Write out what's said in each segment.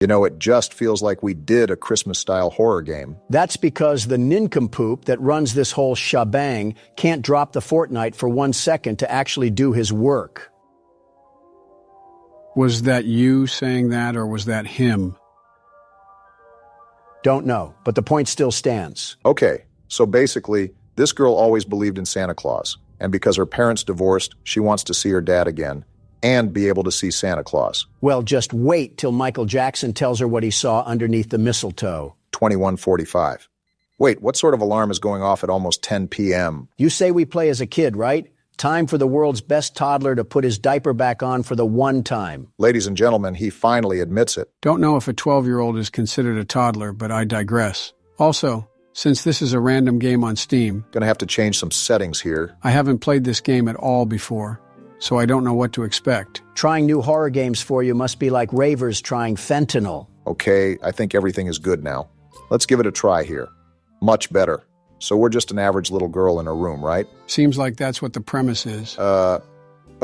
You know, it just feels like we did a Christmas-style horror game. That's because the nincompoop that runs this whole shebang can't drop the fortnight for 1 second to actually do his work. Was that you saying that, or was that him? Don't know, but the point still stands. Okay, so basically, this girl always believed in Santa Claus, and because her parents divorced, she wants to see her dad again and be able to see Santa Claus. Well, just wait till Michael Jackson tells her what he saw underneath the mistletoe. 21:45. Wait, what sort of alarm is going off at almost 10 p.m.? You say we play as a kid, right? Time for the world's best toddler to put his diaper back on for the one time. Ladies and gentlemen, he finally admits it. Don't know if a 12-year-old is considered a toddler, but I digress. Also, since this is a random game on Steam, Gonna have to change some settings here. I haven't played this game at all before, so I don't know what to expect. Trying new horror games for you must be like ravers trying fentanyl. Okay, I think everything is good now. Let's give it a try here. Much better. So we're just an average little girl in a room, right? Seems like that's what the premise is. A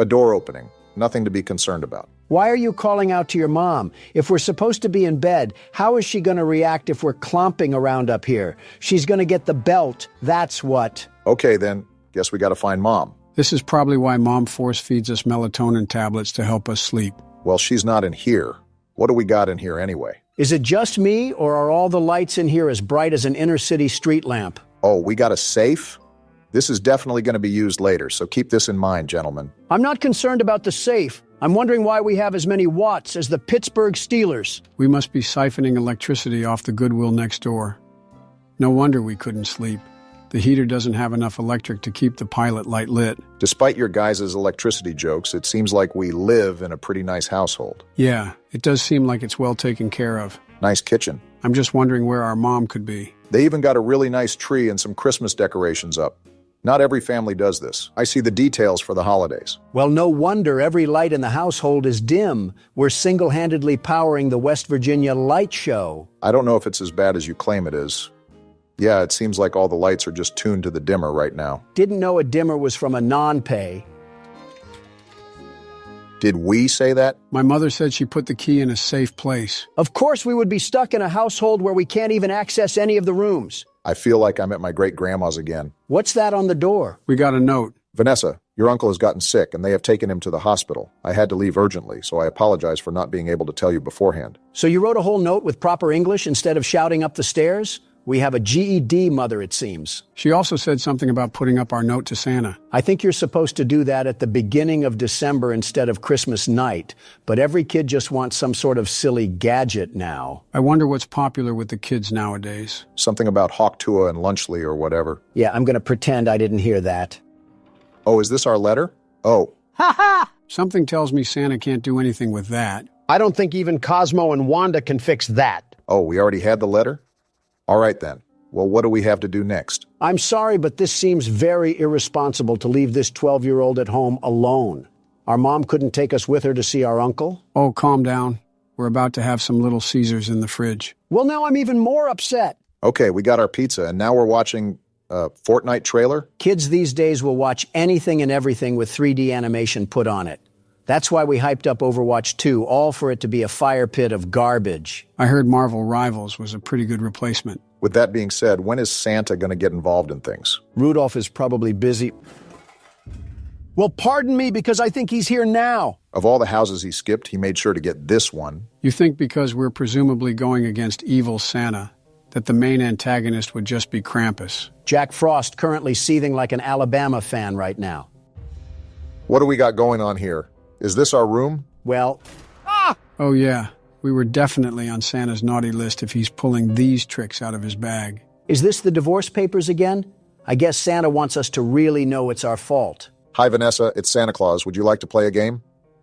door opening. Nothing to be concerned about. Why are you calling out to your mom? If we're supposed to be in bed, how is she going to react if we're clomping around up here? She's going to get the belt, that's what. Okay then, guess we gotta find Mom. This is probably why Mom force feeds us melatonin tablets to help us sleep. Well, she's not in here. What do we got in here anyway? Is it just me, or are all the lights in here as bright as an inner-city street lamp? Oh, we got a safe? This is definitely going to be used later, so keep this in mind, gentlemen. I'm not concerned about the safe. I'm wondering why we have as many watts as the Pittsburgh Steelers. We must be siphoning electricity off the Goodwill next door. No wonder we couldn't sleep. The heater doesn't have enough electric to keep the pilot light lit. Despite your guys' electricity jokes, it seems like we live in a pretty nice household. Yeah, it does seem like it's well taken care of. Nice kitchen. I'm just wondering where our mom could be. They even got a really nice tree and some Christmas decorations up. Not every family does this. I see the details for the holidays. Well, no wonder every light in the household is dim. We're single-handedly powering the West Virginia light show. I don't know if it's as bad as you claim it is. Yeah, it seems like all the lights are just tuned to the dimmer right now. Didn't know a dimmer was from a non-pay. Did we say that? My mother said she put the key in a safe place. Of course we would be stuck in a household where we can't even access any of the rooms. I feel like I'm at my great-grandma's again. What's that on the door? We got a note. Vanessa, your uncle has gotten sick and they have taken him to the hospital. I had to leave urgently, so I apologize for not being able to tell you beforehand. So you wrote a whole note with proper English instead of shouting up the stairs? We have a GED mother, it seems. She also said something about putting up our note to Santa. I think you're supposed to do that at the beginning of December instead of Christmas night, but every kid just wants some sort of silly gadget now. I wonder what's popular with the kids nowadays. Something about Hawktua and Lunchley or whatever. Yeah, I'm going to pretend I didn't hear that. Oh, is this our letter? Oh. Something tells me Santa can't do anything with that. I don't think even Cosmo and Wanda can fix that. Oh, we already had the letter? All right then. Well, what do we have to do next? I'm sorry, but this seems very irresponsible to leave this 12-year-old at home alone. Our mom couldn't take us with her to see our uncle? Oh, calm down. We're about to have some Little Caesars in the fridge. Well, now I'm even more upset. Okay, we got our pizza, and now we're watching a Fortnite trailer? Kids these days will watch anything and everything with 3D animation put on it. That's why we hyped up Overwatch 2, all for it to be a fire pit of garbage. I heard Marvel Rivals was a pretty good replacement. With that being said, when is Santa going to get involved in things? Rudolph is probably busy. Well, pardon me, because I think he's here now. Of all the houses he skipped, he made sure to get this one. You think because we're presumably going against evil Santa, that the main antagonist would just be Krampus? Jack Frost currently seething like an Alabama fan right now. What do we got going on here? Is this our room? Well, Oh yeah, we were definitely on Santa's naughty list if he's pulling these tricks out of his bag. is this the divorce papers again? I guess Santa wants us to really know it's our fault. Hi, Vanessa. It's Santa Claus. Would you like to play a game?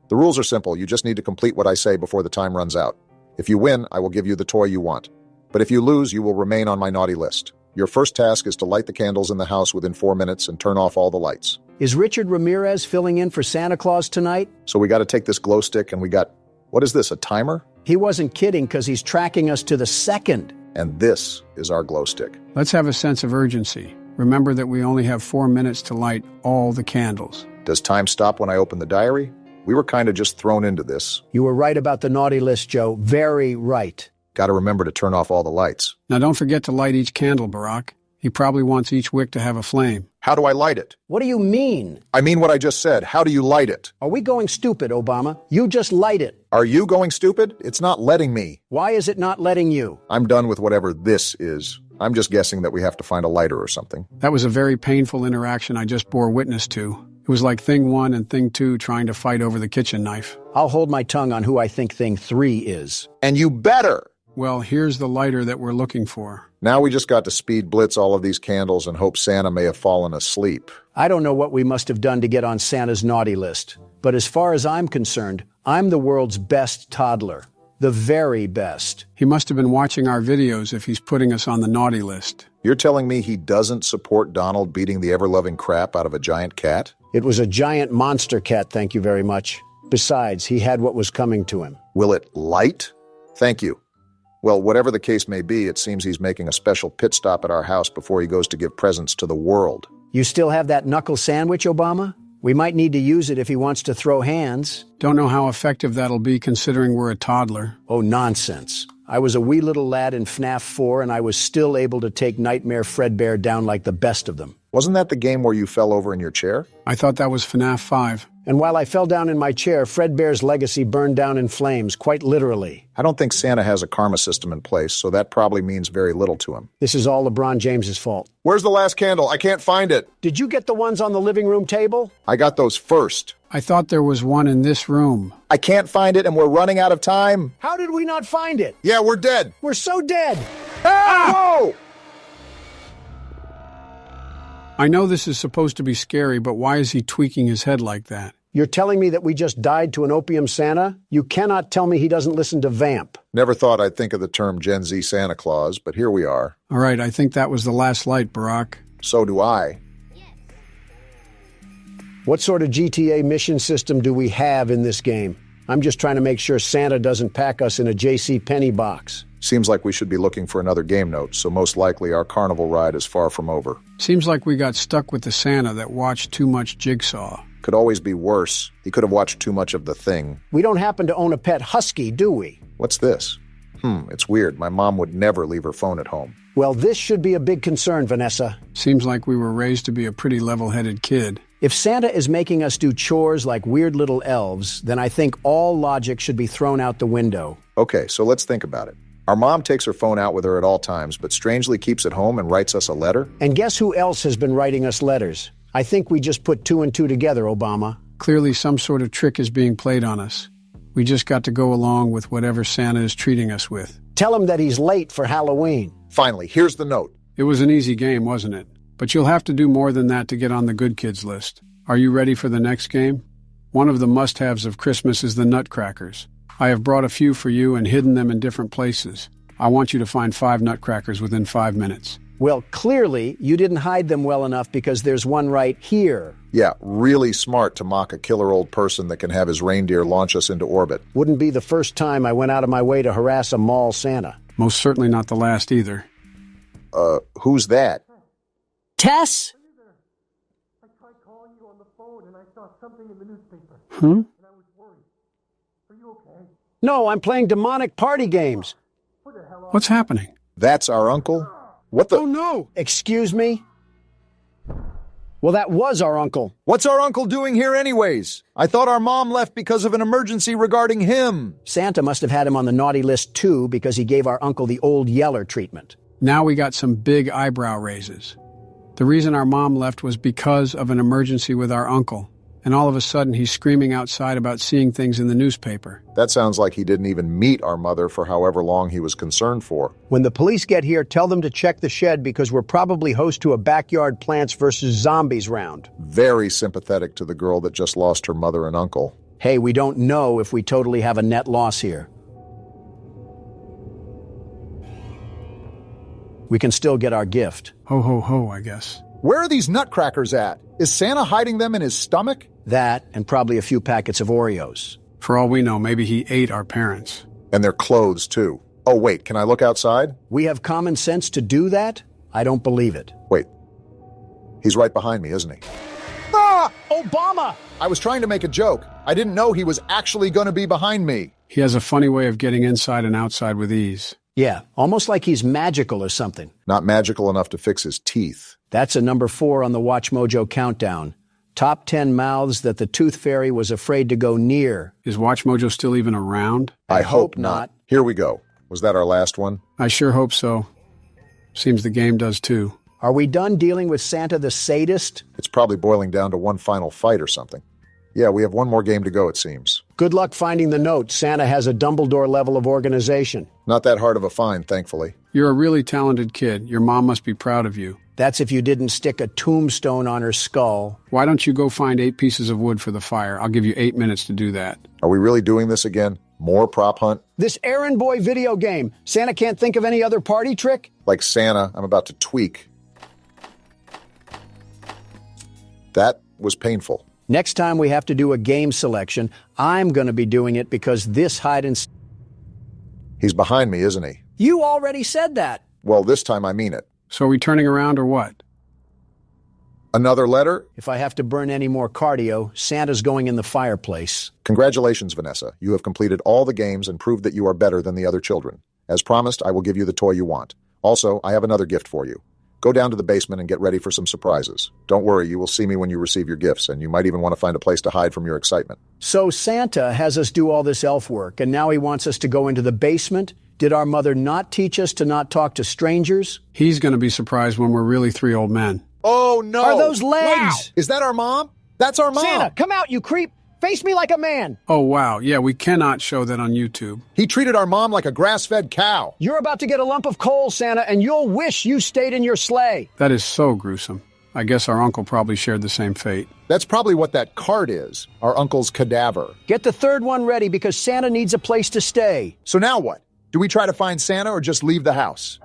The rules are simple. You just need to complete what I say before the time runs out. If you win, I will give you the toy you want. But if you lose, you will remain on my naughty list. Your first task is to light the candles in the house within 4 minutes and turn off all the lights. Is Richard Ramirez filling in for Santa Claus tonight? So we got to take this glow stick and we got, what is this, a timer? He wasn't kidding because he's tracking us to the second. And this is our glow stick. Let's have a sense of urgency. Remember that we only have 4 minutes to light all the candles. Does time stop when I open the diary? We were kind of just thrown into this. You were right about the naughty list, Joe. Very right. Got to remember to turn off all the lights. Now don't forget to light each candle, Barack. He probably wants each wick to have a flame. How do I light it? What do you mean? I mean what I just said. How do you light it? Are we going stupid, Obama? You just light it. Are you going stupid? It's not letting me. Why is it not letting you? I'm done with whatever this is. I'm just guessing that we have to find a lighter or something. That was a very painful interaction I just bore witness to. It was like Thing 1 and Thing 2 trying to fight over the kitchen knife. I'll hold my tongue on who I think Thing 3 is. And you better! Well, here's the lighter that we're looking for. Now we just got to speed blitz all of these candles and hope Santa may have fallen asleep. I don't know what we must have done to get on Santa's naughty list, but as far as I'm concerned, I'm the world's best toddler. The very best. He must have been watching our videos if he's putting us on the naughty list. You're telling me he doesn't support Donald beating the ever-loving crap out of a giant cat? It was a giant monster cat, thank you very much. Besides, he had what was coming to him. Will it light? Thank you. Well, whatever the case may be, it seems he's making a special pit stop at our house before he goes to give presents to the world. You still have that knuckle sandwich, Obama? We might need to use it if he wants to throw hands. Don't know how effective that'll be considering we're a toddler. Oh, nonsense. I was a wee little lad in FNAF 4 and I was still able to take Nightmare Fredbear down like the best of them. Wasn't that the game where you fell over in your chair? I thought that was FNAF 5. And while I fell down in my chair, Fredbear's legacy burned down in flames, quite literally. I don't think Santa has a karma system in place, so that probably means very little to him. This is all LeBron James's fault. Where's the last candle? I can't find it. Did you get the ones on the living room table? I got those first. I thought there was one in this room. I can't find it and we're running out of time. How did we not find it? Yeah, we're dead. We're so dead. Whoa! I know this is supposed to be scary, but why is he tweaking his head like that? You're telling me that we just died to an opium Santa? You cannot tell me he doesn't listen to Vamp. Never thought I'd think of the term Gen Z Santa Claus, but here we are. All right, I think that was the last light, Barack. So do I. What sort of GTA mission system do we have in this game? I'm just trying to make sure Santa doesn't pack us in a JCPenney box. Seems like we should be looking for another game note, so most likely our carnival ride is far from over. Seems like we got stuck with the Santa that watched too much Jigsaw. Could always be worse. He could have watched too much of The Thing. We don't happen to own a pet husky, do we? What's this? It's weird. My mom would never leave her phone at home. Well, this should be a big concern, Vanessa. Seems like we were raised to be a pretty level-headed kid. If Santa is making us do chores like weird little elves, then I think all logic should be thrown out the window. Okay, so let's think about it. Our mom takes her phone out with her at all times, but strangely keeps it home and writes us a letter? And guess who else has been writing us letters? I think we just put 2 and 2 together, Obama. Clearly some sort of trick is being played on us. We just got to go along with whatever Santa is treating us with. Tell him that he's late for Halloween. Finally, here's the note. It was an easy game, wasn't it? But you'll have to do more than that to get on the good kids list. Are you ready for the next game? One of the must-haves of Christmas is the Nutcrackers. I have brought a few for you and hidden them in different places. I want you to find 5 Nutcrackers within 5 minutes. Well, clearly, you didn't hide them well enough because there's one right here. Yeah, really smart to mock a killer old person that can have his reindeer launch us into orbit. Wouldn't be the first time I went out of my way to harass a mall Santa. Most certainly not the last either. Who's that? Tess? I tried calling you on the phone and I saw something in the newspaper. Hmm? And I was worried. Are you okay? No, I'm playing demonic party games. What the hell? What's happening? That's our uncle? What the? Oh, no! Excuse me? Well, that was our uncle. What's our uncle doing here anyways? I thought our mom left because of an emergency regarding him. Santa must have had him on the naughty list too because he gave our uncle the old yeller treatment. Now we got some big eyebrow raises. The reason our mom left was because of an emergency with our uncle. And all of a sudden he's screaming outside about seeing things in the newspaper. That sounds like he didn't even meet our mother for however long he was concerned for. When the police get here, tell them to check the shed because we're probably host to a backyard Plants vs. Zombies round. Very sympathetic to the girl that just lost her mother and uncle. Hey, we don't know if we totally have a net loss here. We can still get our gift. Ho, ho, ho, I guess. Where are these nutcrackers at? Is Santa hiding them in his stomach? That, and probably a few packets of Oreos. For all we know, maybe he ate our parents. And their clothes, too. Oh, wait, can I look outside? We have common sense to do that? I don't believe it. Wait. He's right behind me, isn't he? Ah! Obama! I was trying to make a joke. I didn't know he was actually going to be behind me. He has a funny way of getting inside and outside with ease. Yeah, almost like he's magical or something. Not magical enough to fix his teeth. That's a number 4 on the Watch Mojo countdown. Top 10 mouths that the Tooth Fairy was afraid to go near. Is Watch Mojo still even around? I hope not. Here we go. Was that our last one? I sure hope so. Seems the game does too. Are we done dealing with Santa the sadist? It's probably boiling down to one final fight or something. Yeah, we have one more game to go, it seems. Good luck finding the note. Santa has a Dumbledore level of organization. Not that hard of a find, thankfully. You're a really talented kid. Your mom must be proud of you. That's if you didn't stick a tombstone on her skull. Why don't you go find 8 pieces of wood for the fire? I'll give you 8 minutes to do that. Are we really doing this again? More prop hunt? This errand boy video game. Santa can't think of any other party trick? Like Santa, I'm about to tweak. That was painful. Next time we have to do a game selection, I'm going to be doing it because this hide and... He's behind me, isn't he? You already said that. Well, this time I mean it. So are we turning around or what? Another letter? If I have to burn any more cardio, Santa's going in the fireplace. Congratulations, Vanessa. You have completed all the games and proved that you are better than the other children. As promised, I will give you the toy you want. Also, I have another gift for you. Go down to the basement and get ready for some surprises. Don't worry, you will see me when you receive your gifts, and you might even want to find a place to hide from your excitement. So Santa has us do all this elf work, and now he wants us to go into the basement? Did our mother not teach us to not talk to strangers? He's going to be surprised when we're really 3 old men. Oh, no! Are those legs? Wow. Is that our mom? That's our mom! Santa, come out, you creep! Face me like a man! Oh, wow. Yeah, we cannot show that on YouTube. He treated our mom like a grass-fed cow. You're about to get a lump of coal, Santa, and you'll wish you stayed in your sleigh. That is so gruesome. I guess our uncle probably shared the same fate. That's probably what that cart is, our uncle's cadaver. Get the third one ready because Santa needs a place to stay. So now what? Do we try to find Santa or just leave the house?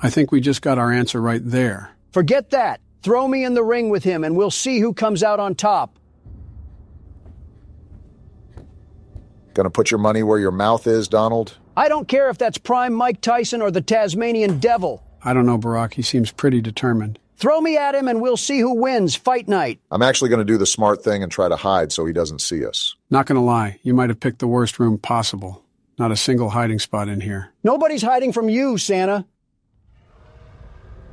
I think we just got our answer right there. Forget that. Throw me in the ring with him and we'll see who comes out on top. Gonna put your money where your mouth is, Donald? I don't care if that's prime Mike Tyson or the Tasmanian Devil. I don't know, Barack. He seems pretty determined. Throw me at him and we'll see who wins. Fight night. I'm actually gonna do the smart thing and try to hide so he doesn't see us. Not gonna lie, you might have picked the worst room possible. Not a single hiding spot in here. Nobody's hiding from you, Santa.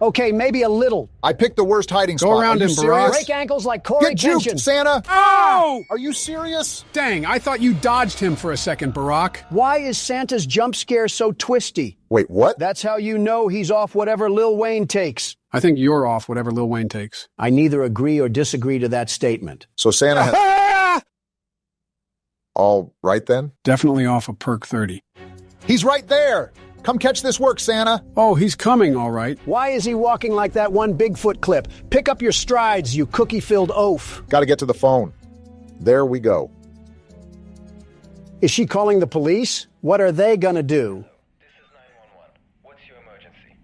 Okay, maybe a little. I picked the worst hiding spot. Go around Are you him, serious? Barack. Break ankles like Corey Get juked, Kenshin. Santa! Oh! Are you serious? Dang, I thought you dodged him for a second, Barack. Why is Santa's jump scare so twisty? Wait, what? That's how you know he's off whatever Lil Wayne takes. I think you're off whatever Lil Wayne takes. I neither agree or disagree to that statement. So Santa has... All right, then? Definitely off a perk 30. He's right there! Come catch this work, Santa! Oh, he's coming, all right. Why is he walking like that one Bigfoot clip? Pick up your strides, you cookie-filled oaf. Gotta get to the phone. There we go. Is she calling the police? What are they gonna do? This is 911. What's your emergency?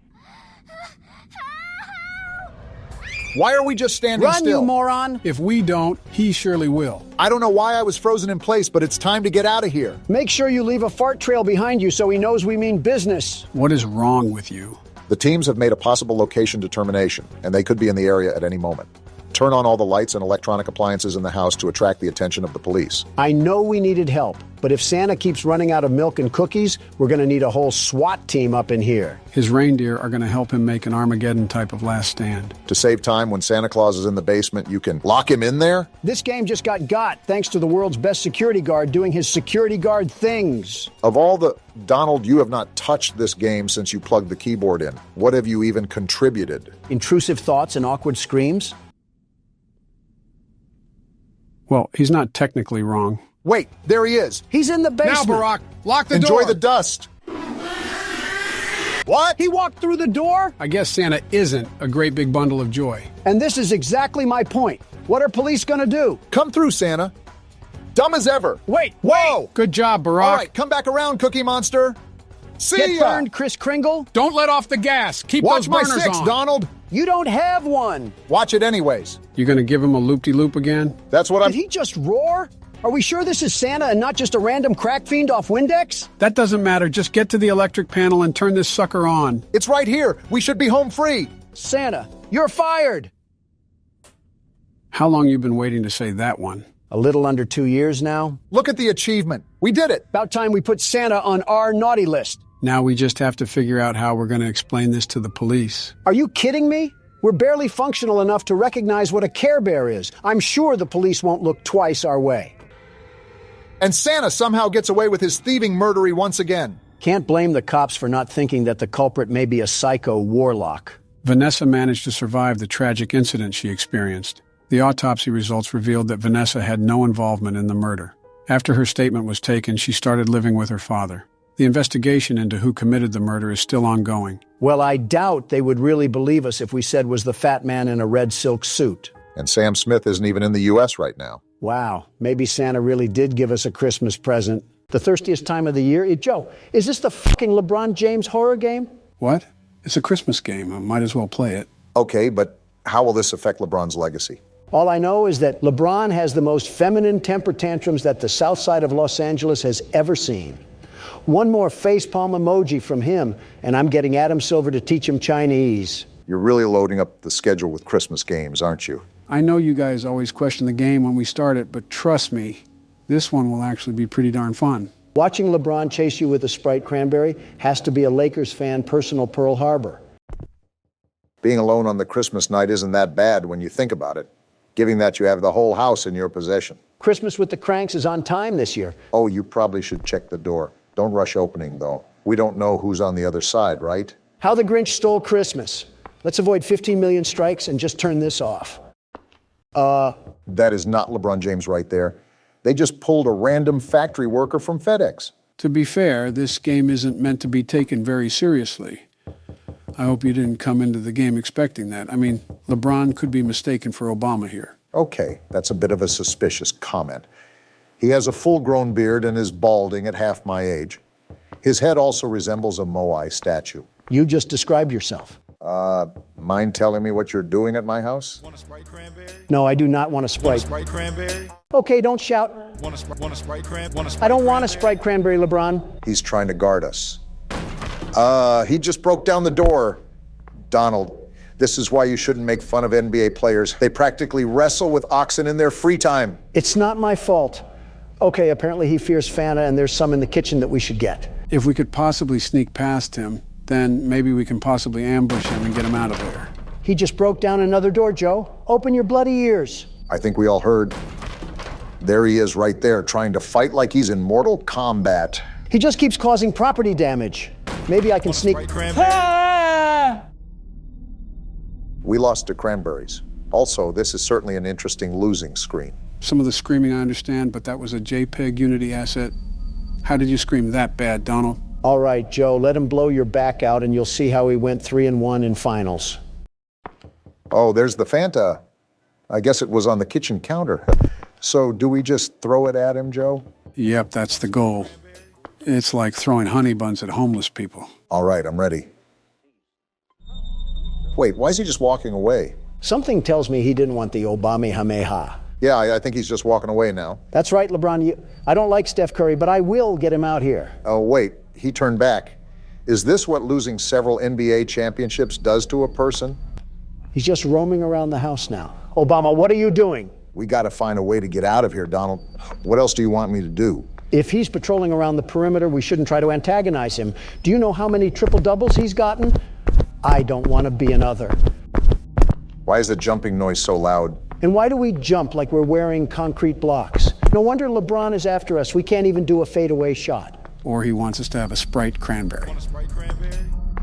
Why are we just standing Run, still? you moron! If we don't, he surely will. I don't know why I was frozen in place, but it's time to get out of here. Make sure you leave a fart trail behind you so he knows we mean business. What is wrong with you? The teams have made a possible location determination, and they could be in the area at any moment. Turn on all the lights and electronic appliances in the house to attract the attention of the police. I know we needed help, but if Santa keeps running out of milk and cookies, we're gonna need a whole SWAT team up in here. His reindeer are going to help him make an Armageddon type of last stand. To save time, when Santa Claus is in the basement, you can lock him in there? This game just got thanks to the world's best security guard doing his security guard things. Of all the... Donald, you have not touched this game since you plugged the keyboard in. What have you even contributed? Intrusive thoughts and awkward screams? Well, he's not technically wrong. Wait, there he is. He's in the basement. Now, Barack, lock the Enjoy door. the dust. What? He walked through the door? I guess Santa isn't a great big bundle of joy. And this is exactly my point. What are police gonna do? Come through, Santa. Dumb as ever. Wait, Whoa! Good job, Barack. All right, come back around, Cookie Monster. See Get ya! burned, Kris Kringle? Don't let off the gas. Keep Watch those my burners 6, on. Donald. You don't have one. Watch it anyways. You going to give him a loop-de-loop again? That's what I'm... Did he just roar? Are we sure this is Santa and not just a random crack fiend off Windex? That doesn't matter. Just get to the electric panel and turn this sucker on. It's right here. We should be home free. Santa, you're fired. How long you been waiting to say that one? A little under 2 years now. Look at the achievement. We did it. About time we put Santa on our naughty list. Now we just have to figure out how we're going to explain this to the police. Are you kidding me? We're barely functional enough to recognize what a Care Bear is. I'm sure the police won't look twice our way. And Santa somehow gets away with his thieving murdery once again. Can't blame the cops for not thinking that the culprit may be a psycho warlock. Vanessa managed to survive the tragic incident she experienced. The autopsy results revealed that Vanessa had no involvement in the murder. After her statement was taken, she started living with her father. The investigation into who committed the murder is still ongoing. Well, I doubt they would really believe us if we said was the fat man in a red silk suit. And Sam Smith isn't even in the U.S. right now. Wow, maybe Santa really did give us a Christmas present. The thirstiest time of the year. Joe, is this the fucking LeBron James horror game? What? It's a Christmas game. I might as well play it. Okay, but how will this affect LeBron's legacy? All I know is that LeBron has the most feminine temper tantrums that the south side of Los Angeles has ever seen. One more facepalm emoji from him, and I'm getting Adam Silver to teach him Chinese. You're really loading up the schedule with Christmas games, aren't you? I know you guys always question the game when we start it, but trust me, this one will actually be pretty darn fun. Watching LeBron chase you with a Sprite Cranberry has to be a Lakers fan personal Pearl Harbor. Being alone on the Christmas night isn't that bad when you think about it, given that you have the whole house in your possession. Christmas with the Cranks is on time this year. Oh, you probably should check the door. Don't rush opening, though. We don't know who's on the other side, right? How the Grinch Stole Christmas. Let's avoid 15 million strikes and just turn this off. That is not LeBron James right there. They just pulled a random factory worker from FedEx. To be fair, this game isn't meant to be taken very seriously. I hope you didn't come into the game expecting that. I mean, LeBron could be mistaken for Obama here. Okay, that's a bit of a suspicious comment. He has a full-grown beard and is balding at half my age. His head also resembles a Moai statue. You just described yourself. Mind telling me what you're doing at my house? Want a Sprite Cranberry? No, I do not want a Sprite. Sprite Cranberry? Okay, don't shout. Want a Sprite Cranberry? I don't want a Sprite Cranberry, LeBron. He's trying to guard us. He just broke down the door. Donald, this is why you shouldn't make fun of NBA players. They practically wrestle with oxen in their free time. It's not my fault. Okay, apparently he fears Fanta and there's some in the kitchen that we should get. If we could possibly sneak past him, then maybe we can possibly ambush him and get him out of there. He just broke down another door, Joe. Open your bloody ears. I think we all heard. There he is right there, trying to fight like he's in Mortal Kombat. He just keeps causing property damage. Maybe I can sneak. Sprite Cranberry? Ah! We lost to Cranberries. Also, this is certainly an interesting losing screen. Some of the screaming I understand, but that was a JPEG Unity asset. How did you scream that bad, Donald? All right, Joe, let him blow your back out and you'll see how he went 3-1 in finals. Oh, there's the Fanta. I guess it was on the kitchen counter. So do we just throw it at him, Joe? Yep, that's the goal. It's like throwing honey buns at homeless people. All right, I'm ready. Wait, why is he just walking away? Something tells me he didn't want the Obama-Hameha. Yeah, I think he's just walking away now. That's right, LeBron. I don't like Steph Curry, but I will get him out here. Oh, wait, he turned back. Is this what losing several NBA championships does to a person? He's just roaming around the house now. Obama, what are you doing? We got to find a way to get out of here, Donald. What else do you want me to do? If he's patrolling around the perimeter, we shouldn't try to antagonize him. Do you know how many triple-doubles he's gotten? I don't want to be another. Why is the jumping noise so loud? And why do we jump like we're wearing concrete blocks? No wonder LeBron is after us. We can't even do a fadeaway shot. Or he wants us to have a Sprite Cranberry. Want a Sprite Cranberry?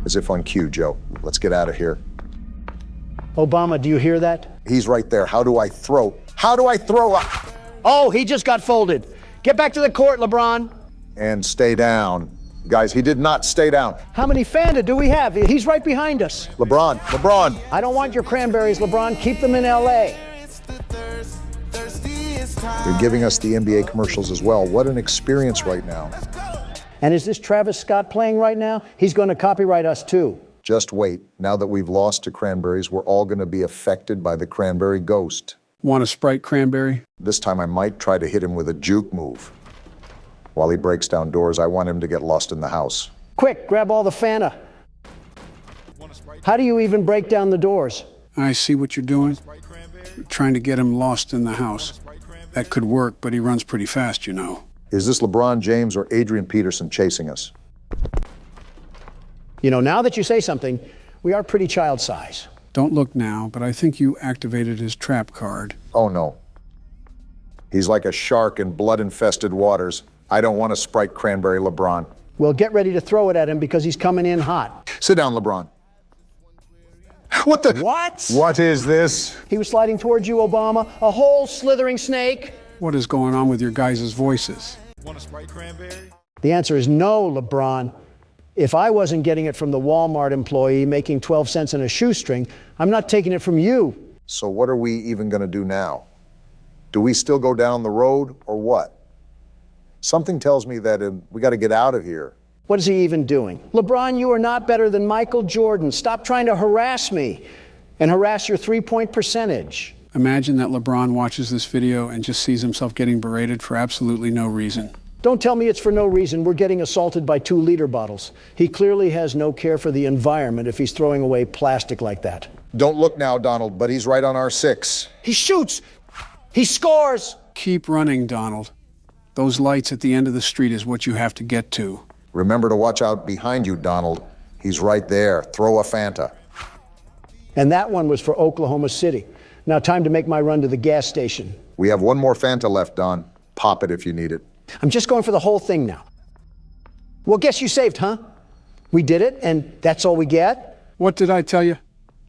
As if on cue, Joe. Let's get out of here. Obama, do you hear that? He's right there. How do I throw? How do I throw? Oh, he just got folded. Get back to the court, LeBron. And stay down. Guys, he did not stay down. How many Fanta do we have? He's right behind us. LeBron. I don't want your cranberries, LeBron. Keep them in L.A. They're giving us the NBA commercials as well. What an experience right now. And is this Travis Scott playing right now? He's going to copyright us too. Just wait. Now that we've lost to Cranberries, we're all going to be affected by the Cranberry ghost. Want a Sprite Cranberry? This time I might try to hit him with a juke move. While he breaks down doors, I want him to get lost in the house. Quick, grab all the Fanta. How do you even break down the doors? I see what you're doing. Sprite Cranberry? trying to get him lost in the house. That could work, but he runs pretty fast, you know. Is this LeBron James or Adrian Peterson chasing us? You know, now that you say something, we are pretty child size. Don't look now, but I think you activated his trap card. Oh no. He's like a shark in blood-infested waters. I don't want a Sprite Cranberry LeBron. Well, get ready to throw it at him because he's coming in hot. Sit down, LeBron. What the? What? What is this? He was sliding towards you, Obama, a whole slithering snake. What is going on with your guys' voices? Want a Sprite Cranberry? The answer is no, LeBron. If I wasn't getting it from the Walmart employee making 12 cents in a shoestring, I'm not taking it from you. So what are we even going to do now? Do we still go down the road or what? Something tells me that we got to get out of here. What is he even doing? LeBron, you are not better than Michael Jordan. Stop trying to harass me and harass your three-point percentage. Imagine that LeBron watches this video and just sees himself getting berated for absolutely no reason. Don't tell me it's for no reason. We're getting assaulted by 2-liter bottles. He clearly has no care for the environment if he's throwing away plastic like that. Don't look now, Donald, but he's right on our 6. He shoots! He scores! Keep running, Donald. Those lights at the end of the street is what you have to get to. Remember to watch out behind you, Donald. He's right there. Throw a Fanta. And that one was for Oklahoma City. Now time to make my run to the gas station. We have one more Fanta left, Don. Pop it if you need it. I'm just going for the whole thing now. Well, guess you saved, huh? We did it, and that's all we get? What did I tell you?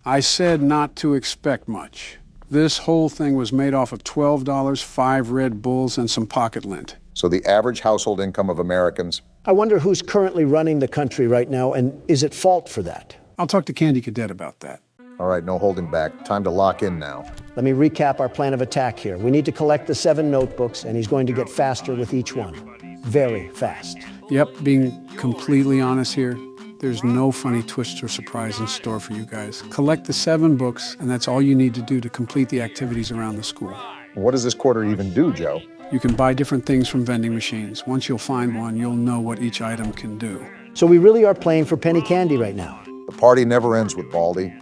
I said not to expect much. This whole thing was made off of $12, 5 Red Bulls, and some pocket lint. So the average household income of Americans. I wonder who's currently running the country right now, and is at fault for that? I'll talk to Candy Cadet about that. All right, no holding back. Time to lock in now. Let me recap our plan of attack here. We need to collect the 7 notebooks, and he's going to get faster with each one. Very fast. Yep, being completely honest here, there's no funny twist or surprise in store for you guys. Collect the 7 books, and that's all you need to do to complete the activities around the school. What does this quarter even do, Joe? You can buy different things from vending machines. Once you'll find one, you'll know what each item can do. So we really are playing for penny candy right now. The party never ends with Baldi.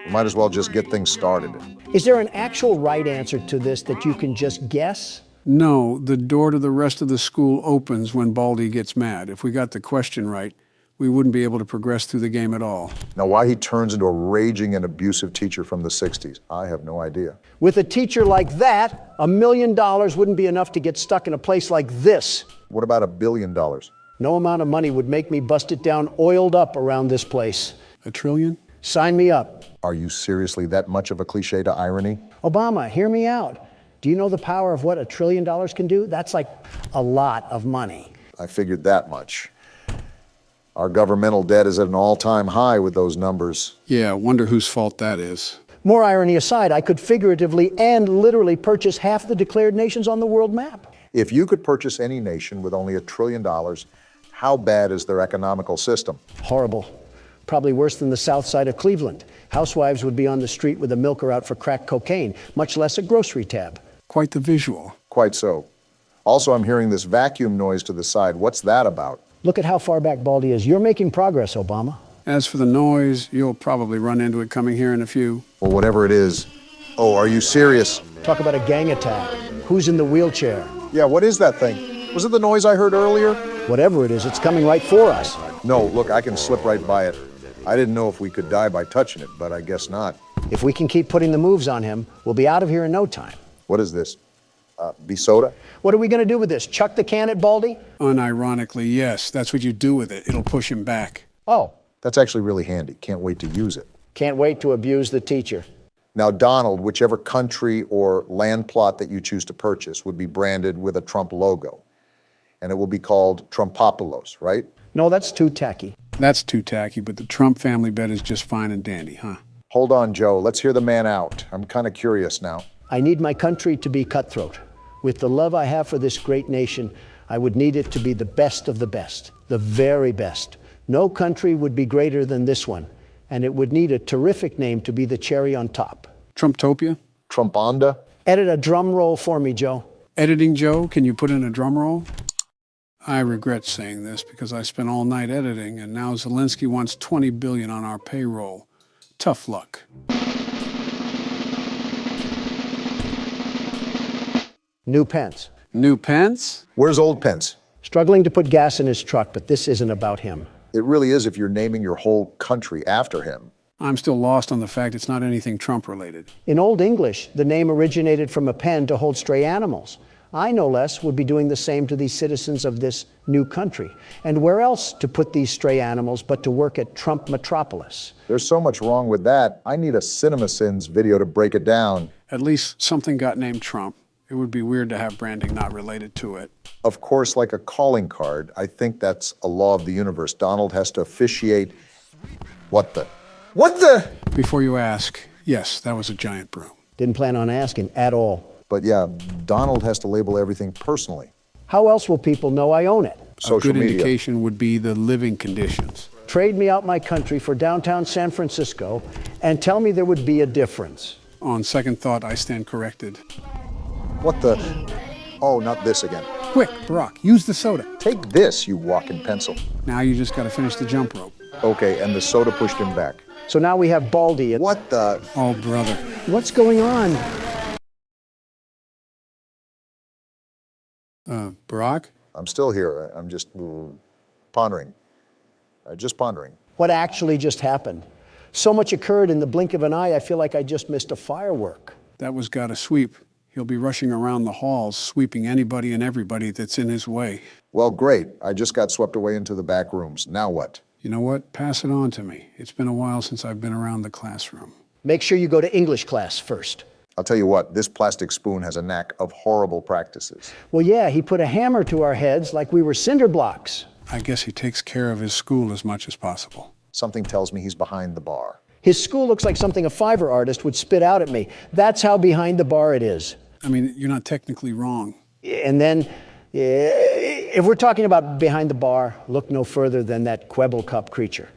We might as well just get things started. Is there an actual right answer to this that you can just guess? No, the door to the rest of the school opens when Baldi gets mad. If we got the question right, we wouldn't be able to progress through the game at all. Now, why he turns into a raging and abusive teacher from the 60s, I have no idea. With a teacher like that, $1 million wouldn't be enough to get stuck in a place like this. What about $1 billion? No amount of money would make me bust it down oiled up around this place. $1 trillion? Sign me up. Are you seriously that much of a cliche to irony? Obama, hear me out. Do you know the power of what $1 trillion can do? That's like a lot of money. I figured that much. Our governmental debt is at an all-time high with those numbers. Yeah, wonder whose fault that is. More irony aside, I could figuratively and literally purchase half the declared nations on the world map. If you could purchase any nation with only $1 trillion, how bad is their economical system? Horrible. Probably worse than the south side of Cleveland. Housewives would be on the street with a milker out for crack cocaine, much less a grocery tab. Quite the visual. Quite so. Also, I'm hearing this vacuum noise to the side. What's that about? Look at how far back Baldi is. You're making progress, Obama. As for the noise, you'll probably run into it coming here in a few. Well, whatever it is. Oh, are you serious? Talk about a gang attack. Who's in the wheelchair? Yeah, what is that thing? Was it the noise I heard earlier? Whatever it is, it's coming right for us. No, look, I can slip right by it. I didn't know if we could die by touching it, but I guess not. If we can keep putting the moves on him, we'll be out of here in no time. What is this? Be soda? What are we going to do with this? Chuck the can at Baldi? Unironically, yes. That's what you do with it. It'll push him back. Oh, That's actually really handy. Can't wait to use it. can't wait to abuse the teacher. Now, Donald, whichever country or land plot that you choose to purchase would be branded with a Trump logo. And it will be called Trumpopolos, right? No, that's too tacky. That's too tacky, but the Trump family bet is just fine and dandy, huh? Hold on, Joe. Let's hear the man out. I'm kind of curious now. I need my country to be cutthroat. With the love I have for this great nation, I would need it to be the best of the best, the very best. No country would be greater than this one, and it would need a terrific name to be the cherry on top. Trumptopia? Trumponda? Edit a drum roll for me, Joe. Editing Joe, can you put in a drum roll? I regret saying this because I spent all night editing, and now Zelensky wants $20 billion on our payroll. Tough luck. New Pence. New Pence? Where's old Pence? Struggling to put gas in his truck, but this isn't about him. It really is if you're naming your whole country after him. I'm still lost on the fact it's not anything Trump-related. In Old English, the name originated from a pen to hold stray animals. I, no less, would be doing the same to these citizens of this new country. And where else to put these stray animals but to work at Trump Metropolis? There's so much wrong with that. I need a CinemaSins video to break it down. At least something got named Trump. It would be weird to have branding not related to it. Of course, like a calling card, I think that's a law of the universe. Donald has to officiate. What the? Before you ask, yes, that was a giant broom. Didn't plan on asking at all. But yeah, Donald has to label everything personally. How else will people know I own it? Social A good media. indication would be the living conditions. Trade me out my country for downtown San Francisco and tell me there would be a difference. On second thought, I stand corrected. What the? Oh, not this again. Quick, Barack, use the soda. Take this, you walking pencil. Now you just got to finish the jump rope. Okay, and the soda pushed him back. So now we have Baldi. What the? Oh, brother. What's going on? Barack? I'm still here. I'm just pondering. Just pondering. What actually just happened? So much occurred in the blink of an eye, I feel like I just missed a firework. That was gotta sweep. He'll be rushing around the halls, sweeping anybody and everybody that's in his way. Well, great. I just got swept away into the back rooms. Now what? You know what? Pass it on to me. It's been a while since I've been around the classroom. Make sure you go to English class first. I'll tell you what, this plastic spoon has a knack of horrible practices. Well, yeah, he put a hammer to our heads like we were cinder blocks. I guess he takes care of his school as much as possible. Something tells me he's behind the bar. His school looks like something a Fiverr artist would spit out at me. That's how behind the bar it is. I mean, you're not technically wrong. And then, if we're talking about behind the bar, look no further than that Quebble Cup creature.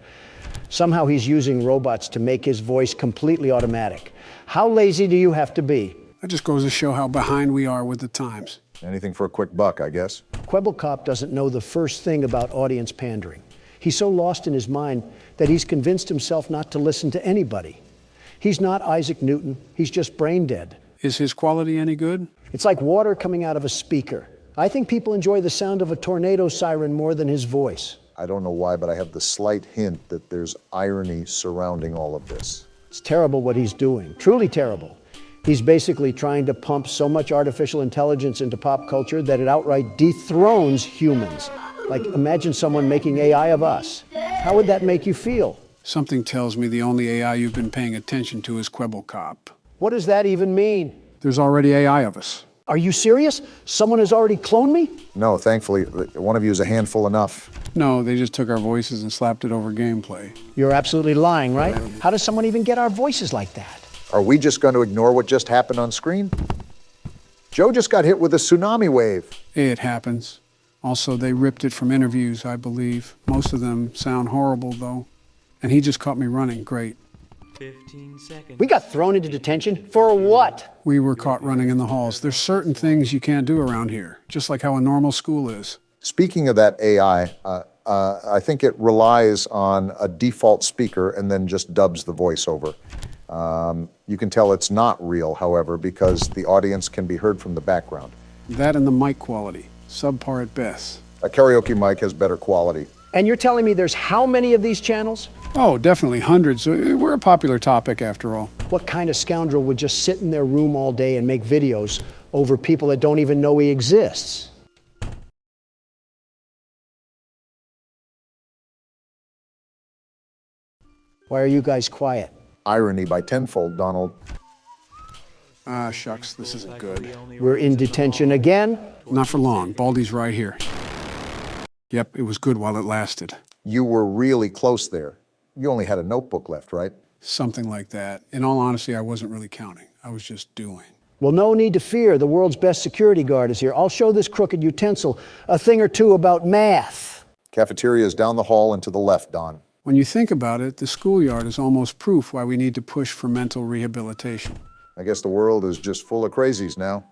Somehow he's using robots to make his voice completely automatic. How lazy do you have to be? That just goes to show how behind we are with the times. Anything for a quick buck, I guess. Quebble Cop doesn't know the first thing about audience pandering. He's so lost in his mind that he's convinced himself not to listen to anybody. He's not Isaac Newton, he's just brain dead. Is his quality any good? It's like water coming out of a speaker. I think people enjoy the sound of a tornado siren more than his voice. I don't know why, but I have the slight hint that there's irony surrounding all of this. It's terrible what he's doing, truly terrible. He's basically trying to pump so much artificial intelligence into pop culture that it outright dethrones humans. Like, imagine someone making AI of us. How would that make you feel? Something tells me the only AI you've been paying attention to is Quebble Cop. What does that even mean? There's already AI of us. Are you serious? Someone has already cloned me? No, thankfully, one of you is a handful enough. No, they just took our voices and slapped it over gameplay. You're absolutely lying, right? How does someone even get our voices like that? Are we just going to ignore what just happened on screen? Joe just got hit with a tsunami wave. It happens. Also, they ripped it from interviews, I believe. Most of them sound horrible, though. And he just caught me running. Great. 15 seconds. We got thrown into detention for what? We were caught running in the halls. There's certain things you can't do around here, just like how a normal school is. Speaking of that AI, I think it relies on a default speaker and then just dubs the voiceover. You can tell it's not real, however, because the audience can be heard from the background. That and the mic quality, subpar at best. A karaoke mic has better quality. And you're telling me there's how many of these channels? Oh, definitely hundreds. We're a popular topic, after all. What kind of scoundrel would just sit in their room all day and make videos over people that don't even know he exists? Why are you guys quiet? Irony by tenfold, Donald. Ah, shucks, this isn't good. We're in detention again? Not for long. Baldi's right here. Yep, it was good while it lasted. You were really close there. You only had a notebook left, right? Something like that. In all honesty, I wasn't really counting. I was just doing. Well, no need to fear. The world's best security guard is here. I'll show this crooked utensil a thing or two about math. Cafeteria is down the hall and to the left, Don. When you think about it, the schoolyard is almost proof why we need to push for mental rehabilitation. I guess the world is just full of crazies now.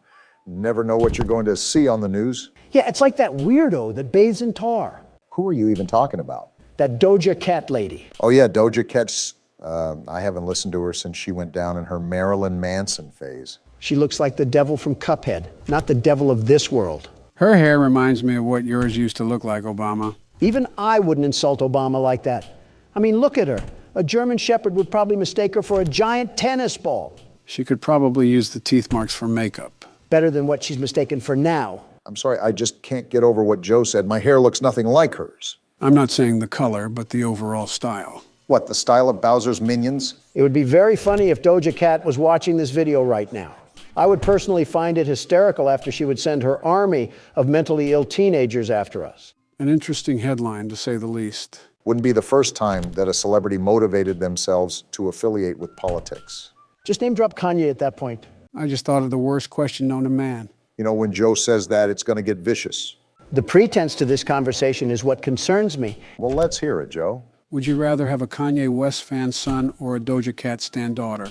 Never know what you're going to see on the news. Yeah, it's like that weirdo that bathes in tar. Who are you even talking about? That Doja Cat lady. Oh yeah, Doja Cat's, I haven't listened to her since she went down in her Marilyn Manson phase. She looks like the devil from Cuphead, not the devil of this world. Her hair reminds me of what yours used to look like, Obama. Even I wouldn't insult Obama like that. I mean, look at her. A German Shepherd would probably mistake her for a giant tennis ball. She could probably use the teeth marks for makeup. Better than what she's mistaken for now. I'm sorry, I just can't get over what Joe said. My hair looks nothing like hers. I'm not saying the color, but the overall style. What, the style of Bowser's minions? It would be very funny if Doja Cat was watching this video right now. I would personally find it hysterical after she would send her army of mentally ill teenagers after us. An interesting headline, to say the least. Wouldn't be the first time that a celebrity motivated themselves to affiliate with politics. Just name drop Kanye at that point. I just thought of the worst question known to man. You know, when Joe says that, it's going to get vicious. The pretense to this conversation is what concerns me. Well, let's hear it, Joe. Would you rather have a Kanye West fan son or a Doja Cat stan daughter?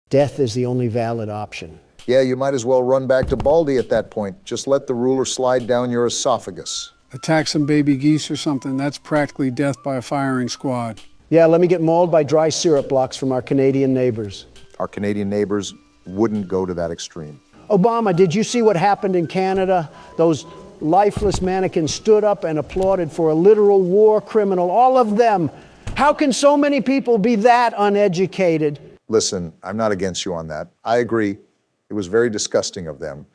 Death is the only valid option. Yeah, you might as well run back to Baldi at that point. Just let the ruler slide down your esophagus. Attack some baby geese or something, that's practically death by a firing squad. Yeah, let me get mauled by dry syrup blocks from our Canadian neighbors. Our Canadian neighbors wouldn't go to that extreme. Obama, did you see what happened in Canada? Those lifeless mannequins stood up and applauded for a literal war criminal, all of them. How can so many people be that uneducated? Listen, I'm not against you on that. I agree. It was very disgusting of them.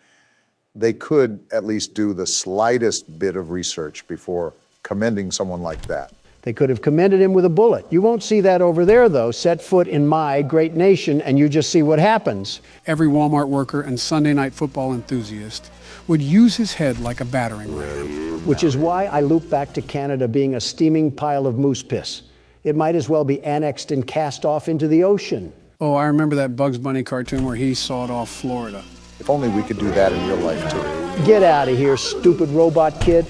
They could at least do the slightest bit of research before commending someone like that. They could have commended him with a bullet. You won't see that over there, though. Set foot in my great nation, and you just see what happens. Every Walmart worker and Sunday night football enthusiast would use his head like a battering ram. Which is why I loop back to Canada being a steaming pile of moose piss. It might as well be annexed and cast off into the ocean. Oh, I remember that Bugs Bunny cartoon where he sawed off Florida. If only we could do that in real life, too. Get out of here, stupid robot kid.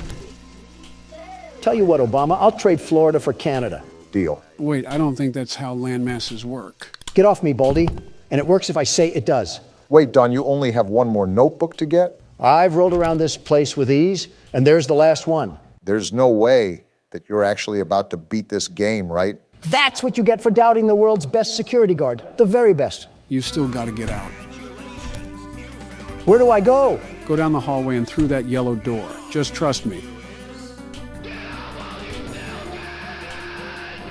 Tell you what, Obama, I'll trade Florida for Canada. Deal. Wait, I don't think that's how land masses work. Get off me, Baldi. And it works if I say it does. Wait, Don, you only have one more notebook to get? I've rolled around this place with ease, and there's the last one. There's no way that you're actually about to beat this game, right? That's what you get for doubting the world's best security guard. The very best. You still gotta get out. Where do I go? Go down the hallway and through that yellow door. Just trust me.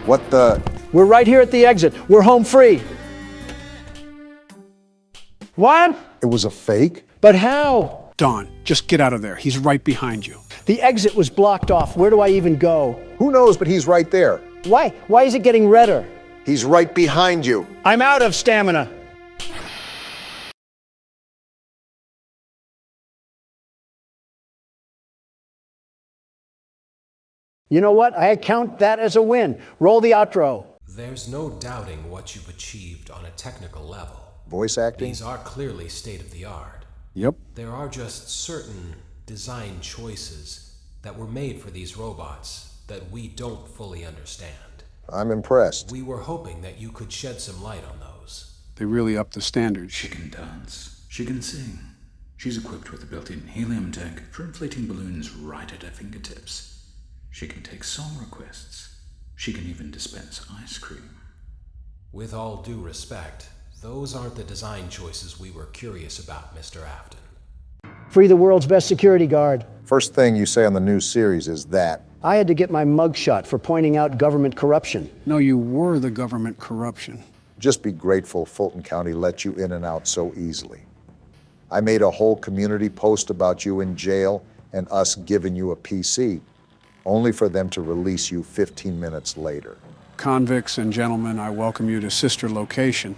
What the? We're right here at the exit. We're home free. What? It was a fake? But how? Don, just get out of there. He's right behind you. The exit was blocked off. Where do I even go? Who knows, but he's right there. Why? Why is it getting redder? He's right behind you. I'm out of stamina. You know what? I count that as a win. Roll the outro. There's no doubting what you've achieved on a technical level. Voice acting? These are clearly state-of-the-art. Yep. There are just certain design choices that were made for these robots that we don't fully understand. I'm impressed. We were hoping that you could shed some light on those. They really upped the standards. She can dance. She can sing. She's equipped with a built-in helium tank for inflating balloons right at her fingertips. She can take song requests. She can even dispense ice cream. With all due respect, those aren't the design choices we were curious about, Mr. Afton. Free the world's best security guard. First thing you say on the new series is that. I had to get my mugshot for pointing out government corruption. No, you were the government corruption. Just be grateful Fulton County let you in and out so easily. I made a whole community post about you in jail and us giving you a PC, only for them to release you 15 minutes later. Convicts and gentlemen, I welcome you to Sister Location,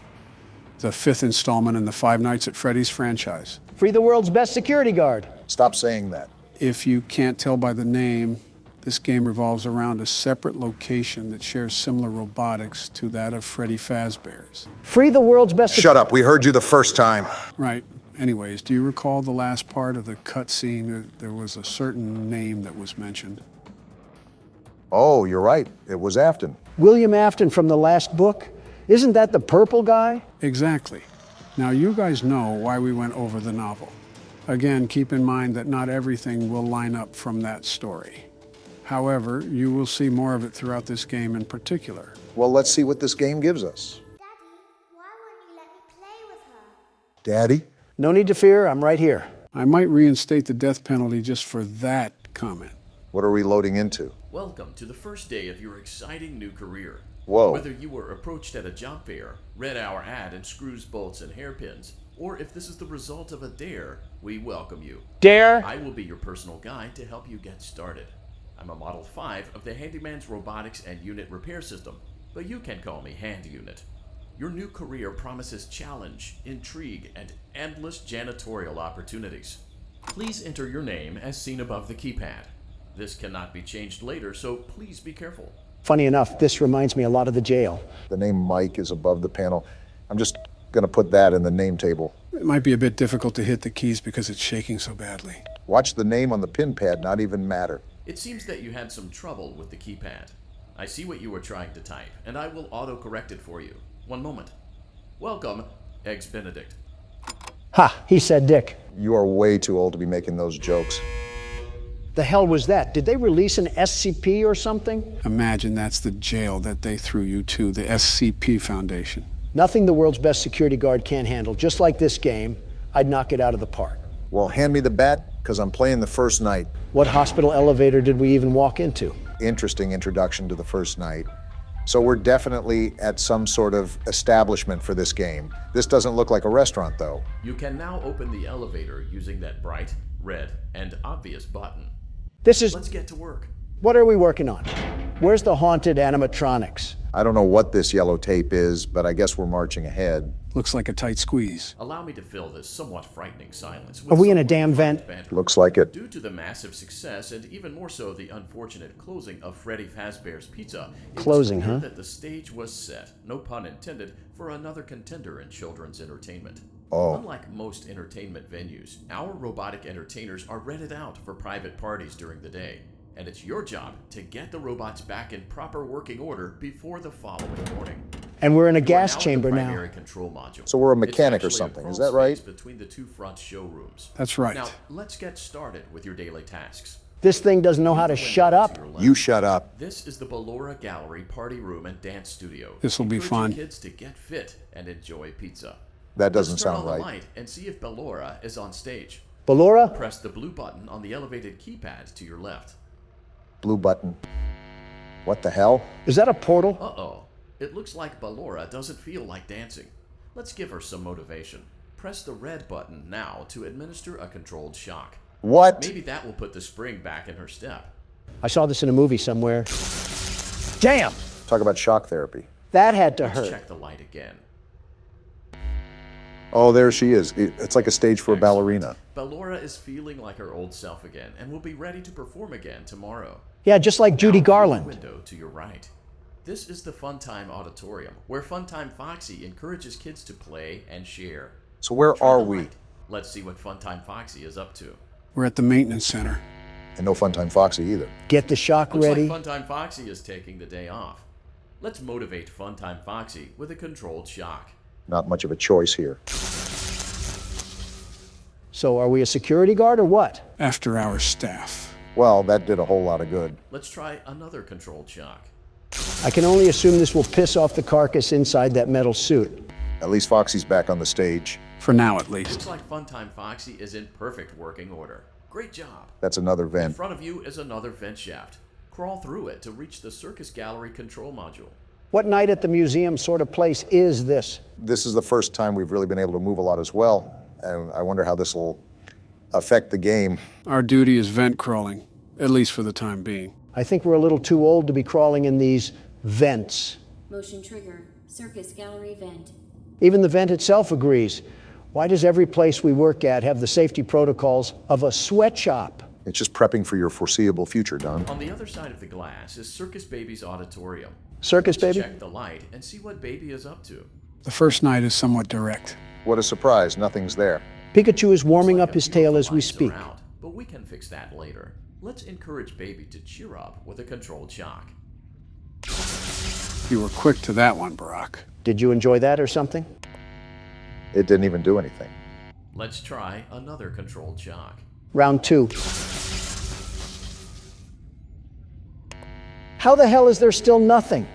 the 5th installment in the Five Nights at Freddy's franchise. Free the world's best security guard. Stop saying that. If you can't tell by the name, this game revolves around a separate location that shares similar robotics to that of Freddy Fazbear's. Free the world's best... Shut up, we heard you the first time. Right. Anyways, do you recall the last part of the cutscene? There was a certain name that was mentioned. Oh, you're right. It was Afton. William Afton from the last book? Isn't that the purple guy? Exactly. Now, you guys know why we went over the novel. Again, keep in mind that not everything will line up from that story. However, you will see more of it throughout this game in particular. Well, let's see what this game gives us. Daddy, why won't you let me play with her? Daddy? No need to fear, I'm right here. I might reinstate the death penalty just for that comment. What are we loading into? Welcome to the first day of your exciting new career. Whoa. Whether you were approached at a job fair, read our ad in screws, bolts, and hairpins, or if this is the result of a dare, we welcome you. Dare? I will be your personal guide to help you get started. I'm a Model 5 of the Handyman's Robotics and Unit Repair System, but you can call me Hand Unit. Your new career promises challenge, intrigue, and endless janitorial opportunities. Please enter your name as seen above the keypad. This cannot be changed later, so please be careful. Funny enough, this reminds me a lot of the jail. The name Mike is above the panel. I'm just going to put that in the name table. It might be a bit difficult to hit the keys because it's shaking so badly. Watch the name on the pin pad not even matter. It seems that you had some trouble with the keypad. I see what you were trying to type, and I will auto-correct it for you. One moment. Welcome, Eggs Benedict. Ha, he said Dick. You are way too old to be making those jokes. The hell was that? Did they release an SCP or something? Imagine that's the jail that they threw you to, the SCP Foundation. Nothing the world's best security guard can't handle. Just like this game, I'd knock it out of the park. Well, hand me the bat, because I'm playing the first night. What hospital elevator did we even walk into? Interesting introduction to the first night. So we're definitely at some sort of establishment for this game. This doesn't look like a restaurant, though. You can now open the elevator using that bright, red, and obvious button. Let's get to work. What are we working on? Where's the haunted animatronics? I don't know what this yellow tape is, but I guess we're marching ahead. Looks like a tight squeeze. Allow me to fill this somewhat frightening silence with Are we in a some damn vent? banter. Looks like it. Due to the massive success and even more so the unfortunate closing of Freddy Fazbear's Pizza, Closing, it's clear huh? that the stage was set, no pun intended, for another contender in children's entertainment. Oh. Unlike most entertainment venues, our robotic entertainers are rented out for private parties during the day. And it's your job to get the robots back in proper working order before the following morning. And we're in a You are gas now in chamber the now. primary control module. So we're a mechanic or It's actually something, a is crawl that right? space between the two front showrooms. That's right. Now, let's get started with your daily tasks. This thing doesn't know how to shut up. You shut up. This is the Ballora Gallery party room and dance studio. This'll be Encouraging fun. kids to get fit and enjoy pizza. That doesn't Let's turn sound on right. the light and see if Ballora is on stage. Ballora? Press the blue button on the elevated keypad to your left. Blue button. What the hell? Is that a portal? Uh-oh. It looks like Ballora doesn't feel like dancing. Let's give her some motivation. Press the red button now to administer a controlled shock. What? Maybe that will put the spring back in her step. I saw this in a movie somewhere. Damn! Talk about shock therapy. That had to Let's hurt. check the light again. Oh, there she is. It's like a stage for a ballerina. Ballora is feeling like her old self again and will be ready to perform again tomorrow. Yeah, just like Judy Now, through Garland. the window to your right. This is the Funtime Auditorium, where Funtime Foxy encourages kids to play and share. So where Try are the we? light. Let's see what Funtime Foxy is up to. We're at the maintenance center. And no Funtime Foxy either. Get the shock Looks ready. like Funtime Foxy is taking the day off. Let's motivate Funtime Foxy with a controlled shock. Not much of a choice here. So are we a security guard or what? After hours staff. Well, that did a whole lot of good. Let's try another controlled shock. I can only assume this will piss off the carcass inside that metal suit. At least Foxy's back on the stage. For now, at least. Looks like Funtime Foxy is in perfect working order. Great job. That's another In vent. front of you is another vent shaft. Crawl through it to reach the Circus Gallery control module. What night at the museum sort of place is this? This is the first time we've really been able to move a lot as well. And I wonder how this will affect the game. Our duty is vent crawling, at least for the time being. I think we're a little too old to be crawling in these vents. Motion trigger. Circus gallery vent. Even the vent itself agrees. Why does every place we work at have the safety protocols of a sweatshop? It's just prepping for your foreseeable future, Don. On the other side of the glass is Circus Baby's auditorium. Circus Let's Baby? check the light and see what Baby is up to. The first night is somewhat direct. What a surprise, nothing's there. Pikachu is warming Looks up like his a few of tail the as we lights are speak. out, but we can fix that later. Let's encourage Baby to cheer up with a controlled shock. You were quick to that one, Barack. Did you enjoy that or something? It didn't even do anything. Let's try another controlled shock. Round two. How the hell is there still nothing?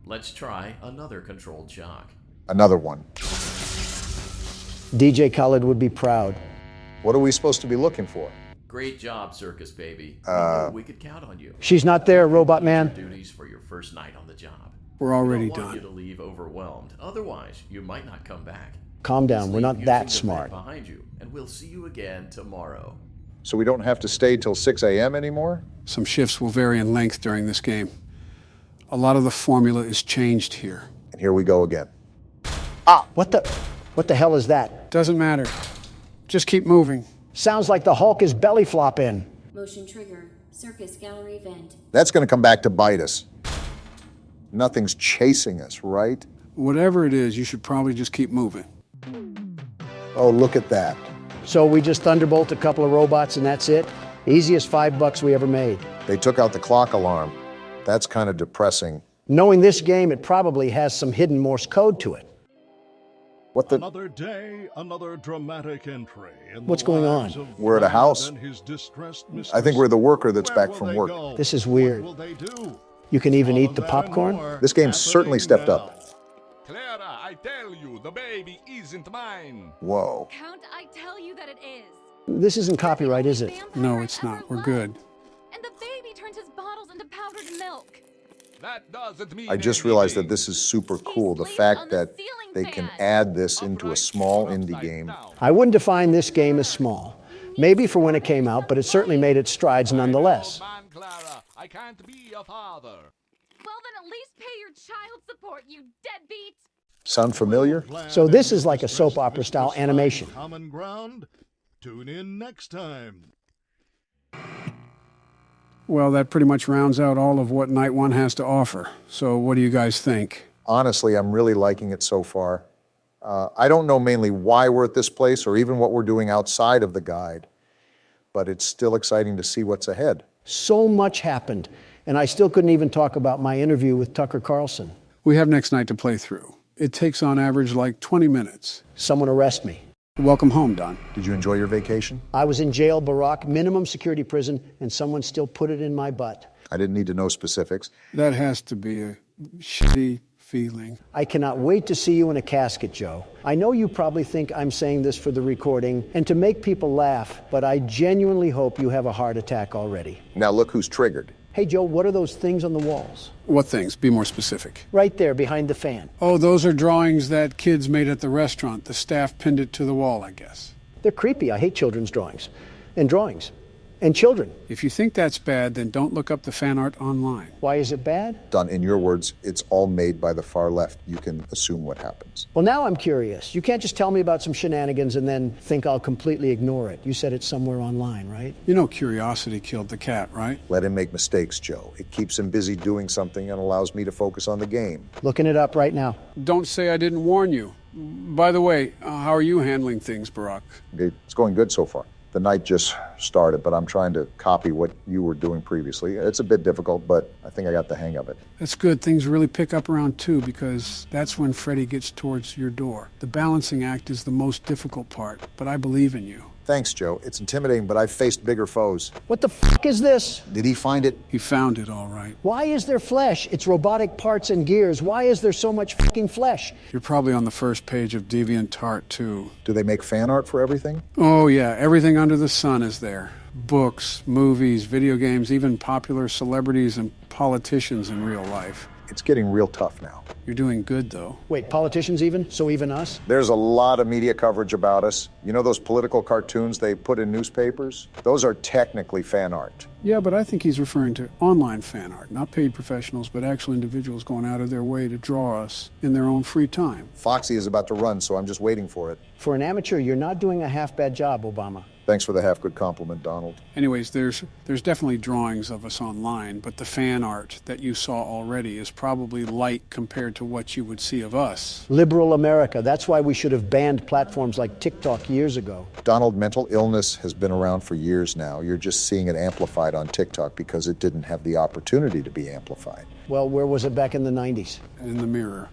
Let's try another controlled shock. Another one. DJ Khaled would be proud. What are we supposed to be looking for? Great job, Circus Baby. We knew we could count on you. She's not there, Robot Man. Duties for your first night on the job. We're already We don't want done. you to leave overwhelmed. Otherwise, you might not come back. Calm down, we're not Leave that using the vent smart. behind you, and we'll see you again tomorrow. So we don't have to stay till 6 a.m. anymore? Some shifts will vary in length during this game. A lot of the formula is changed here. And here we go again. What the hell is that? Doesn't matter. Just keep moving. Sounds like the Hulk is belly flopping. Motion trigger. Circus gallery vent. That's going to come back to bite us. Nothing's chasing us, right? Whatever it is, you should probably just keep moving. Oh, look at that. So we just thunderbolt a couple of robots and that's it? Easiest $5 we ever made. They took out the clock alarm. That's kind of depressing. Knowing this game, it probably has some hidden Morse code to it. What the? Another day, another dramatic entry. What's going on? We're at a house. I think we're the worker that's back from work. This is weird. You can even eat the popcorn? This game certainly stepped up. Clara, I tell you, the baby isn't mine. Whoa. Count, I tell you that it is. This isn't copyright, is it? No, it's not. We're good. And the baby turns his bottles into powdered milk. That doesn't mean I just realized that this is super cool. The fact that they can add this into a small indie game. I wouldn't define this game as small. Maybe for when it came out, but it certainly made its strides nonetheless. Clara, I can't be a father. Well, then at least pay your child support, you deadbeat. Sound familiar? So this is like a soap opera style animation. Common ground. Tune in next time. Well, that pretty much rounds out all of what Night 1 has to offer. So what do you guys think? Honestly, I'm really liking it so far. I don't know mainly why we're at this place or even what we're doing outside of the guide, but it's still exciting to see what's ahead. So much happened, and I still couldn't even talk about my interview with Tucker Carlson. We have next night to play through. It takes on average like 20 minutes. Someone arrest me. Welcome home, Don. Did you enjoy your vacation? I was in jail, Barack, minimum security prison, and someone still put it in my butt. I didn't need to know specifics. That has to be a shitty feeling. I cannot wait to see you in a casket, Joe. I know you probably think I'm saying this for the recording and to make people laugh, but I genuinely hope you have a heart attack already. Now look who's triggered. Hey, Joe, what are those things on the walls? What things? Be more specific. Right there, behind the fan. Oh, those are drawings that kids made at the restaurant. The staff pinned it to the wall, I guess. They're creepy. I hate children's drawings. And children. If you think that's bad, then don't look up the fan art online. Why is it bad? Don, in your words, it's all made by the far left. You can assume what happens. Well, now I'm curious. You can't just tell me about some shenanigans and then think I'll completely ignore it. You said it's somewhere online, right? You know curiosity killed the cat, right? Let him make mistakes, Joe. It keeps him busy doing something and allows me to focus on the game. Looking it up right now. Don't say I didn't warn you. By the way, how are you handling things, Barack? It's going good so far. The night just started, but I'm trying to copy what you were doing previously. It's a bit difficult, but I think I got the hang of it. That's good. Things really pick up around 2 because that's when Freddy gets towards your door. The balancing act is the most difficult part, but I believe in you. Thanks, Joe. It's intimidating, but I've faced bigger foes. What the fuck is this? Did he find it? He found it, all right. Why is there flesh? It's robotic parts and gears. Why is there so much fucking flesh? You're probably on the first page of DeviantArt, too. Do they make fan art for everything? Oh, yeah. Everything under the sun is there. Books, movies, video games, even popular celebrities and politicians in real life. It's getting real tough now. You're doing good, though. Wait, politicians even? So even us? There's a lot of media coverage about us. You know those political cartoons they put in newspapers? Those are technically fan art. Yeah, but I think he's referring to online fan art, not paid professionals, but actual individuals going out of their way to draw us in their own free time. Foxy is about to run, so I'm just waiting for it. For an amateur, you're not doing a half-bad job, Obama. Thanks for the half-good compliment, Donald. Anyways, there's definitely drawings of us online, but the fan art that you saw already is probably light compared to what you would see of us. Liberal America. That's why we should have banned platforms like TikTok years ago. Donald, mental illness has been around for years now. You're just seeing it amplified on TikTok because it didn't have the opportunity to be amplified. Well, where was it back in the 90s? In the mirror.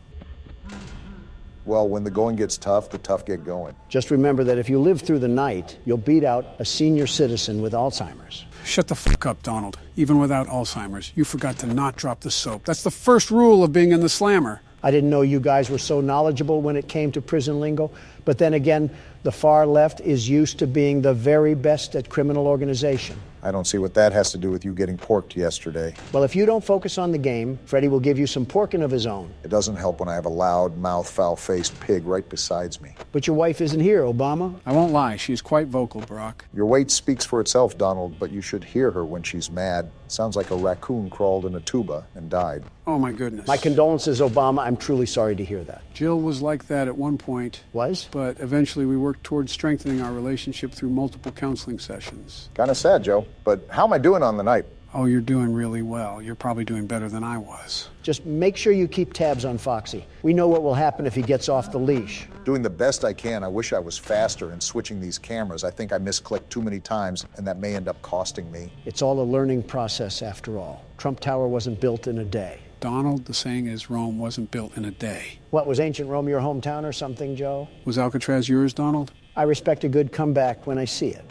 Well, when the going gets tough, the tough get going. Just remember that if you live through the night, you'll beat out a senior citizen with Alzheimer's. Shut the fuck up, Donald. Even without Alzheimer's, you forgot to not drop the soap. That's the first rule of being in the slammer. I didn't know you guys were so knowledgeable when it came to prison lingo. But then again, the far left is used to being the very best at criminal organization. I don't see what that has to do with you getting porked yesterday. Well, if you don't focus on the game, Freddie will give you some porking of his own. It doesn't help when I have a loud, mouth, foul-faced pig right beside me. But your wife isn't here, Obama. I won't lie, she's quite vocal, Barack. Your weight speaks for itself, Donald, but you should hear her when she's mad. Sounds like a raccoon crawled in a tuba and died. Oh, my goodness. My condolences, Obama. I'm truly sorry to hear that. Jill was like that at one point. Was? But eventually we worked towards strengthening our relationship through multiple counseling sessions. Kind of sad, Joe, but how am I doing on the night? Oh, you're doing really well. You're probably doing better than I was. Just make sure you keep tabs on Foxy. We know what will happen if he gets off the leash. Doing the best I can. I wish I was faster in switching these cameras. I think I misclicked too many times, and that may end up costing me. It's all a learning process after all. Trump Tower wasn't built in a day. Donald, the saying is Rome wasn't built in a day. What, was ancient Rome your hometown or something, Joe? Was Alcatraz yours, Donald? I respect a good comeback when I see it.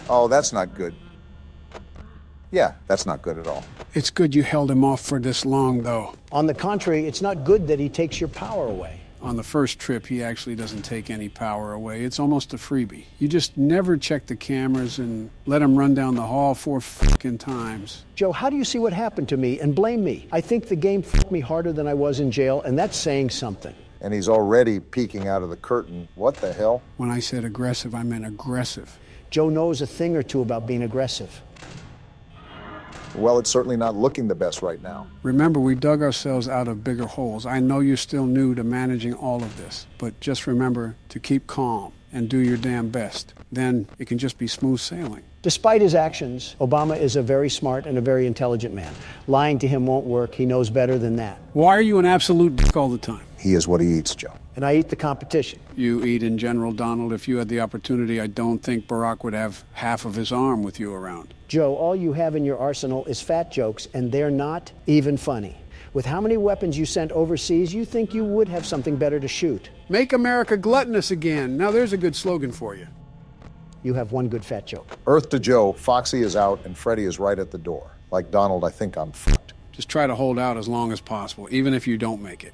Oh, that's not good. Yeah, that's not good at all. It's good you held him off for this long, though. On the contrary, it's not good that he takes your power away. On the first trip, he actually doesn't take any power away. It's almost a freebie. You just never check the cameras and let him run down the hall 4 fucking times. Joe, how do you see what happened to me and blame me? I think the game fucked me harder than I was in jail, and that's saying something. And he's already peeking out of the curtain. What the hell? When I said aggressive, I meant aggressive. Joe knows a thing or two about being aggressive. Well, it's certainly not looking the best right now. Remember, we dug ourselves out of bigger holes. I know you're still new to managing all of this, but just remember to keep calm and do your damn best. Then it can just be smooth sailing. Despite his actions, Obama is a very smart and a very intelligent man. Lying to him won't work. He knows better than that. Why are you an absolute dick all the time? He is what he eats, Joe. And I eat the competition. You eat in general, Donald. If you had the opportunity, I don't think Barack would have half of his arm with you around. Joe, all you have in your arsenal is fat jokes, and they're not even funny. With how many weapons you sent overseas, you think you would have something better to shoot. Make America gluttonous again. Now there's a good slogan for you. You have one good fat joke. Earth to Joe, Foxy is out, and Freddie is right at the door. Like Donald, I think I'm fucked. Just try to hold out as long as possible, even if you don't make it.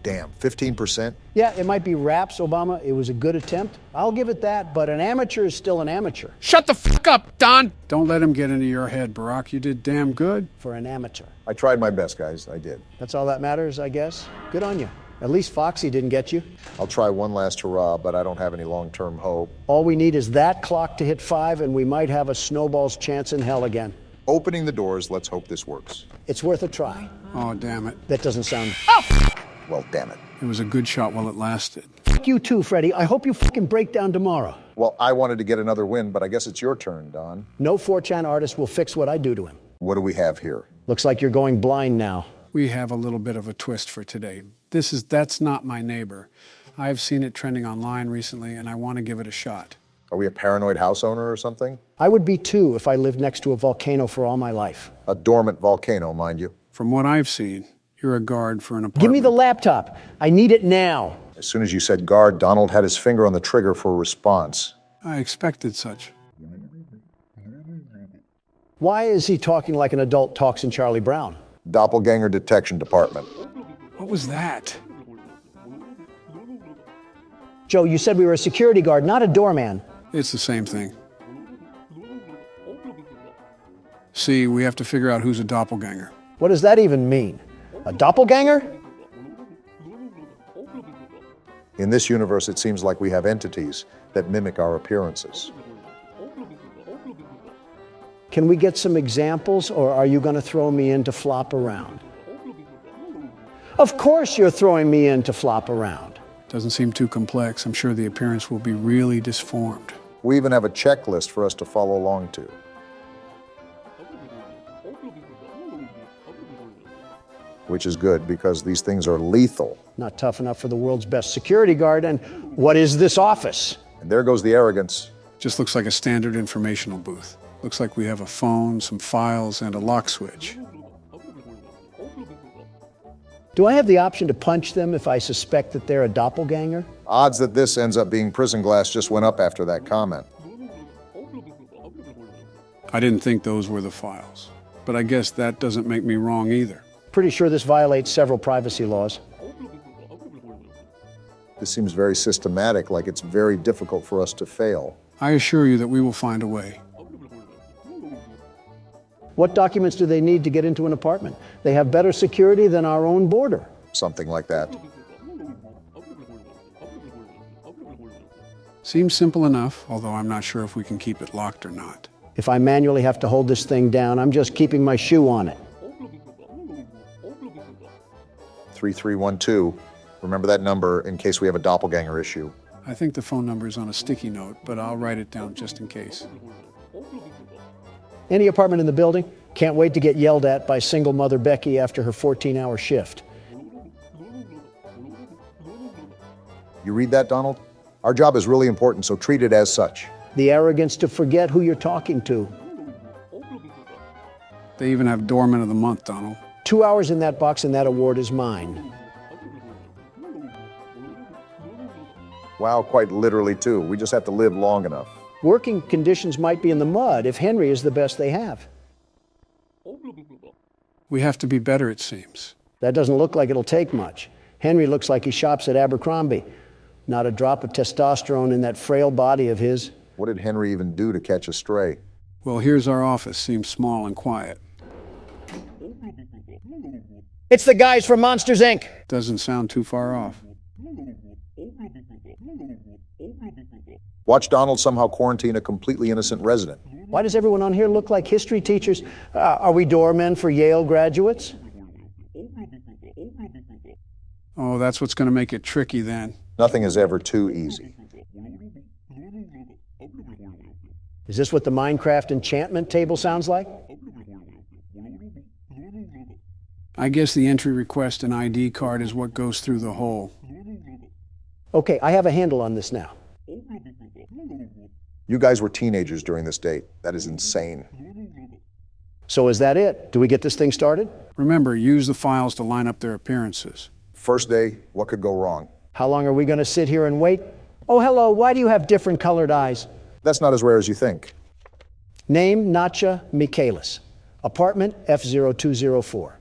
Damn, 15%? Yeah, it might be raps, Obama. It was a good attempt. I'll give it that, but an amateur is still an amateur. Shut the fuck up, Don! Don't let him get into your head, Barack. You did damn good. For an amateur. I tried my best, guys. I did. That's all that matters, I guess. Good on you. At least Foxy didn't get you. I'll try one last hurrah, but I don't have any long-term hope. All we need is that clock to hit 5, and we might have a snowball's chance in hell again. Opening the doors, let's hope this works. It's worth a try. Oh, damn it. That doesn't sound... Oh! Well, damn it. It was a good shot while it lasted. Fuck you too, Freddie. I hope you fucking break down tomorrow. Well, I wanted to get another win, but I guess it's your turn, Don. No 4chan artist will fix what I do to him. What do we have here? Looks like you're going blind now. We have a little bit of a twist for today. That's Not My Neighbor. I've seen it trending online recently, and I want to give it a shot. Are we a paranoid house owner or something? I would be too if I lived next to a volcano for all my life. A dormant volcano, mind you. From what I've seen, you're a guard for an apartment. Give me the laptop. I need it now. As soon as you said guard, Donald had his finger on the trigger for a response. I expected such. Why is he talking like an adult talks in Charlie Brown? Doppelganger Detection Department. What was that? Joe, you said we were a security guard, not a doorman. It's the same thing. See, we have to figure out who's a doppelganger. What does that even mean? A doppelganger? In this universe, it seems like we have entities that mimic our appearances. Can we get some examples, or are you going to throw me in to flop around? Of course you're throwing me in to flop around. Doesn't seem too complex. I'm sure the appearance will be really disformed. We even have a checklist for us to follow along to. Which is good, because these things are lethal. Not tough enough for the world's best security guard, and what is this office? And there goes the arrogance. Just looks like a standard informational booth. Looks like we have a phone, some files, and a lock switch. Do I have the option to punch them if I suspect that they're a doppelganger? Odds that this ends up being prison glass just went up after that comment. I didn't think those were the files, but I guess that doesn't make me wrong either. Pretty sure this violates several privacy laws. This seems very systematic, like it's very difficult for us to fail. I assure you that we will find a way. What documents do they need to get into an apartment? They have better security than our own border. Something like that. Seems simple enough, although I'm not sure if we can keep it locked or not. If I manually have to hold this thing down, I'm just keeping my shoe on it. 3312. Remember that number in case we have a doppelganger issue. I think the phone number is on a sticky note, but I'll write it down just in case. Any apartment in the building? Can't wait to get yelled at by single mother Becky after her 14-hour shift. You read that, Donald? Our job is really important, so treat it as such. The arrogance to forget who you're talking to. They even have Doorman of the Month, Donald. 2 hours in that box and that award is mine. Wow, quite literally too. We just have to live long enough. Working conditions might be in the mud if Henry is the best they have. We have to be better, it seems. That doesn't look like it'll take much. Henry looks like he shops at Abercrombie. Not a drop of testosterone in that frail body of his. What did Henry even do to catch a stray? Well, here's our office. Seems small and quiet. It's the guys from Monsters, Inc. Doesn't sound too far off. Watch Donald somehow quarantine a completely innocent resident. Why does everyone on here look like history teachers? Are we doormen for Yale graduates? Oh, that's what's going to make it tricky then. Nothing is ever too easy. Is this what the Minecraft enchantment table sounds like? I guess the entry request and ID card is what goes through the hole. Okay, I have a handle on this now. You guys were teenagers during this date. That is insane. So is that it? Do we get this thing started? Remember, use the files to line up their appearances. First day, what could go wrong? How long are we going to sit here and wait? Oh, hello, why do you have different colored eyes? That's not as rare as you think. Name, Natcha Michaelis. Apartment F0204.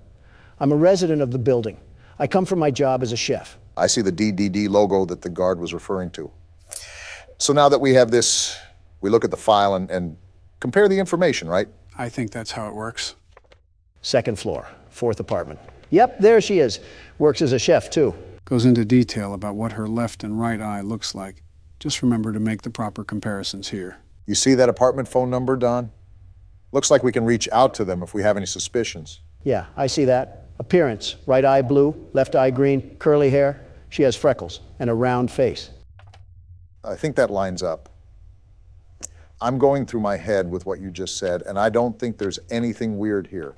I'm a resident of the building. I come from my job as a chef. I see the DDD logo that the guard was referring to. So now that we have this, we look at the file and compare the information, right? I think that's how it works. Second floor, fourth apartment. Yep, there she is. Works as a chef, too. Goes into detail about what her left and right eye looks like. Just remember to make the proper comparisons here. You see that apartment phone number, Don? Looks like we can reach out to them if we have any suspicions. Yeah, I see that. Appearance, right eye blue, left eye green, curly hair. She has freckles and a round face. I think that lines up. I'm going through my head with what you just said, and I don't think there's anything weird here.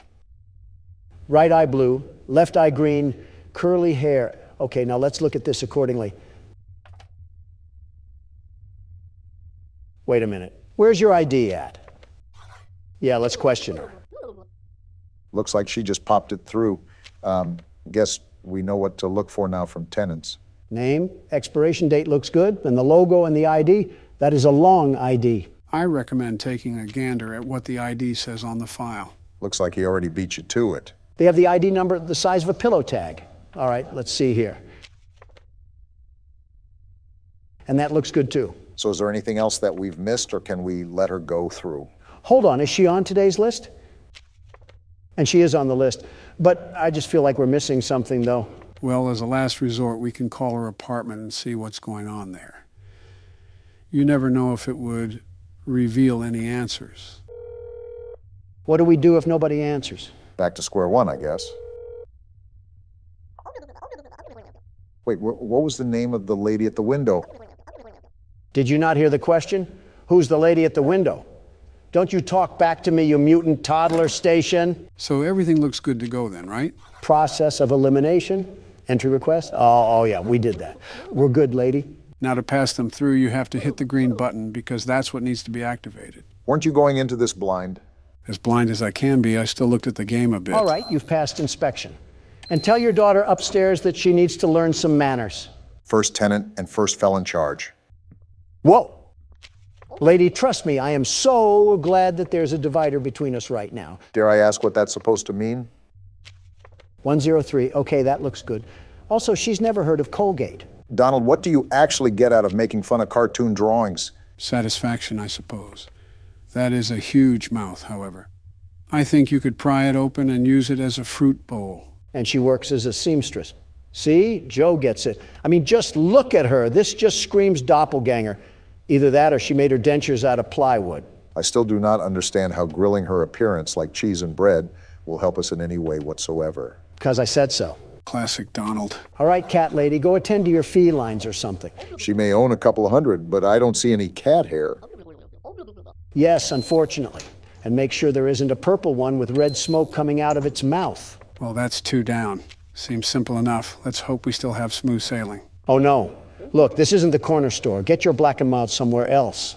Right eye blue, left eye green, curly hair. Okay, now let's look at this accordingly. Wait a minute. Where's your ID at? Yeah, let's question her. Looks like she just popped it through. Guess we know what to look for now from tenants. Name, expiration date looks good, and the logo and the ID, that is a long ID. I recommend taking a gander at what the ID says on the file. Looks like he already beat you to it. They have the ID number the size of a pillow tag. All right, let's see here. And that looks good too. So is there anything else that we've missed, or can we let her go through? Hold on, is she on today's list? And she is on the list, but I just feel like we're missing something though. Well, as a last resort, we can call her apartment and see what's going on there. You never know if it would reveal any answers. What do we do if nobody answers? Back to square one, I guess. Wait, what was the name of the lady at the window? Did you not hear the question? Who's the lady at the window? Don't you talk back to me, you mutant toddler station. So everything looks good to go then, right? Process of elimination. Entry request? Oh yeah, we did that. We're good, lady. Now to pass them through, you have to hit the green button because that's what needs to be activated. Weren't you going into this blind? As blind as I can be, I still looked at the game a bit. All right, you've passed inspection. And tell your daughter upstairs that she needs to learn some manners. First tenant and first felon charge. Whoa! Lady, trust me, I am so glad that there's a divider between us right now. Dare I ask what that's supposed to mean? 103. Okay, that looks good. Also, she's never heard of Colgate. Donald, what do you actually get out of making fun of cartoon drawings? Satisfaction, I suppose. That is a huge mouth, however. I think you could pry it open and use it as a fruit bowl. And she works as a seamstress. See? Joe gets it. I mean, just look at her. This just screams doppelganger. Either that or she made her dentures out of plywood. I still do not understand how grilling her appearance like cheese and bread will help us in any way whatsoever. Because I said so. Classic Donald. All right, cat lady, go attend to your felines or something. She may own a couple of hundred, but I don't see any cat hair. Yes, unfortunately. And make sure there isn't a purple one with red smoke coming out of its mouth. Well, that's 2 down. Seems simple enough. Let's hope we still have smooth sailing. Oh, no. Look, this isn't the corner store. Get your black and mild somewhere else.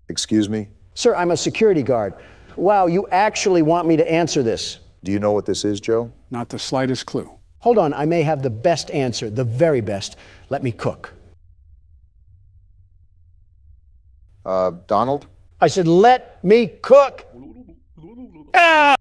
Excuse me? Sir, I'm a security guard. Wow, you actually want me to answer this? Do you know what this is, Joe? Not the slightest clue. Hold on, I may have the best answer, the very best. Let me cook. Donald? I said, let me cook! Ah!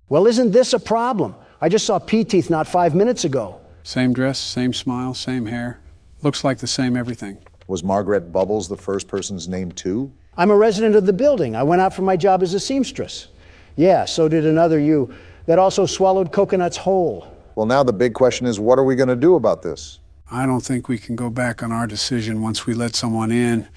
Well, isn't this a problem? I just saw P-Teeth not 5 minutes ago. Same dress, same smile, same hair. Looks like the same everything. Was Margaret Bubbles the first person's name, too? I'm a resident of the building. I went out for my job as a seamstress. Yeah, so did another you that also swallowed coconuts whole. Well, now the big question is, what are we going to do about this? I don't think we can go back on our decision once we let someone in.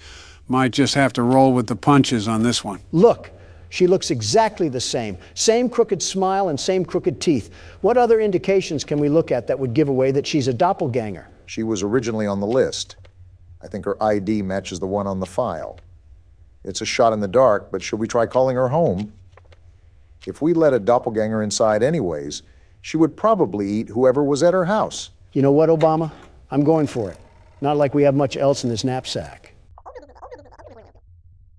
Might just have to roll with the punches on this one. Look, she looks exactly the same. Same crooked smile and same crooked teeth. What other indications can we look at that would give away that she's a doppelganger? She was originally on the list. I think her ID matches the one on the file. It's a shot in the dark, but should we try calling her home? If we let a doppelganger inside anyways, she would probably eat whoever was at her house. You know what, Obama? I'm going for it. Not like we have much else in this knapsack.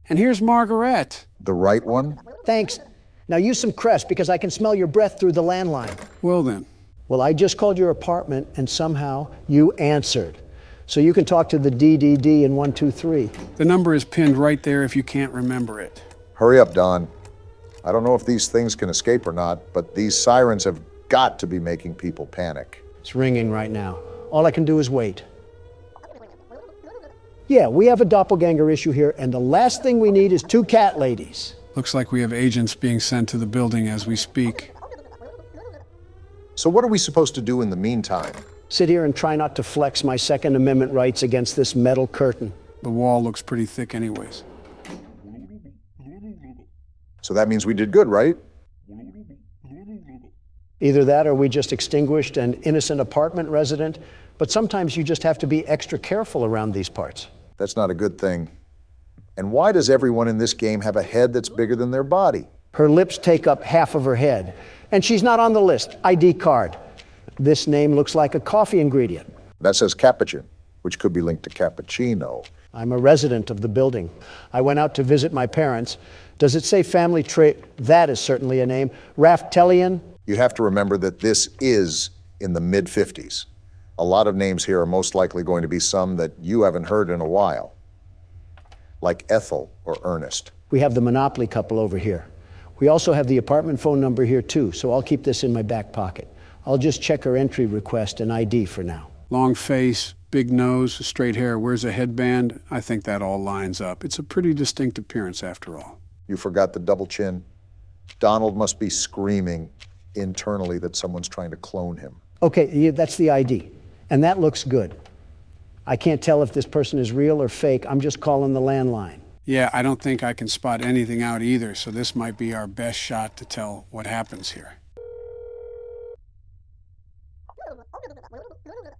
And here's Margaret. The right one? Thanks. Now use some Crest because I can smell your breath through the landline. Well then. Well, I just called your apartment and somehow you answered. So you can talk to the DDD in 123. The number is pinned right there if you can't remember it. Hurry up, Don. I don't know if these things can escape or not, but these sirens have got to be making people panic. It's ringing right now. All I can do is wait. Yeah, we have a doppelganger issue here, and the last thing we need is 2 cat ladies. Looks like we have agents being sent to the building as we speak. So what are we supposed to do in the meantime? Sit here and try not to flex my Second Amendment rights against this metal curtain. The wall looks pretty thick anyways. So that means we did good, right? Either that or we just extinguished an innocent apartment resident, but sometimes you just have to be extra careful around these parts. That's not a good thing. And why does everyone in this game have a head that's bigger than their body? Her lips take up half of her head, and she's not on the list. ID card. This name looks like a coffee ingredient. That says Capuchin, which could be linked to cappuccino. I'm a resident of the building. I went out to visit my parents. Does it say family tree? That is certainly a name. Raftelian? You have to remember that this is in the mid-50s. A lot of names here are most likely going to be some that you haven't heard in a while, like Ethel or Ernest. We have the Monopoly couple over here. We also have the apartment phone number here too, so I'll keep this in my back pocket. I'll just check her entry request and ID for now. Long face, big nose, straight hair, wears a headband. I think that all lines up. It's a pretty distinct appearance after all. You forgot the double chin. Donald must be screaming internally that someone's trying to clone him. Okay, yeah, that's the ID. And that looks good. I can't tell if this person is real or fake. I'm just calling the landline. Yeah, I don't think I can spot anything out either, so this might be our best shot to tell what happens here.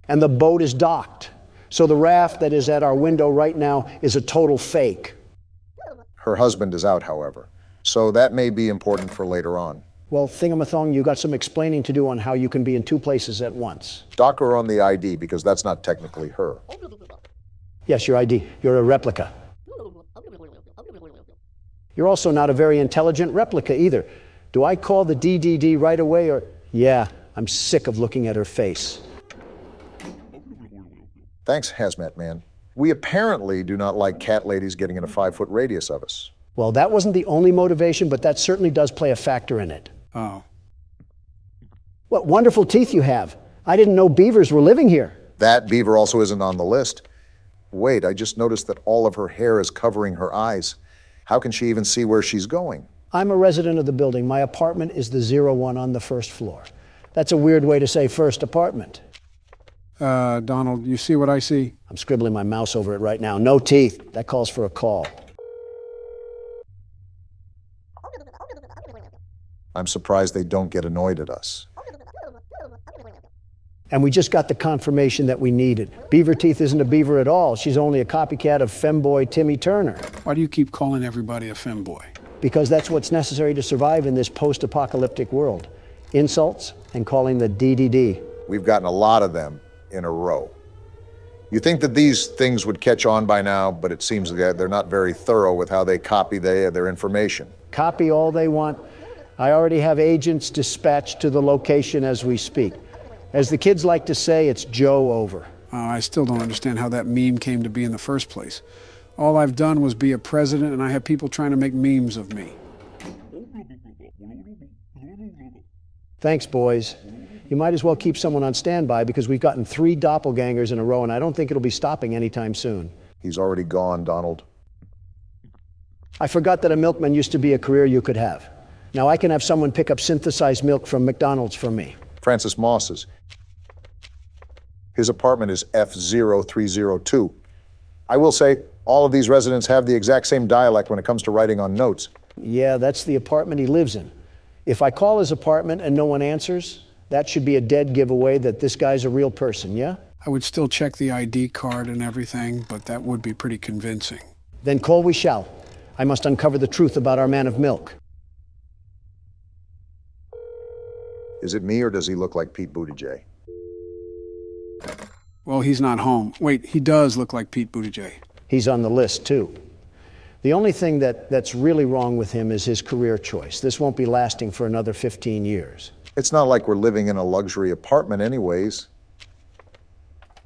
And the boat is docked. So the raft that is at our window right now is a total fake. Her husband is out, however, so that may be important for later on. Well, Thingamathong, you got some explaining to do on how you can be in 2 places at once. Dock her on the ID, because that's not technically her. Yes, your ID. You're a replica. You're also not a very intelligent replica either. Do I call the DDD right away or... Yeah, I'm sick of looking at her face. Thanks, Hazmat Man. We apparently do not like cat ladies getting in a 5-foot radius of us. Well, that wasn't the only motivation, but that certainly does play a factor in it. Oh. What wonderful teeth you have. I didn't know beavers were living here. That beaver also isn't on the list. Wait, I just noticed that all of her hair is covering her eyes. How can she even see where she's going? I'm a resident of the building. My apartment is the 01 on the first floor. That's a weird way to say first apartment. Donald, you see what I see? I'm scribbling my mouse over it right now. No teeth. That calls for a call. I'm surprised they don't get annoyed at us. And we just got the confirmation that we needed. Beaver Teeth isn't a beaver at all. She's only a copycat of femboy Timmy Turner. Why do you keep calling everybody a femboy? Because that's what's necessary to survive in this post-apocalyptic world. Insults and calling the DDD. We've gotten a lot of them in a row. You think that these things would catch on by now, but it seems that they're not very thorough with how they copy their information. Copy all they want. I already have agents dispatched to the location as we speak. As the kids like to say, it's Joe over. I still don't understand how that meme came to be in the first place. All I've done was be a president, and I have people trying to make memes of me. Thanks, boys. You might as well keep someone on standby because we've gotten 3 doppelgangers in a row, and I don't think it'll be stopping anytime soon. He's already gone, Donald. I forgot that a milkman used to be a career you could have. Now I can have someone pick up synthesized milk from McDonald's for me. Francis Moss's. His apartment is F0302. I will say, all of these residents have the exact same dialect when it comes to writing on notes. Yeah, that's the apartment he lives in. If I call his apartment and no one answers, that should be a dead giveaway that this guy's a real person, yeah? I would still check the ID card and everything, but that would be pretty convincing. Then call we shall. I must uncover the truth about our man of milk. Is it me or does he look like Pete Buttigieg? Well, he's not home. Wait, he does look like Pete Buttigieg. He's on the list, too. The only thing that's really wrong with him is his career choice. This won't be lasting for another 15 years. It's not like we're living in a luxury apartment anyways.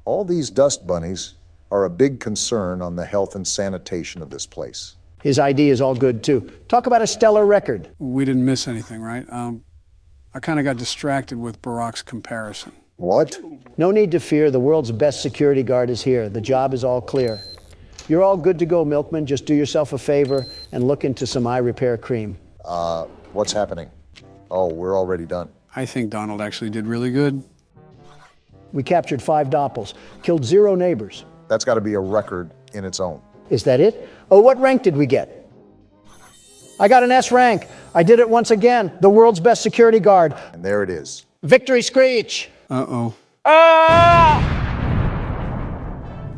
All these dust bunnies are a big concern on the health and sanitation of this place. His ID is all good, too. Talk about a stellar record. We didn't miss anything, right? I kind of got distracted with Barack's comparison. What? No need to fear. The world's best security guard is here. The job is all clear. You're all good to go, Milkman. Just do yourself a favor and look into some eye repair cream. What's happening? Oh, we're already done. I think Donald actually did really good. We captured 5 doppels, killed 0 neighbors. That's got to be a record in its own. Is that it? Oh, what rank did we get? I got an S rank. I did it once again. The world's best security guard. And there it is. Victory screech. Uh-oh. Ah!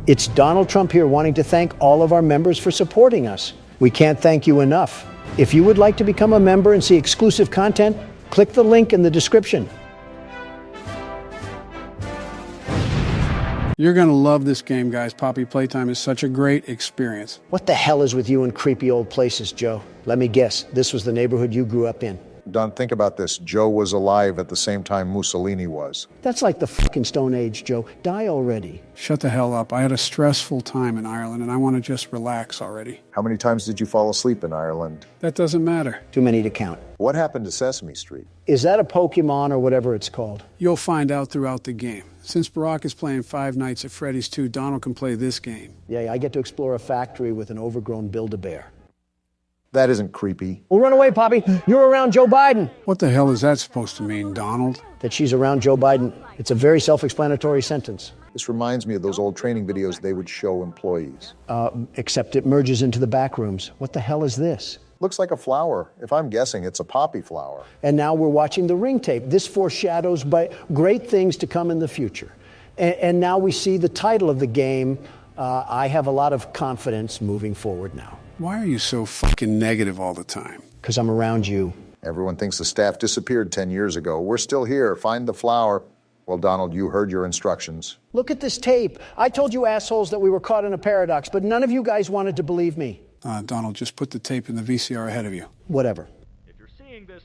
It's Donald Trump here wanting to thank all of our members for supporting us. We can't thank you enough. If you would like to become a member and see exclusive content, click the link in the description. You're going to love this game, guys. Poppy Playtime is such a great experience. What the hell is with you in creepy old places, Joe? Let me guess, this was the neighborhood you grew up in. Don, think about this. Joe was alive at the same time Mussolini was. That's like the fucking Stone Age, Joe. Die already. Shut the hell up. I had a stressful time in Ireland, and I want to just relax already. How many times did you fall asleep in Ireland? That doesn't matter. Too many to count. What happened to Sesame Street? Is that a Pokemon or whatever it's called? You'll find out throughout the game. Since Barack is playing Five Nights at Freddy's 2, Donald can play this game. Yeah, I get to explore a factory with an overgrown Build-A-Bear. That isn't creepy. Well, run away, Poppy. You're around Joe Biden. What the hell is that supposed to mean, Donald? That she's around Joe Biden. It's a very self-explanatory sentence. This reminds me of those old training videos they would show employees. Except it merges into the back rooms. What the hell is this? Looks like a flower. If I'm guessing, it's a poppy flower. And now we're watching the ring tape. This foreshadows great things to come in the future. And now we see the title of the game. I have a lot of confidence moving forward now. Why are you so fucking negative all the time? Because I'm around you. Everyone thinks the staff disappeared 10 years ago. We're still here. Find the flower. Well, Donald, you heard your instructions. Look at this tape. I told you assholes that we were caught in a paradox, but none of you guys wanted to believe me. Donald, just put the tape in the VCR ahead of you. Whatever. If you're seeing this,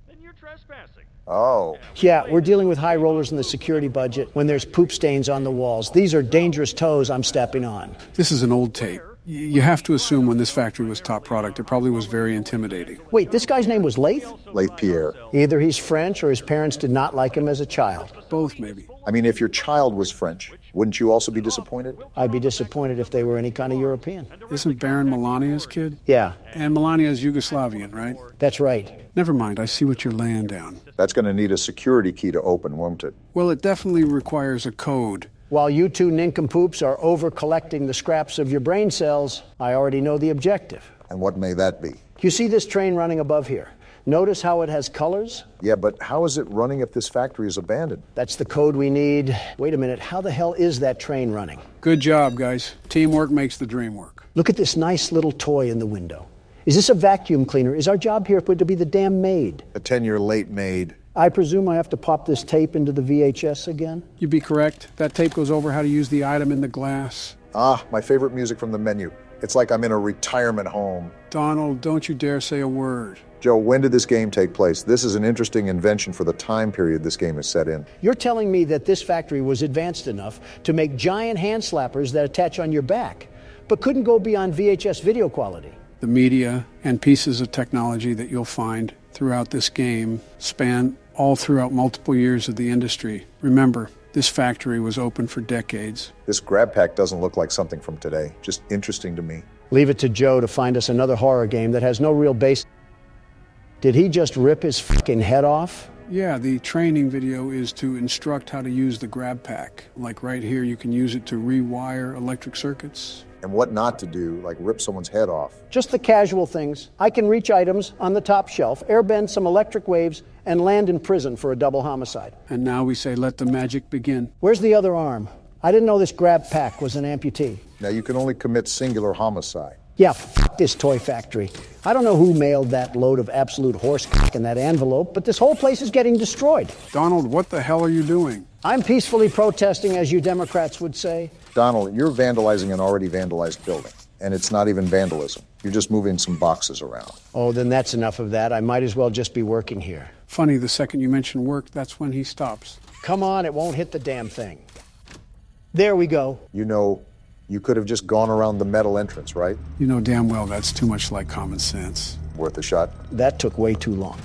then you're trespassing. Oh. Yeah, we're dealing with high rollers in the security budget when there's poop stains on the walls. These are dangerous toes I'm stepping on. This is an old tape. You have to assume when this factory was top product, it probably was very intimidating. Wait, this guy's name was Lath? Lath Pierre. Either he's French or his parents did not like him as a child. Both, maybe. I mean, if your child was French, wouldn't you also be disappointed? I'd be disappointed if they were any kind of European. Isn't Baron Melania's kid? Yeah. And Melania's Yugoslavian, right? That's right. Never mind, I see what you're laying down. That's going to need a security key to open, won't it? Well, it definitely requires a code. While you two nincompoops are over collecting the scraps of your brain cells, I already know the objective. And what may that be? You see this train running above here? Notice how it has colors? Yeah, but how is it running if this factory is abandoned? That's the code we need. Wait a minute, how the hell is that train running? Good job, guys. Teamwork makes the dream work. Look at this nice little toy in the window. Is this a vacuum cleaner? Is our job here to be the damn maid? A 10-year late maid. I presume I have to pop this tape into the VHS again? You'd be correct. That tape goes over how to use the item in the glass. Ah, my favorite music from the menu. It's like I'm in a retirement home. Donald, don't you dare say a word. Joe, when did this game take place? This is an interesting invention for the time period this game is set in. You're telling me that this factory was advanced enough to make giant hand slappers that attach on your back, but couldn't go beyond VHS video quality. The media and pieces of technology that you'll find throughout this game span all throughout multiple years of the industry. Remember, this factory was open for decades. This grab pack doesn't look like something from today. Just interesting to me. Leave it to Joe to find us another horror game that has no real base. Did he just rip his fucking head off? Yeah, the training video is to instruct how to use the grab pack. Like right here, you can use it to rewire electric circuits. And what not to do, like rip someone's head off. Just the casual things. I can reach items on the top shelf, airbend some electric waves, and land in prison for a double homicide. And now we say, let the magic begin. Where's the other arm? I didn't know this grab pack was an amputee. Now you can only commit singular homicide. Yeah, f*** this toy factory. I don't know who mailed that load of absolute horse in that envelope, but this whole place is getting destroyed. Donald, what the hell are you doing? I'm peacefully protesting, as you Democrats would say. Donald, you're vandalizing an already vandalized building. And it's not even vandalism. You're just moving some boxes around. Oh, then that's enough of that. I might as well just be working here. Funny, the second you mention work, that's when he stops. Come on, it won't hit the damn thing. There we go. You know, you could have just gone around the metal entrance, right? You know damn well that's too much like common sense. Worth a shot. That took way too long.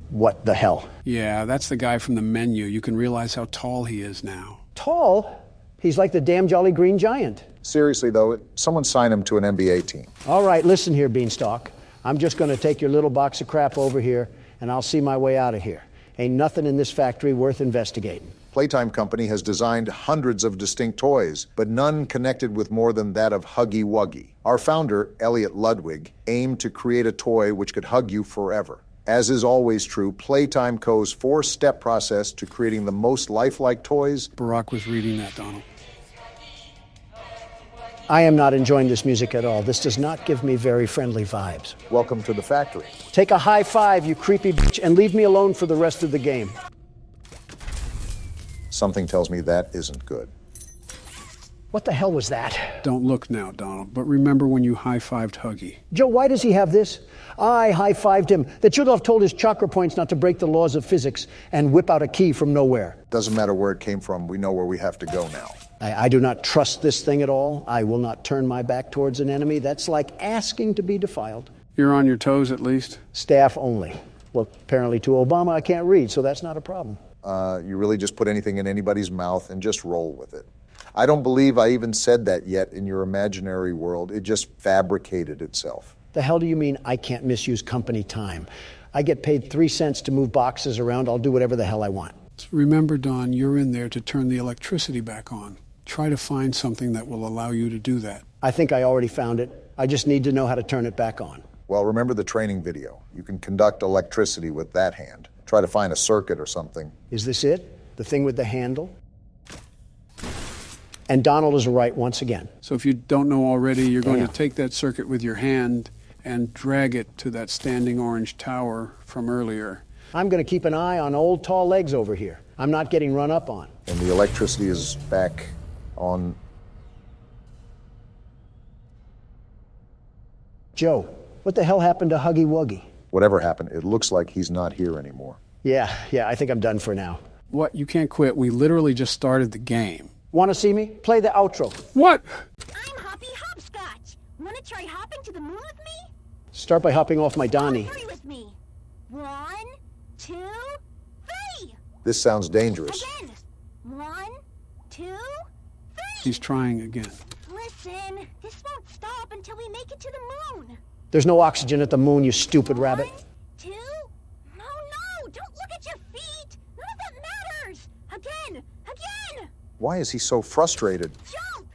What the hell? Yeah, that's the guy from the menu. You can realize how tall he is now. Tall? He's like the damn Jolly Green Giant. Seriously, though, someone sign him to an NBA team. All right, listen here, Beanstalk. I'm just going to take your little box of crap over here, and I'll see my way out of here. Ain't nothing in this factory worth investigating. Playtime Company has designed hundreds of distinct toys, but none connected with more than that of Huggy Wuggy. Our founder, Elliot Ludwig, aimed to create a toy which could hug you forever. As is always true, Playtime Co.'s four-step process to creating the most lifelike toys. Barack was reading that, Donald. I am not enjoying this music at all. This does not give me very friendly vibes. Welcome to the factory. Take a high five, you creepy bitch, and leave me alone for the rest of the game. Something tells me that isn't good. What the hell was that? Don't look now, Donald, but remember when you high-fived Huggy. Joe, why does he have this? I high-fived him. That should have told his chakra points not to break the laws of physics and whip out a key from nowhere. Doesn't matter where it came from. We know where we have to go now. I do not trust this thing at all. I will not turn my back towards an enemy. That's like asking to be defiled. You're on your toes, at least? Staff only. Well, apparently to Obama I can't read, so that's not a problem. You really just put anything in anybody's mouth and just roll with it. I don't believe I even said that yet in your imaginary world. It just fabricated itself. The hell do you mean I can't misuse company time? I get paid 3 cents to move boxes around. I'll do whatever the hell I want. Remember, Don, you're in there to turn the electricity back on. Try to find something that will allow you to do that. I think I already found it. I just need to know how to turn it back on. Well, remember the training video. You can conduct electricity with that hand. Try to find a circuit or something. Is this it? The thing with the handle? And Donald is right once again. So if you don't know already, you're going to take that circuit with your hand and drag it to that standing orange tower from earlier. I'm going to keep an eye on old tall legs over here. I'm not getting run up on. And the electricity is back on. Joe, what the hell happened to Huggy Wuggy? Whatever happened, it looks like he's not here anymore. Yeah, I think I'm done for now. What? You can't quit. We literally just started the game. Want to see me? Play the outro. What? I'm Hoppy Hopscotch. Want to try hopping to the moon with me? Start by hopping off my Donnie. Hurry with me. 1, 2, 3. This sounds dangerous. Again. 1, 2, 3. He's trying again. Listen, this won't stop until we make it to the moon. There's no oxygen at the moon, you stupid rabbit. 2. No, don't look at your feet. None of that matters. Again. Why is he so frustrated? Jump.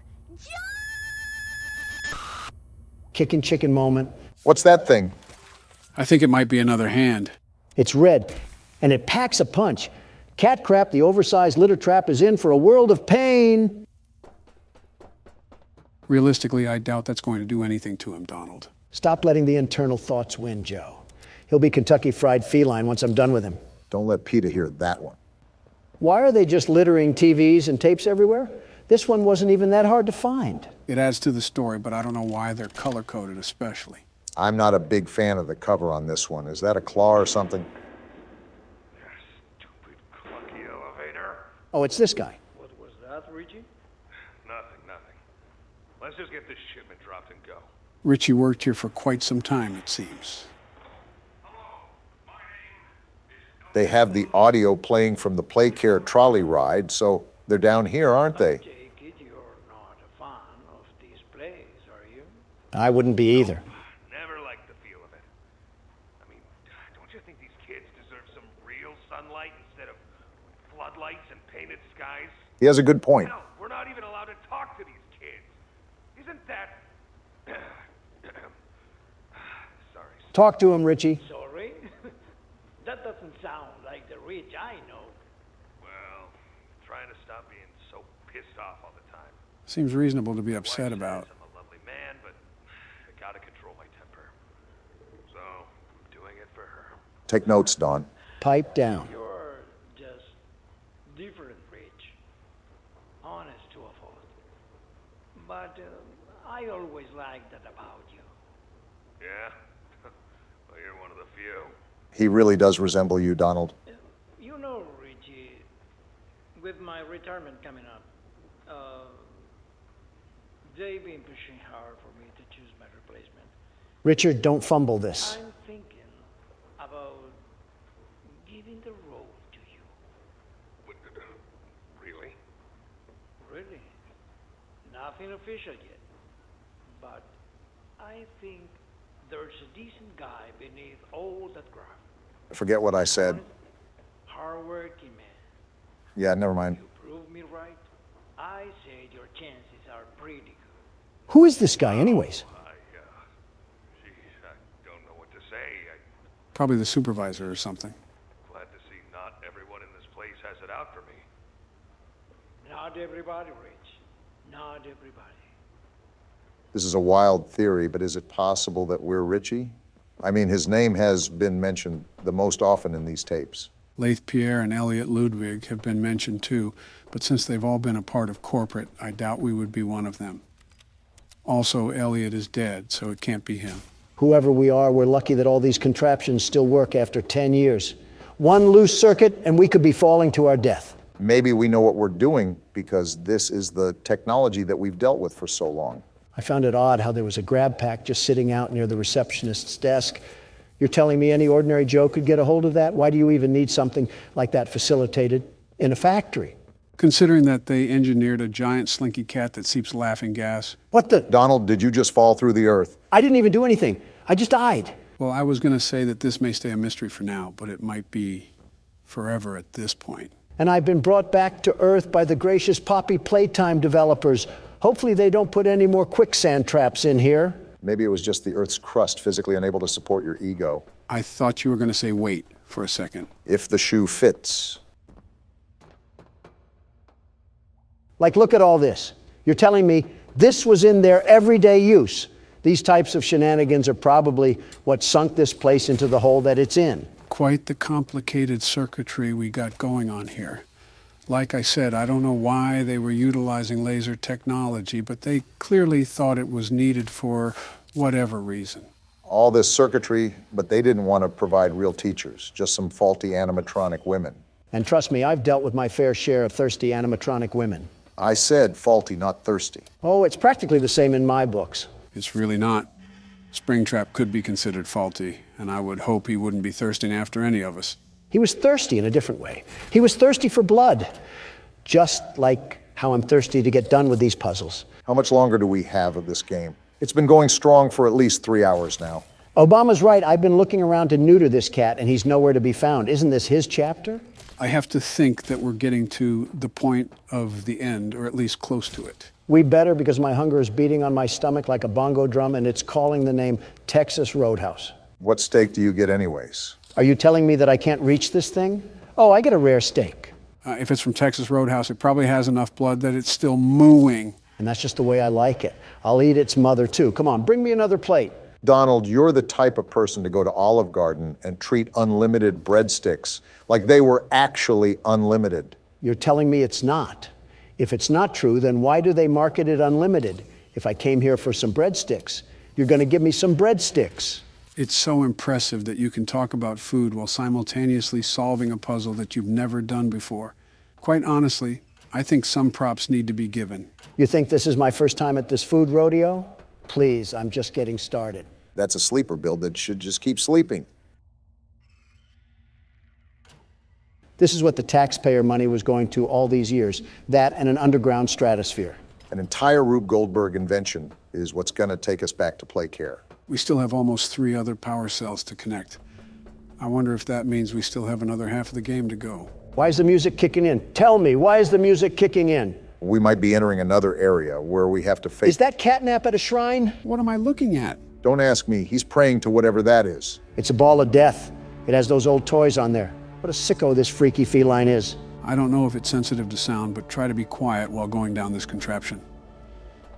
Kicking chicken moment. What's that thing? I think it might be another hand. It's red, and it packs a punch. Cat Crap, the oversized litter trap, is in for a world of pain. Realistically, I doubt that's going to do anything to him, Donald. Stop letting the internal thoughts win, Joe. He'll be Kentucky Fried Feline once I'm done with him. Don't let PETA hear that one. Why are they just littering TVs and tapes everywhere? This one wasn't even that hard to find. It adds to the story, but I don't know why they're color-coded especially. I'm not a big fan of the cover on this one. Is that a claw or something? Stupid clunky elevator. Oh, it's this guy. What was that, Richie? Nothing. Let's just get this shipment dropped and go. Richie worked here for quite some time, it seems. They have the audio playing from the Playcare trolley ride, so they're down here, aren't they? Take it you're not a fan of this place, are you? I wouldn't be either. Never liked the feel of it. I mean, don't you think these kids deserve some real sunlight instead of floodlights and painted skies? He has a good point. No, we're not even allowed to talk to these kids. Isn't that... Sorry. Talk to him, Richie. Sorry? That doesn't sound like the Rich I know. Well, trying to stop being so pissed off all the time. Seems reasonable to be upset about. I'm a lovely man, but I gotta control my temper. So, I'm doing it for her. Take notes, Don. Pipe down. You're just different, Rich. Honest to a fault. But I always liked that about you. Yeah? Well, you're one of the few. He really does resemble you, Donald. You know, Richie, with my retirement coming up, they've been pushing hard for me to choose my replacement. Richard, don't fumble this. I'm thinking about giving the role to you. Really? Really? Nothing official yet. But I think there's a decent guy beneath all that graft. Forget what I said. Hard-working man. Yeah, never mind. You prove me right. I said your chances are pretty good. Who is this guy, anyways? Geez, I don't know what to say. Probably the supervisor or something. Glad to see not everyone in this place has it out for me. Not everybody, Rich. Not everybody. This is a wild theory, but is it possible that we're Richie? I mean, his name has been mentioned the most often in these tapes. Leith Pierre and Elliot Ludwig have been mentioned too, but since they've all been a part of corporate, I doubt we would be one of them. Also, Elliot is dead, so it can't be him. Whoever we are, we're lucky that all these contraptions still work after 10 years. One loose circuit, and we could be falling to our death. Maybe we know what we're doing because this is the technology that we've dealt with for so long. I found it odd how there was a grab pack just sitting out near the receptionist's desk. You're telling me any ordinary Joe could get a hold of that? Why do you even need something like that facilitated in a factory? Considering that they engineered a giant slinky cat that seeps laughing gas. What the? Donald, did you just fall through the earth? I didn't even do anything. I just died. Well, I was going to say that this may stay a mystery for now, but it might be forever at this point. And I've been brought back to Earth by the gracious Poppy Playtime developers. Hopefully they don't put any more quicksand traps in here. Maybe it was just the Earth's crust physically unable to support your ego. I thought you were going to say wait for a second. If the shoe fits. Like, look at all this. You're telling me this was in their everyday use. These types of shenanigans are probably what sunk this place into the hole that it's in. Quite the complicated circuitry we got going on here. Like I said, I don't know why they were utilizing laser technology, but they clearly thought it was needed for Whatever reason. All this circuitry, but they didn't want to provide real teachers, just some faulty animatronic women. And trust me, I've dealt with my fair share of thirsty animatronic women. I said faulty, not thirsty. Oh, it's practically the same in my books. It's really not. Springtrap could be considered faulty, and I would hope he wouldn't be thirsting after any of us. He was thirsty in a different way. He was thirsty for blood, just like how I'm thirsty to get done with these puzzles. How much longer do we have of this game? It's been going strong for at least 3 hours now. Obama's right. I've been looking around to neuter this cat, and he's nowhere to be found. Isn't this his chapter? I have to think that we're getting to the point of the end, or at least close to it. We better, because my hunger is beating on my stomach like a bongo drum, and it's calling the name Texas Roadhouse. What steak do you get anyways? Are you telling me that I can't reach this thing? Oh, I get a rare steak. If it's from Texas Roadhouse, it probably has enough blood that it's still mooing. And that's just the way I like it. I'll eat its mother, too. Come on, bring me another plate. Donald, you're the type of person to go to Olive Garden and treat unlimited breadsticks like they were actually unlimited. You're telling me it's not. If it's not true, then why do they market it unlimited? If I came here for some breadsticks, you're going to give me some breadsticks. It's so impressive that you can talk about food while simultaneously solving a puzzle that you've never done before. Quite honestly, I think some props need to be given. You think this is my first time at this food rodeo? Please, I'm just getting started. That's a sleeper build that should just keep sleeping. This is what the taxpayer money was going to all these years. That and an underground stratosphere. An entire Rube Goldberg invention is what's going to take us back to play care. We still have almost 3 other power cells to connect. I wonder if that means we still have another half of the game to go. Why is the music kicking in? Tell me, why is the music kicking in? We might be entering another area where we have to face... Is that catnap at a shrine? What am I looking at? Don't ask me. He's praying to whatever that is. It's a ball of death. It has those old toys on there. What a sicko this freaky feline is. I don't know if it's sensitive to sound, but try to be quiet while going down this contraption.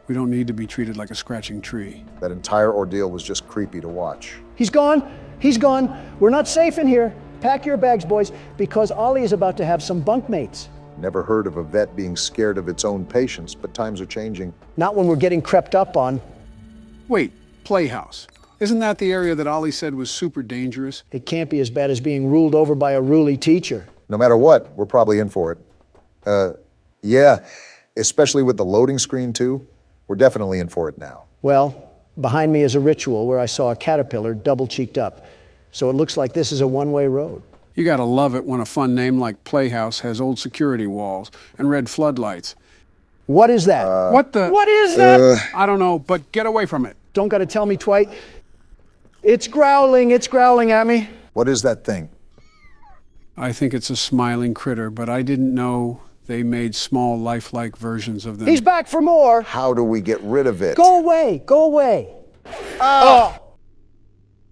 We don't need to be treated like a scratching tree. That entire ordeal was just creepy to watch. He's gone. He's gone. We're not safe in here. Pack your bags, boys, because Ollie is about to have some bunkmates. Never heard of a vet being scared of its own patients, but times are changing. Not when we're getting crept up on. Wait, playhouse. Isn't that the area that Ollie said was super dangerous? It can't be as bad as being ruled over by a ruly teacher. No matter what, we're probably in for it. Yeah, especially with the loading screen too. We're definitely in for it now. Well, behind me is a ritual where I saw a caterpillar double-cheeked up. So it looks like this is a one-way road. You gotta love it when a fun name like Playhouse has old security walls and red floodlights. What is that? What is that? I don't know, but get away from it. Don't gotta tell me, Twite. It's growling at me. What is that thing? I think it's a smiling critter, but I didn't know they made small, lifelike versions of them. He's back for more. How do we get rid of it? Go away, go away.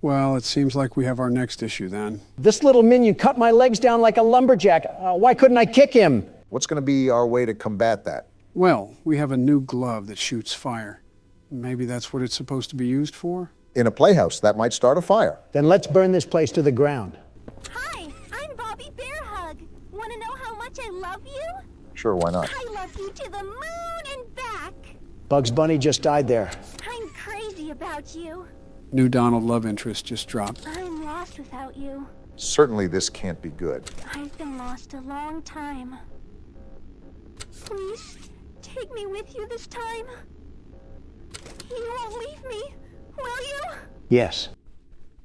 Well, it seems like we have our next issue then. This little minion cut my legs down like a lumberjack. Why couldn't I kick him? What's going to be our way to combat that? Well, we have a new glove that shoots fire. Maybe that's what it's supposed to be used for? In a playhouse, that might start a fire. Then let's burn this place to the ground. Hi, I'm Bobby Bearhug. Want to know how much I love you? Sure, why not? I love you to the moon and back. Bugs Bunny just died there. I'm crazy about you. New Donald love interest just dropped. I'm lost without you. Certainly this can't be good. I've been lost a long time. Please, take me with you this time. You won't leave me, will you? Yes.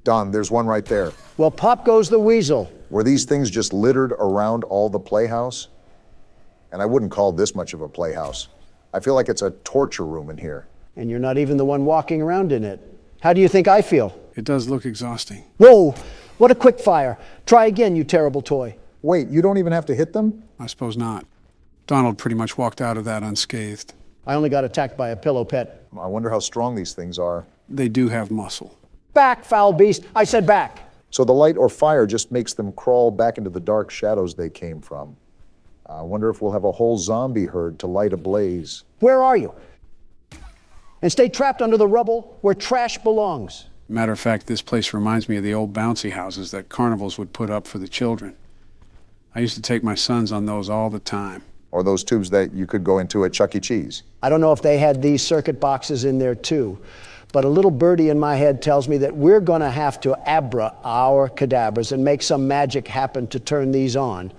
Don, there's one right there. Well, pop goes the weasel. Were these things just littered around all the playhouse? And I wouldn't call this much of a playhouse. I feel like it's a torture room in here. And you're not even the one walking around in it. How do you think I feel? It does look exhausting. Whoa! What a quick fire. Try again, you terrible toy. Wait, you don't even have to hit them? I suppose not. Donald pretty much walked out of that unscathed. I only got attacked by a pillow pet. I wonder how strong these things are. They do have muscle. Back, foul beast. I said back. So the light or fire just makes them crawl back into the dark shadows they came from. I wonder if we'll have a whole zombie herd to light a blaze. Where are you? And stay trapped under the rubble where trash belongs. Matter of fact, this place reminds me of the old bouncy houses that carnivals would put up for the children. I used to take my sons on those all the time. Or those tubes that you could go into at Chuck E. Cheese. I don't know if they had these circuit boxes in there too, But a little birdie in my head tells me that we're going to have to abra our cadabras and make some magic happen to turn these on.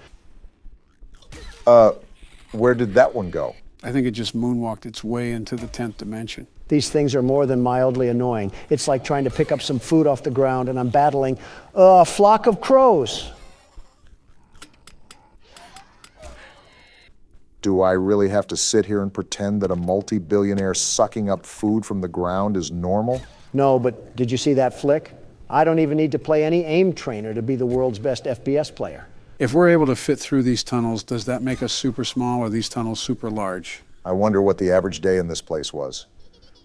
Where did that one go? I think it just moonwalked its way into the 10th dimension. These things are more than mildly annoying. It's like trying to pick up some food off the ground and I'm battling a flock of crows. Do I really have to sit here and pretend that a multi-billionaire sucking up food from the ground is normal? No, but did you see that flick? I don't even need to play any aim trainer to be the world's best FPS player. If we're able to fit through these tunnels, does that make us super small or these tunnels super large? I wonder what the average day in this place was.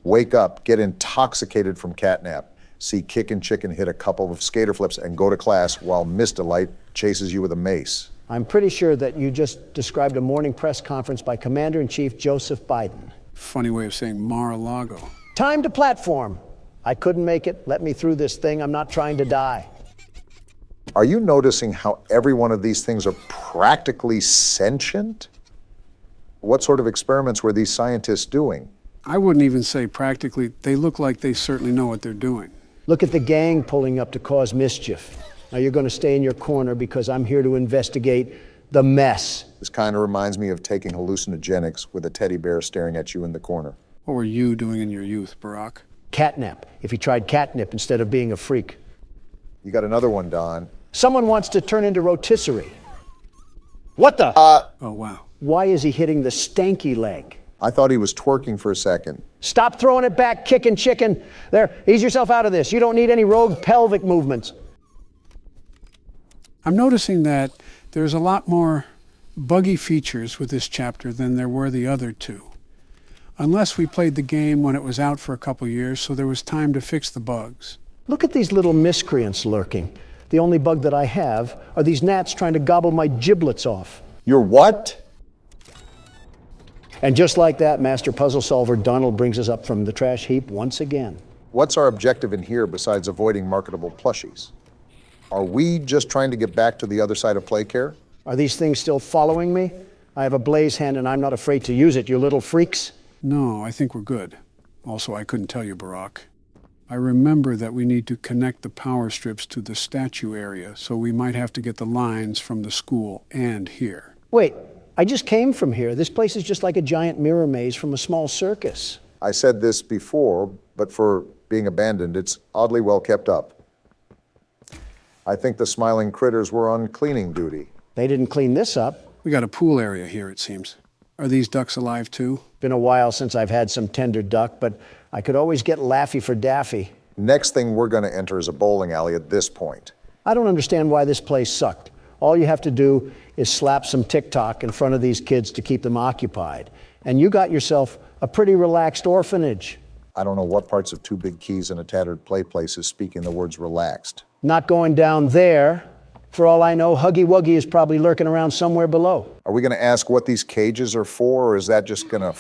Wake up, get intoxicated from catnap, see Kickin' Chicken hit a couple of skater flips and go to class while Mr. Light chases you with a mace. I'm pretty sure that you just described a morning press conference by Commander-in-Chief Joseph Biden. Funny way of saying Mar-a-Lago. Time to platform. I couldn't make it. Let me through this thing. I'm not trying to die. Are you noticing how every one of these things are practically sentient? What sort of experiments were these scientists doing? I wouldn't even say practically. They look like they certainly know what they're doing. Look at the gang pulling up to cause mischief. Now you're going to stay in your corner because I'm here to investigate the mess. This kind of reminds me of taking hallucinogenics with a teddy bear staring at you in the corner. What were you doing in your youth, Barack? Catnap. If he tried catnip instead of being a freak. You got another one, Don. Someone wants to turn into rotisserie. What the? Oh, wow. Why is he hitting the stanky leg? I thought he was twerking for a second. Stop throwing it back, Kickin' Chicken. There, ease yourself out of this. You don't need any rogue pelvic movements. I'm noticing that there's a lot more buggy features with this chapter than there were the other two. Unless we played the game when it was out for a couple years, so there was time to fix the bugs. Look at these little miscreants lurking. The only bug that I have are these gnats trying to gobble my giblets off. Your what? And just like that, Master Puzzle Solver Donald brings us up from the trash heap once again. What's our objective in here besides avoiding marketable plushies? Are we just trying to get back to the other side of Playcare? Are these things still following me? I have a blaze hand and I'm not afraid to use it, you little freaks. No, I think we're good. Also, I couldn't tell you, Barack. I remember that we need to connect the power strips to the statue area, so we might have to get the lines from the school and here. Wait, I just came from here. This place is just like a giant mirror maze from a small circus. I said this before, but for being abandoned, it's oddly well kept up. I think the smiling critters were on cleaning duty. They didn't clean this up. We got a pool area here, it seems. Are these ducks alive too? Been a while since I've had some tender duck, but I could always get Laffy for Daffy. Next thing we're going to enter is a bowling alley at this point. I don't understand why this place sucked. All you have to do is slap some TikTok in front of these kids to keep them occupied. And you got yourself a pretty relaxed orphanage. I don't know what parts of Two Big Keys and a Tattered Play Place is speaking the words relaxed. Not going down there. For all I know, Huggy Wuggy is probably lurking around somewhere below. Are we going to ask what these cages are for, or is that just going to...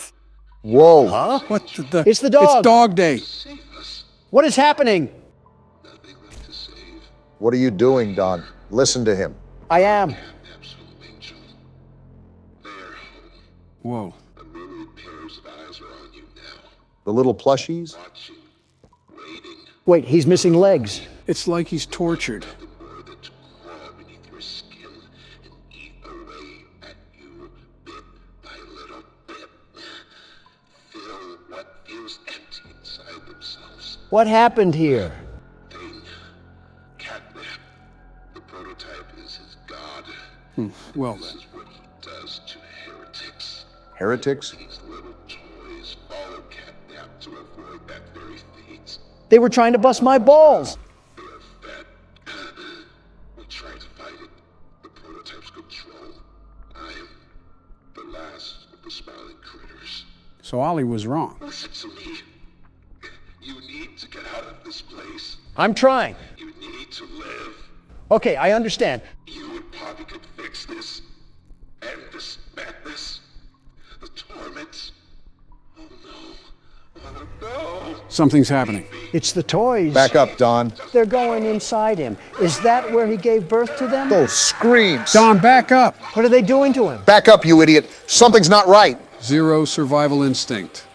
Whoa! Huh? What the... It's the dog! It's dog day! What is happening? What are you doing, Don? Listen to him. I am. Whoa. The little plushies? Wait, he's missing legs. It's like he's tortured. What happened here? Catnap. The prototype is his god. Well this then. is what he does to heretics. Heretics? These little toys follow Catnap to avoid that very fate. They were trying to bust my balls. They are fat. We try to fight it. The prototype's control. I am the last of the smiling critters. So Ollie was wrong. Listen to me. You need to get out of this place. I'm trying. You need to live. Okay, I understand. You and Poppy could fix this. End this madness. The torment. Oh no. Oh no. Something's happening. It's the toys. Back up, Don. They're going inside him. Is that where he gave birth to them? Those screams! Don, back up! What are they doing to him? Back up, you idiot! Something's not right! Zero survival instinct.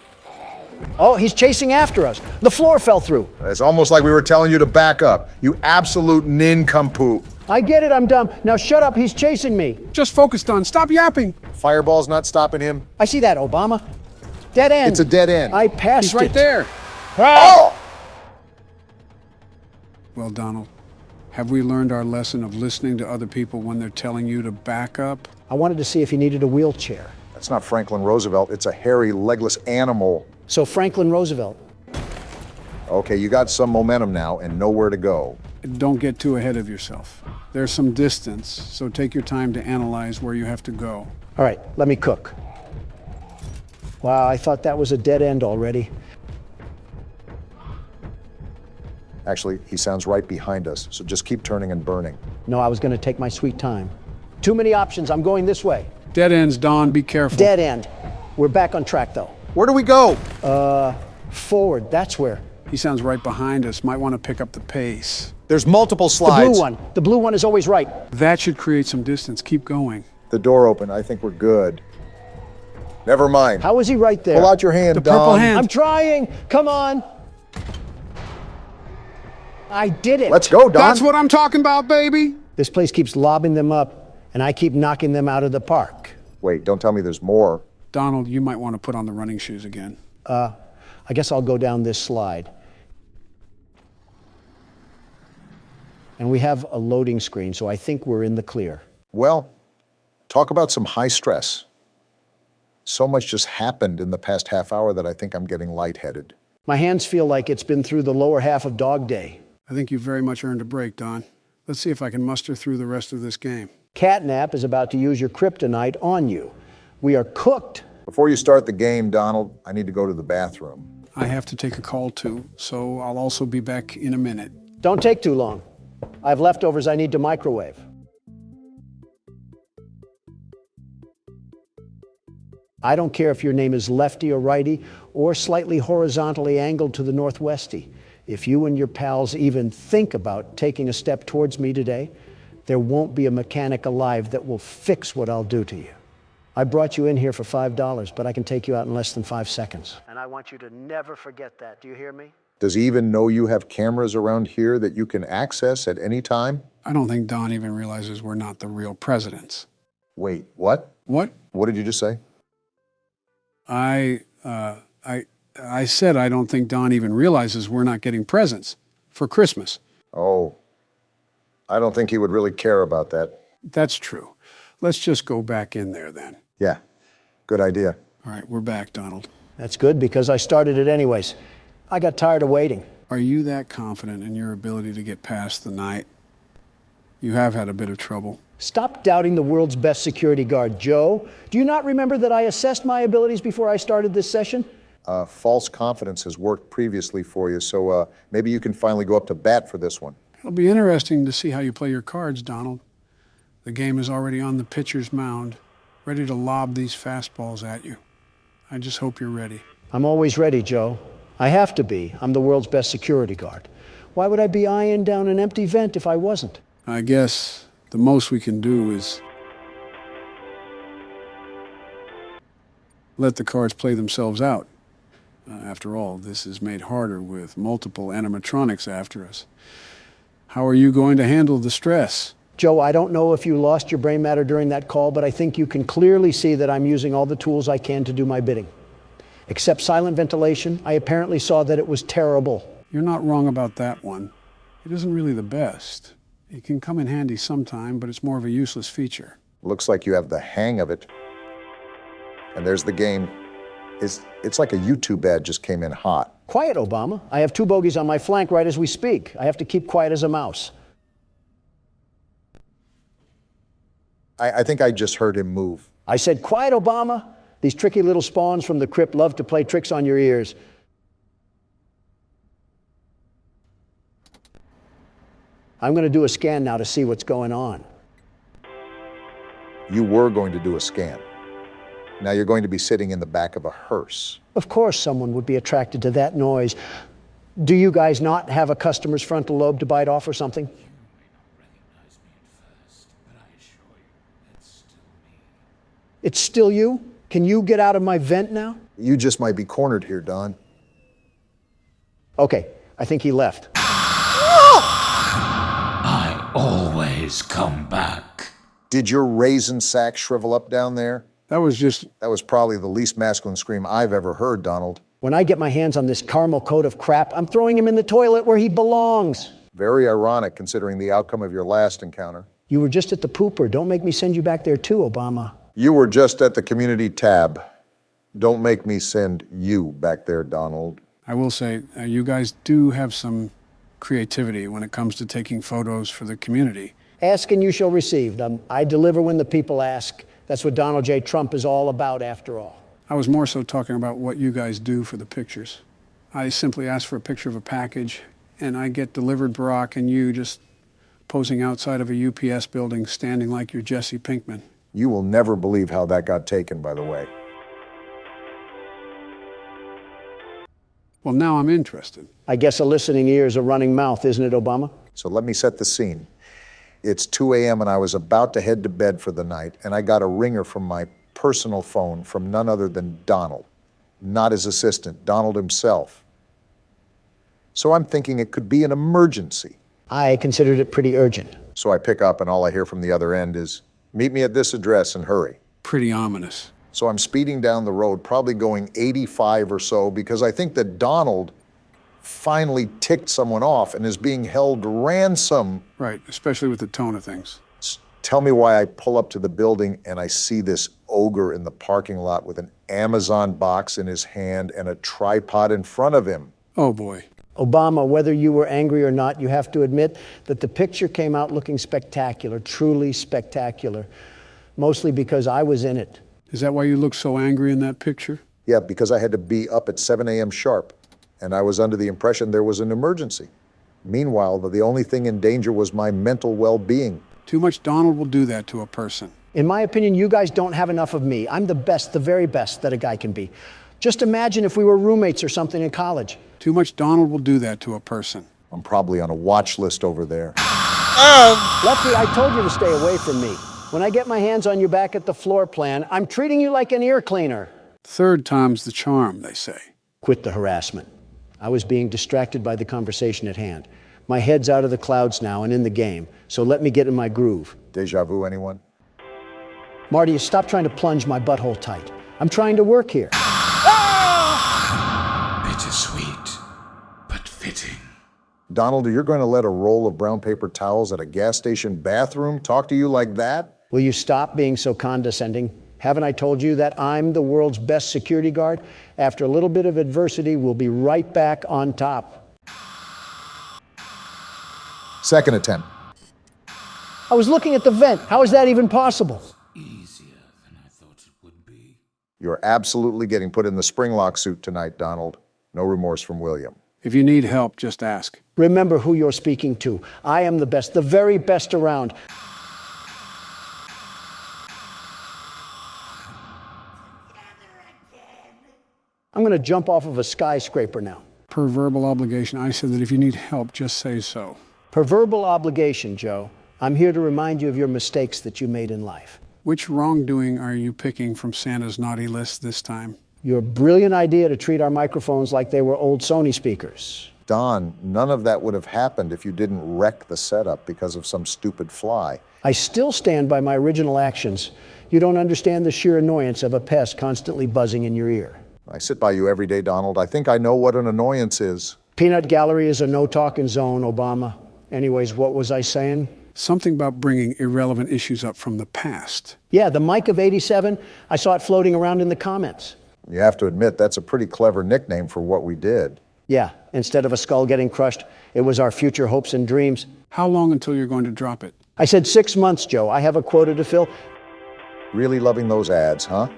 Oh, he's chasing after us. The floor fell through. It's almost like we were telling you to back up. You absolute nincompoop. I get it, I'm dumb. Now shut up, he's chasing me. Just focus, Don. Stop yapping. Fireball's not stopping him. I see that, Obama. Dead end. It's a dead end. I passed He's right it. there. Ah! Well, Donald, have we learned our lesson of listening to other people when they're telling you to back up? I wanted to see if he needed a wheelchair. That's not Franklin Roosevelt. It's a hairy, legless animal. So Franklin Roosevelt. Okay, you got some momentum now and nowhere to go. Don't get too ahead of yourself. There's some distance, so take your time to analyze where you have to go. All right, let me cook. Wow, I thought that was a dead end already. Actually, he sounds right behind us, so just keep turning and burning. No, I was going to take my sweet time. Too many options. I'm going this way. Dead ends, Don. Be careful. Dead end. We're back on track, though. Where do we go? Forward. That's where. He sounds right behind us. Might want to pick up the pace. There's multiple slides. The blue one. The blue one is always right. That should create some distance. Keep going. The door opened. I think we're good. Never mind. How is he right there? Pull out your hand, The purple Don. hand. I'm trying. Come on. I did it. Let's go, Don. That's what I'm talking about, baby. This place keeps lobbing them up, and I keep knocking them out of the park. Wait, don't tell me there's more. Donald, you might want to put on the running shoes again. I guess I'll go down this slide. And we have a loading screen, so I think we're in the clear. Well, talk about some high stress. So much just happened in the past half hour that I think I'm getting lightheaded. My hands feel like it's been through the lower half of Dog Day. I think you've very much earned a break, Don. Let's see if I can muster through the rest of this game. Catnap is about to use your kryptonite on you. We are cooked. Before you start the game, Donald, I need to go to the bathroom. I have to take a call too, so I'll also be back in a minute. Don't take too long. I have leftovers I need to microwave. I don't care if your name is lefty or righty or slightly horizontally angled to the northwesty. If you and your pals even think about taking a step towards me today, there won't be a mechanic alive that will fix what I'll do to you. I brought you in here for $5, but I can take you out in less than 5 seconds. And I want you to never forget that. Do you hear me? Does he even know you have cameras around here that you can access at any time? I don't think Don even realizes we're not the real presidents. Wait, what? What? What did you just say? I said I don't think Don even realizes we're not getting presents for Christmas. Oh, I don't think he would really care about that. That's true. Let's just go back in there then. Yeah, good idea. All right, we're back, Donald. That's good because I started it anyways. I got tired of waiting. Are you that confident in your ability to get past the night? You have had a bit of trouble. Stop doubting the world's best security guard, Joe. Do you not remember that I assessed my abilities before I started this session? False confidence has worked previously for you, so maybe you can finally go up to bat for this one. It'll be interesting to see how you play your cards, Donald. The game is already on the pitcher's mound, ready to lob these fastballs at you. I just hope you're ready. I'm always ready, Joe. I have to be. I'm the world's best security guard. Why would I be eyeing down an empty vent if I wasn't? I guess the most we can do is let the cards play themselves out. After all, this is made harder with multiple animatronics after us. How are you going to handle the stress? Joe, I don't know if you lost your brain matter during that call, but I think you can clearly see that I'm using all the tools I can to do my bidding. Except silent ventilation, I apparently saw that it was terrible. You're not wrong about that one. It isn't really the best. It can come in handy sometime, but it's more of a useless feature. Looks like you have the hang of it. And there's the game. It's like a YouTube ad just came in hot. Quiet, Obama. I have 2 bogeys on my flank right as we speak. I have to keep quiet as a mouse. I think I just heard him move. I said, quiet, Obama. These tricky little spawns from the crypt love to play tricks on your ears. I'm going to do a scan now to see what's going on. You were going to do a scan. Now you're going to be sitting in the back of a hearse. Of course someone would be attracted to that noise. Do you guys not have a customer's frontal lobe to bite off or something? It's still you? Can you get out of my vent now? You just might be cornered here, Don. Okay, I think he left. I always come back. Did your raisin sack shrivel up down there? That was probably the least masculine scream I've ever heard, Donald. When I get my hands on this caramel coat of crap, I'm throwing him in the toilet where he belongs. Very ironic considering the outcome of your last encounter. You were just at the pooper. Don't make me send you back there too, Obama. You were just at the community tab. Don't make me send you back there, Donald. I will say, you guys do have some creativity when it comes to taking photos for the community. Ask and you shall receive. I deliver when the people ask. That's what Donald J. Trump is all about, after all. I was more so talking about what you guys do for the pictures. I simply ask for a picture of a package, and I get delivered Barack and you just posing outside of a UPS building, standing like you're Jesse Pinkman. You will never believe how that got taken, by the way. Well, now I'm interested. I guess a listening ear is a running mouth, isn't it, Obama? So let me set the scene. It's 2 a.m. and I was about to head to bed for the night, and I got a ringer from my personal phone from none other than Donald. Not his assistant, Donald himself. So I'm thinking it could be an emergency. I considered it pretty urgent. So I pick up and all I hear from the other end is, "Meet me at this address and hurry." Pretty ominous. So I'm speeding down the road, probably going 85 or so, because I think that Donald finally ticked someone off and is being held ransom. Right, especially with the tone of things. Tell me why I pull up to the building and I see this ogre in the parking lot with an Amazon box in his hand and a tripod in front of him. Oh boy. Obama, whether you were angry or not, you have to admit that the picture came out looking spectacular, truly spectacular, mostly because I was in it. Is that why you look so angry in that picture? Yeah, because I had to be up at 7 a.m. sharp, and I was under the impression there was an emergency. Meanwhile, the only thing in danger was my mental well-being. Too much Donald will do that to a person. In my opinion, you guys don't have enough of me. I'm the best, the very best that a guy can be. Just imagine if we were roommates or something in college. Too much Donald will do that to a person. I'm probably on a watch list over there. Lefty, I told you to stay away from me. When I get my hands on you back at the floor plan, I'm treating you like an ear cleaner. Third time's the charm, they say. Quit the harassment. I was being distracted by the conversation at hand. My head's out of the clouds now and in the game, so let me get in my groove. Deja vu, anyone? Marty, stop trying to plunge my butthole tight. I'm trying to work here. Bittersweet, but fitting. Donald, you're going to let a roll of brown paper towels at a gas station bathroom talk to you like that? Will you stop being so condescending? Haven't I told you that I'm the world's best security guard? After a little bit of adversity, we'll be right back on top. Second attempt. I was looking at the vent. How is that even possible? Easier than I thought it would be. You're absolutely getting put in the springlock suit tonight, Donald. No remorse from William. If you need help, just ask. Remember who you're speaking to. I am the best, the very best around. I'm going to jump off of a skyscraper now. Per verbal obligation, I said that if you need help, just say so. Per verbal obligation, Joe. I'm here to remind you of your mistakes that you made in life. Which wrongdoing are you picking from Santa's naughty list this time? Your brilliant idea to treat our microphones like they were old Sony speakers. Don, none of that would have happened if you didn't wreck the setup because of some stupid fly. I still stand by my original actions. You don't understand the sheer annoyance of a pest constantly buzzing in your ear. I sit by you every day, Donald. I think I know what an annoyance is. Peanut Gallery is a no-talking zone, Obama. Anyways, what was I saying? Something about bringing irrelevant issues up from the past. Yeah, the mic of '87, I saw it floating around in the comments. You have to admit, that's a pretty clever nickname for what we did. Yeah, instead of a skull getting crushed, it was our future hopes and dreams. How long until you're going to drop it? I said 6 months, Joe. I have a quota to fill. Really loving those ads, huh?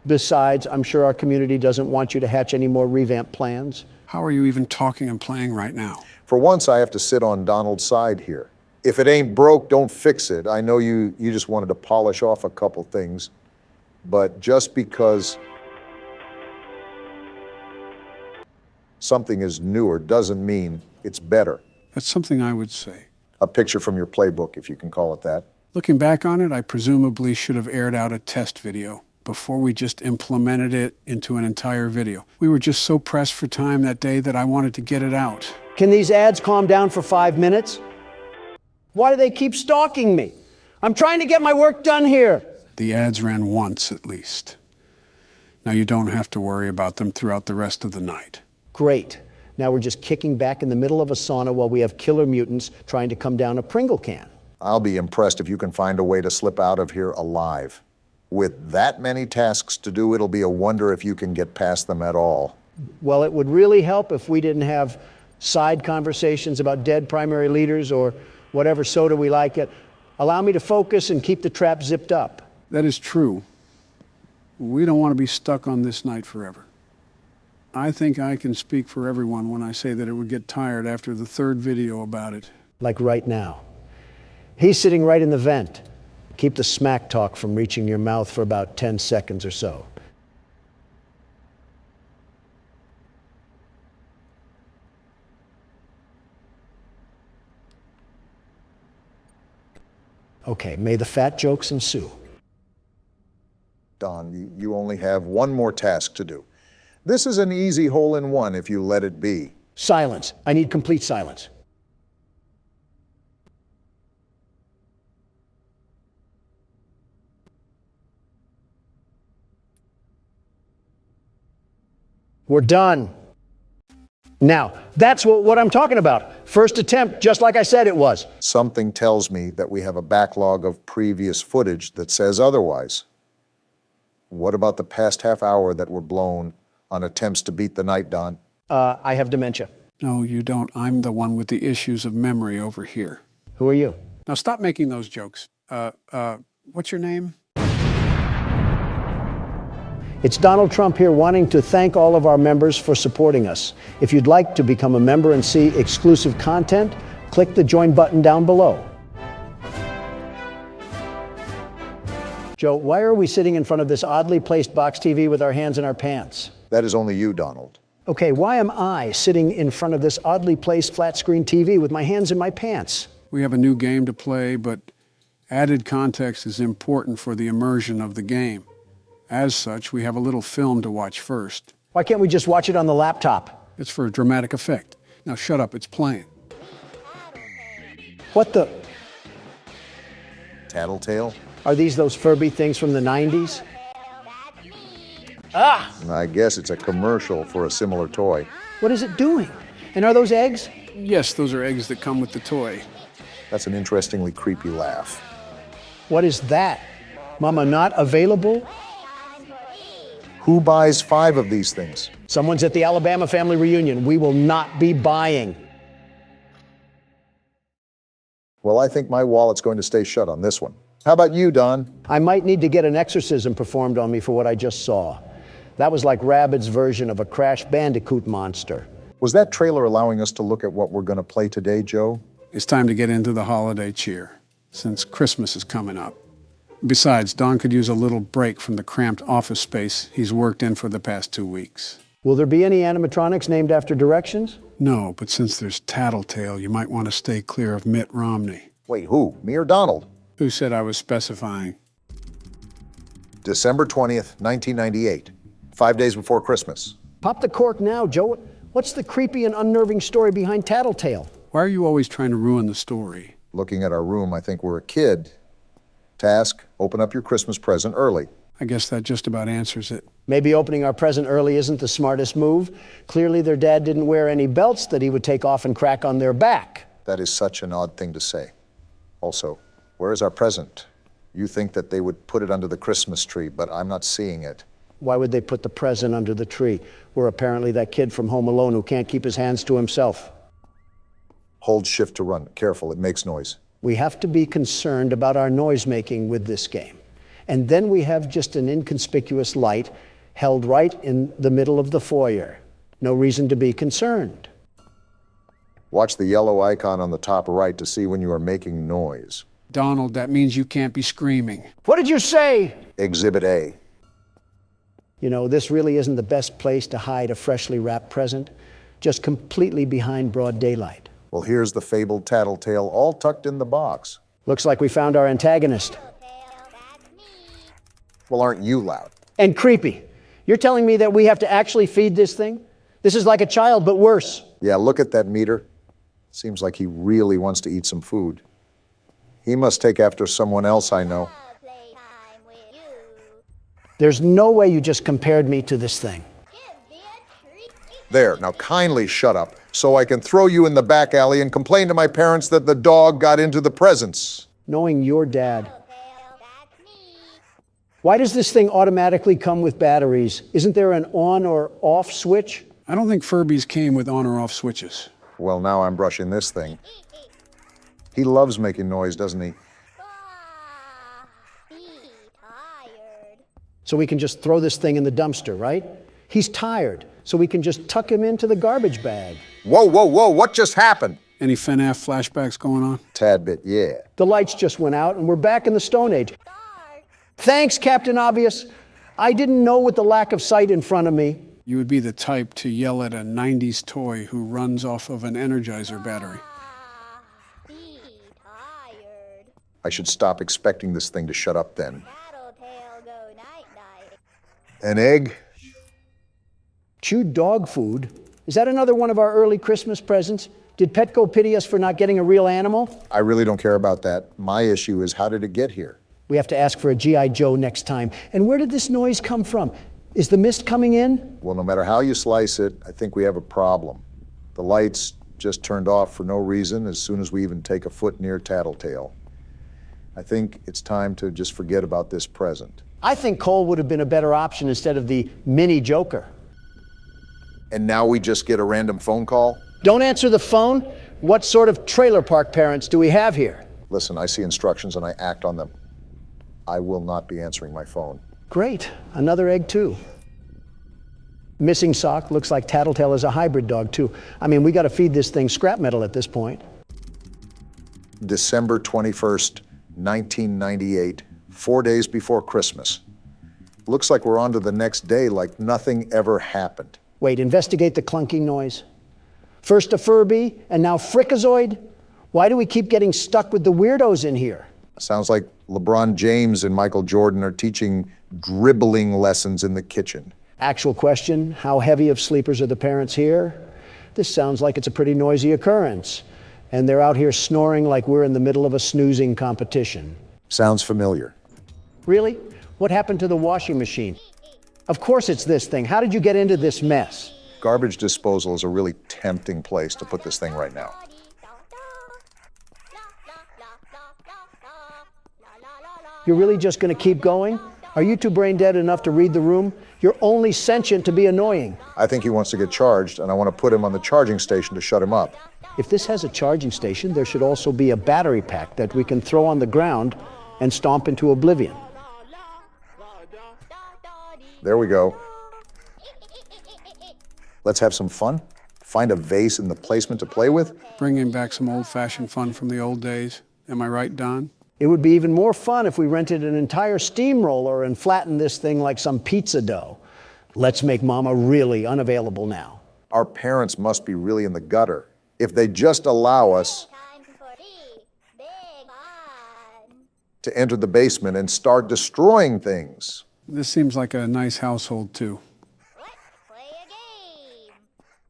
Besides, I'm sure our community doesn't want you to hatch any more revamp plans. How are you even talking and playing right now? For once, I have to sit on Donald's side here. If it ain't broke, don't fix it. I know you just wanted to polish off a couple things, but just because something is newer doesn't mean it's better. That's something I would say. A picture from your playbook, if you can call it that. Looking back on it, I presumably should have aired out a test video, before we just implemented it into an entire video. We were just so pressed for time that day that I wanted to get it out. Can these ads calm down for 5 minutes? Why do they keep stalking me? I'm trying to get my work done here. The ads ran once at least. Now you don't have to worry about them throughout the rest of the night. Great. Now we're just kicking back in the middle of a sauna while we have killer mutants trying to come down a Pringle can. I'll be impressed if you can find a way to slip out of here alive. With that many tasks to do, it'll be a wonder if you can get past them at all. Well, it would really help if we didn't have side conversations about dead primary leaders or whatever soda we like it. Allow me to focus and keep the trap zipped up. That is true. We don't want to be stuck on this night forever. I think I can speak for everyone when I say that it would get tired after the third video about it. Like right now. He's sitting right in the vent. Keep the smack talk from reaching your mouth for about 10 seconds or so. Okay, may the fat jokes ensue. Don, you only have one more task to do. This is an easy hole-in-one if you let it be. Silence. I need complete silence. We're done. Now, that's what I'm talking about. First attempt, just like I said it was. Something tells me that we have a backlog of previous footage that says otherwise. What about the past half hour that were blown on attempts to beat the night, Don? I have dementia. No, you don't. I'm the one with the issues of memory over here. Who are you? Now stop making those jokes. What's your name? It's Donald Trump here wanting to thank all of our members for supporting us. If you'd like to become a member and see exclusive content, click the join button down below. Joe, why are we sitting in front of this oddly placed box TV with our hands in our pants? That is only you, Donald. Okay, why am I sitting in front of this oddly placed flat screen TV with my hands in my pants? We have a new game to play, but added context is important for the immersion of the game. As such, we have a little film to watch first. Why can't we just watch it on the laptop? It's for a dramatic effect. Now shut up, it's playing. What the? Tattletail? Are these those Furby things from the 90s? Ah! I guess it's a commercial for a similar toy. What is it doing? And are those eggs? Yes, those are eggs that come with the toy. That's an interestingly creepy laugh. What is that? Mama not available? Who buys 5 of these things? Someone's at the Alabama family reunion. We will not be buying. Well, I think my wallet's going to stay shut on this one. How about you, Don? I might need to get an exorcism performed on me for what I just saw. That was like Rabbids' version of a Crash Bandicoot monster. Was that trailer allowing us to look at what we're going to play today, Joe? It's time to get into the holiday cheer, since Christmas is coming up. Besides, Don could use a little break from the cramped office space he's worked in for the past 2 weeks. Will there be any animatronics named after directions? No, but since there's Tattletail, you might want to stay clear of Mitt Romney. Wait, who? Me or Donald? Who said I was specifying? December 20th, 1998. 5 days before Christmas. Pop the cork now, Joe. What's the creepy and unnerving story behind Tattletail? Why are you always trying to ruin the story? Looking at our room, I think we're a kid. Task, open up your Christmas present early. I guess that just about answers it. Maybe opening our present early isn't the smartest move. Clearly their dad didn't wear any belts that he would take off and crack on their back. That is such an odd thing to say. Also, where is our present? You think that they would put it under the Christmas tree, but I'm not seeing it. Why would they put the present under the tree? We're apparently that kid from Home Alone who can't keep his hands to himself. Hold shift to run. Careful, it makes noise. We have to be concerned about our noise making with this game. And then we have just an inconspicuous light held right in the middle of the foyer. No reason to be concerned. Watch the yellow icon on the top right to see when you are making noise. Donald, that means you can't be screaming. What did you say? Exhibit A. You know, this really isn't the best place to hide a freshly wrapped present, just completely behind broad daylight. Well, here's the fabled Tattletail all tucked in the box. Looks like we found our antagonist. Well, aren't you loud? And creepy. You're telling me that we have to actually feed this thing? This is like a child, but worse. Yeah, look at that meter. Seems like he really wants to eat some food. He must take after someone else I know. There's no way you just compared me to this thing. There, now kindly shut up so I can throw you in the back alley and complain to my parents that the dog got into the presents. Knowing your dad. Why does this thing automatically come with batteries? Isn't there an on or off switch? I don't think Furbies came with on or off switches. Well, now I'm brushing this thing. He loves making noise, doesn't he? So we can just throw this thing in the dumpster, right? He's tired, so we can just tuck him into the garbage bag. Whoa, whoa, whoa, what just happened? Any FNAF flashbacks going on? Tad bit, yeah. The lights just went out and we're back in the Stone Age. Thanks, Captain Obvious. I didn't know with the lack of sight in front of me. You would be the type to yell at a 90s toy who runs off of an Energizer battery. I should stop expecting this thing to shut up then. An egg? Chewed dog food? Is that another one of our early Christmas presents? Did Petco pity us for not getting a real animal? I really don't care about that. My issue is, how did it get here? We have to ask for a G.I. Joe next time. And where did this noise come from? Is the mist coming in? Well, no matter how you slice it, I think we have a problem. The lights just turned off for no reason as soon as we even take a foot near Tattletail. I think it's time to just forget about this present. I think Cole would have been a better option instead of the mini Joker. And now we just get a random phone call? Don't answer the phone? What sort of trailer park parents do we have here? Listen, I see instructions and I act on them. I will not be answering my phone. Great. Another egg, too. Missing sock. Looks like Tattletail is a hybrid dog, too. I mean, we got to feed this thing scrap metal at this point. December 21st, 1998, 4 days before Christmas. Looks like we're on to the next day like nothing ever happened. Wait, investigate the clunking noise. First a Furby, and now Frikazoid? Why do we keep getting stuck with the weirdos in here? Sounds like LeBron James and Michael Jordan are teaching dribbling lessons in the kitchen. Actual question, how heavy of sleepers are the parents here? This sounds like it's a pretty noisy occurrence. And they're out here snoring like we're in the middle of a snoozing competition. Sounds familiar. Really? What happened to the washing machine? Of course it's this thing. How did you get into this mess? Garbage disposal is a really tempting place to put this thing right now. You're really just going to keep going? Are you two brain dead enough to read the room? You're only sentient to be annoying. I think he wants to get charged, and I want to put him on the charging station to shut him up. If this has a charging station, there should also be a battery pack that we can throw on the ground and stomp into oblivion. There we go. Let's have some fun. Find a vase in the placement to play with. Bringing back some old-fashioned fun from the old days. Am I right, Don? It would be even more fun if we rented an entire steamroller and flattened this thing like some pizza dough. Let's make Mama really unavailable now. Our parents must be really in the gutter. If they just allow us to enter the basement and start destroying things. This seems like a nice household, too.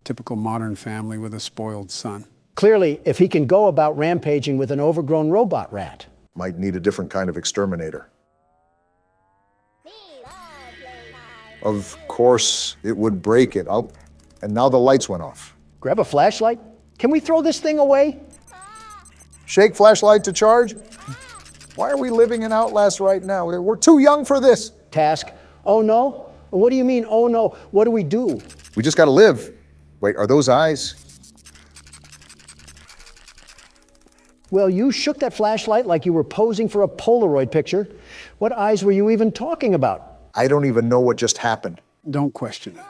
Typical modern family with a spoiled son. Clearly, if he can go about rampaging with an overgrown robot rat. Might need a different kind of exterminator. Of course, it would break it. Oh, and now the lights went off. Grab a flashlight? Can we throw this thing away? Shake flashlight to charge? Why are we living in Outlast right now? We're too young for this. Task. Oh no? What do you mean, oh no? What do we do? We just gotta live. Wait, are those eyes? Well, you shook that flashlight like you were posing for a Polaroid picture. What eyes were you even talking about? I don't even know what just happened. Don't question it.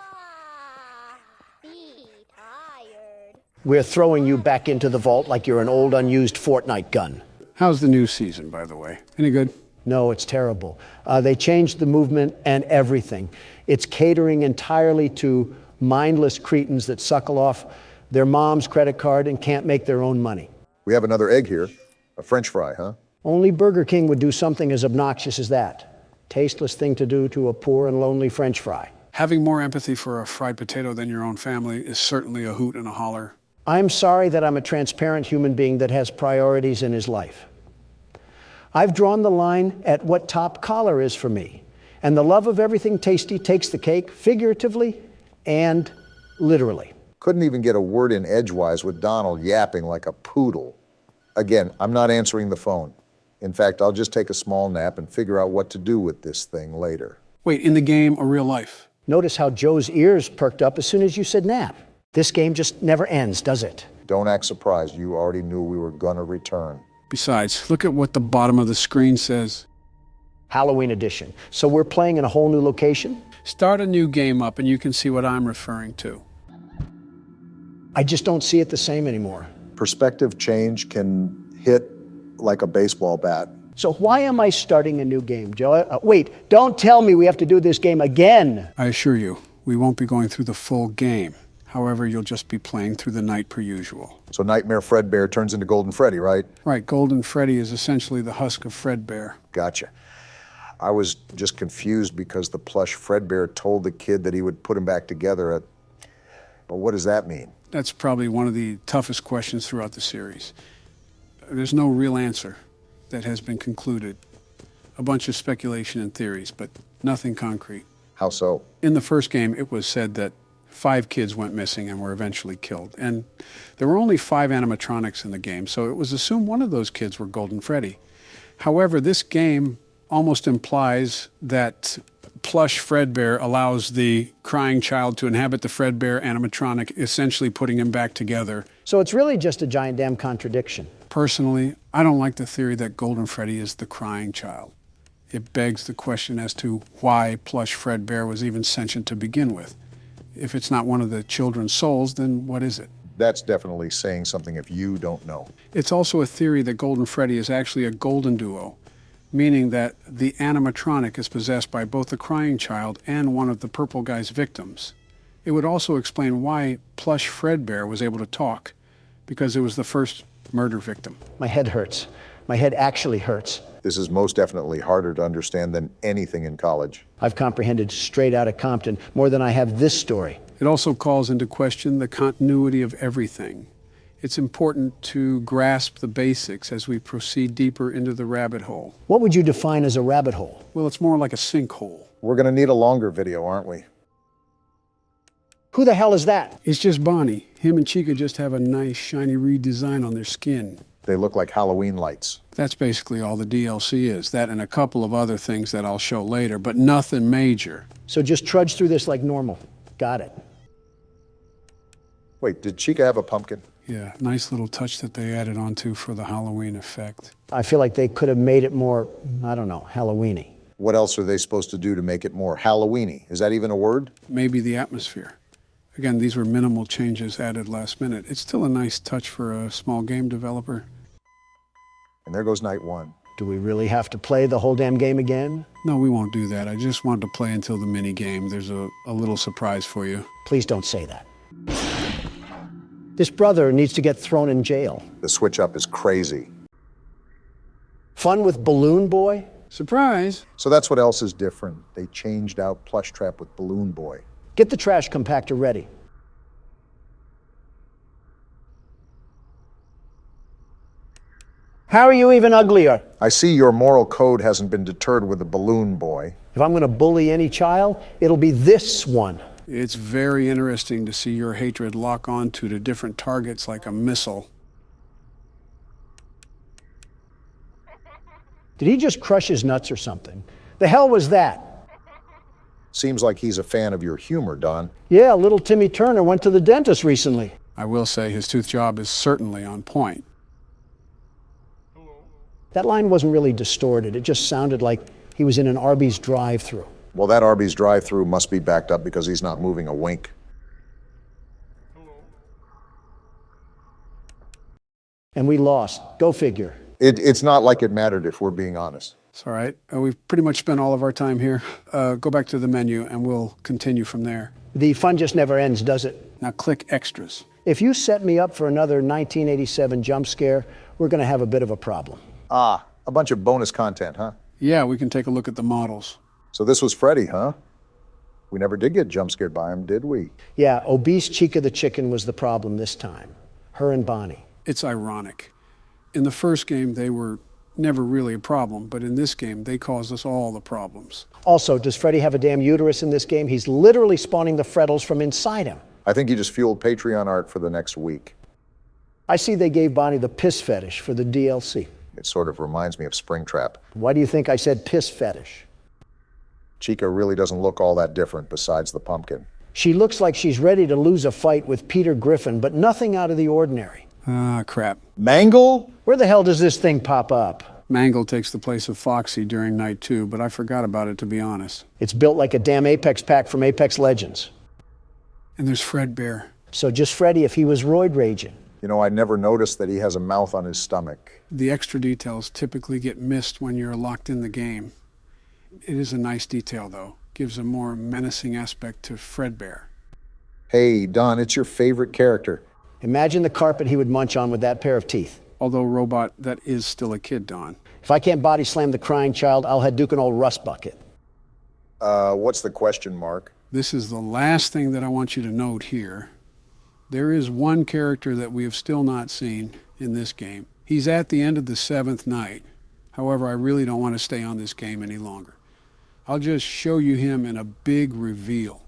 We're throwing you back into the vault like you're an old unused Fortnite gun. How's the new season, by the way? Any good? No, it's terrible. They changed the movement and everything. It's catering entirely to mindless cretins that suckle off their mom's credit card and can't make their own money. We have another egg here. A French fry, huh? Only Burger King would do something as obnoxious as that. Tasteless thing to do to a poor and lonely French fry. Having more empathy for a fried potato than your own family is certainly a hoot and a holler. I'm sorry that I'm a transparent human being that has priorities in his life. I've drawn the line at what top collar is for me. And the love of everything tasty takes the cake, figuratively and literally. Couldn't even get a word in edgewise with Donald yapping like a poodle. Again, I'm not answering the phone. In fact, I'll just take a small nap and figure out what to do with this thing later. Wait, in the game or real life? Notice how Joe's ears perked up as soon as you said nap. This game just never ends, does it? Don't act surprised. You already knew we were gonna return. Besides, look at what the bottom of the screen says. Halloween edition. So we're playing in a whole new location? Start a new game up and you can see what I'm referring to. I just don't see it the same anymore. Perspective change can hit like a baseball bat. So why am I starting a new game, Joe? Wait, don't tell me we have to do this game again. I assure you, we won't be going through the full game. However, you'll just be playing through the night per usual. So Nightmare Fredbear turns into Golden Freddy, right? Right, Golden Freddy is essentially the husk of Fredbear. Gotcha. I was just confused because the plush Fredbear told the kid that he would put him back together. But what does that mean? That's probably one of the toughest questions throughout the series. There's no real answer that has been concluded. A bunch of speculation and theories, but nothing concrete. How so? In the first game, it was said that 5 kids went missing and were eventually killed. And there were only 5 animatronics in the game, so it was assumed one of those kids were Golden Freddy. However, this game almost implies that plush Fredbear allows the crying child to inhabit the Fredbear animatronic, essentially putting him back together. So it's really just a giant damn contradiction. Personally, I don't like the theory that Golden Freddy is the crying child. It begs the question as to why plush Fredbear was even sentient to begin with. If it's not one of the children's souls, then what is it? That's definitely saying something if you don't know. It's also a theory that Golden Freddy is actually a golden duo, meaning that the animatronic is possessed by both the crying child and one of the purple guy's victims. It would also explain why plush Fredbear was able to talk, because it was the first murder victim. My head hurts. My head actually hurts. This is most definitely harder to understand than anything in college. I've comprehended straight out of Compton more than I have this story. It also calls into question the continuity of everything. It's important to grasp the basics as we proceed deeper into the rabbit hole. What would you define as a rabbit hole? Well, it's more like a sinkhole. We're going to need a longer video, aren't we? Who the hell is that? It's just Bonnie. Him and Chica just have a nice, shiny redesign on their skin. They look like Halloween lights. That's basically all the DLC is. That and a couple of other things that I'll show later, but nothing major. So just trudge through this like normal. Got it. Wait, did Chica have a pumpkin? Yeah, nice little touch that they added onto for the Halloween effect. I feel like they could have made it more, I don't know, Halloween-y. What else are they supposed to do to make it more Halloween-y? Is that even a word? Maybe the atmosphere. Again, these were minimal changes added last minute. It's still a nice touch for a small game developer. And there goes night 1. Do we really have to play the whole damn game again? No, we won't do that. I just wanted to play until the mini game. There's a little surprise for you. Please don't say that. This brother needs to get thrown in jail. The switch up is crazy. Fun with Balloon Boy? Surprise! So that's what else is different. They changed out Plush Trap with Balloon Boy. Get the trash compactor ready. How are you even uglier? I see your moral code hasn't been deterred with the Balloon Boy. If I'm going to bully any child, it'll be this one. It's very interesting to see your hatred lock onto to different targets like a missile. Did he just crush his nuts or something? The hell was that? Seems like he's a fan of your humor, Don. Yeah, little Timmy Turner went to the dentist recently. I will say his tooth job is certainly on point. That line wasn't really distorted. It just sounded like he was in an Arby's drive-thru. Well, that Arby's drive-thru must be backed up because he's not moving a wink. And we lost. Go figure. It's not like it mattered if we're being honest. It's all right. We've pretty much spent all of our time here. Go back to the menu and we'll continue from there. The fun just never ends, does it? Now click extras. If you set me up for another 1987 jump scare, we're going to have a bit of a problem. Ah, a bunch of bonus content, huh? Yeah, we can take a look at the models. So this was Freddy, huh? We never did get jump scared by him, did we? Yeah, obese Chica the chicken was the problem this time. Her and Bonnie. It's ironic. In the first game, they were never really a problem, but in this game, they caused us all the problems. Also, does Freddy have a damn uterus in this game? He's literally spawning the Freddles from inside him. I think he just fueled Patreon art for the next week. I see they gave Bonnie the piss fetish for the DLC. It sort of reminds me of Springtrap. Why do you think I said piss fetish? Chica really doesn't look all that different besides the pumpkin. She looks like she's ready to lose a fight with Peter Griffin, but nothing out of the ordinary. Ah, crap. Mangle? Where the hell does this thing pop up? Mangle takes the place of Foxy during night 2, but I forgot about it, to be honest. It's built like a damn Apex pack from Apex Legends. And there's Fredbear. So just Freddy if he was roid raging. You know, I never noticed that he has a mouth on his stomach. The extra details typically get missed when you're locked in the game. It is a nice detail, though. Gives a more menacing aspect to Fredbear. Hey, Don, it's your favorite character. Imagine the carpet he would munch on with that pair of teeth. Although, Robot, that is still a kid, Don. If I can't body slam the crying child, I'll Hadouken old Rust Bucket. What's the question, Mark? This is the last thing that I want you to note here. There is one character that we have still not seen in this game. He's at the end of the 7th night. However, I really don't want to stay on this game any longer. I'll just show you him in a big reveal.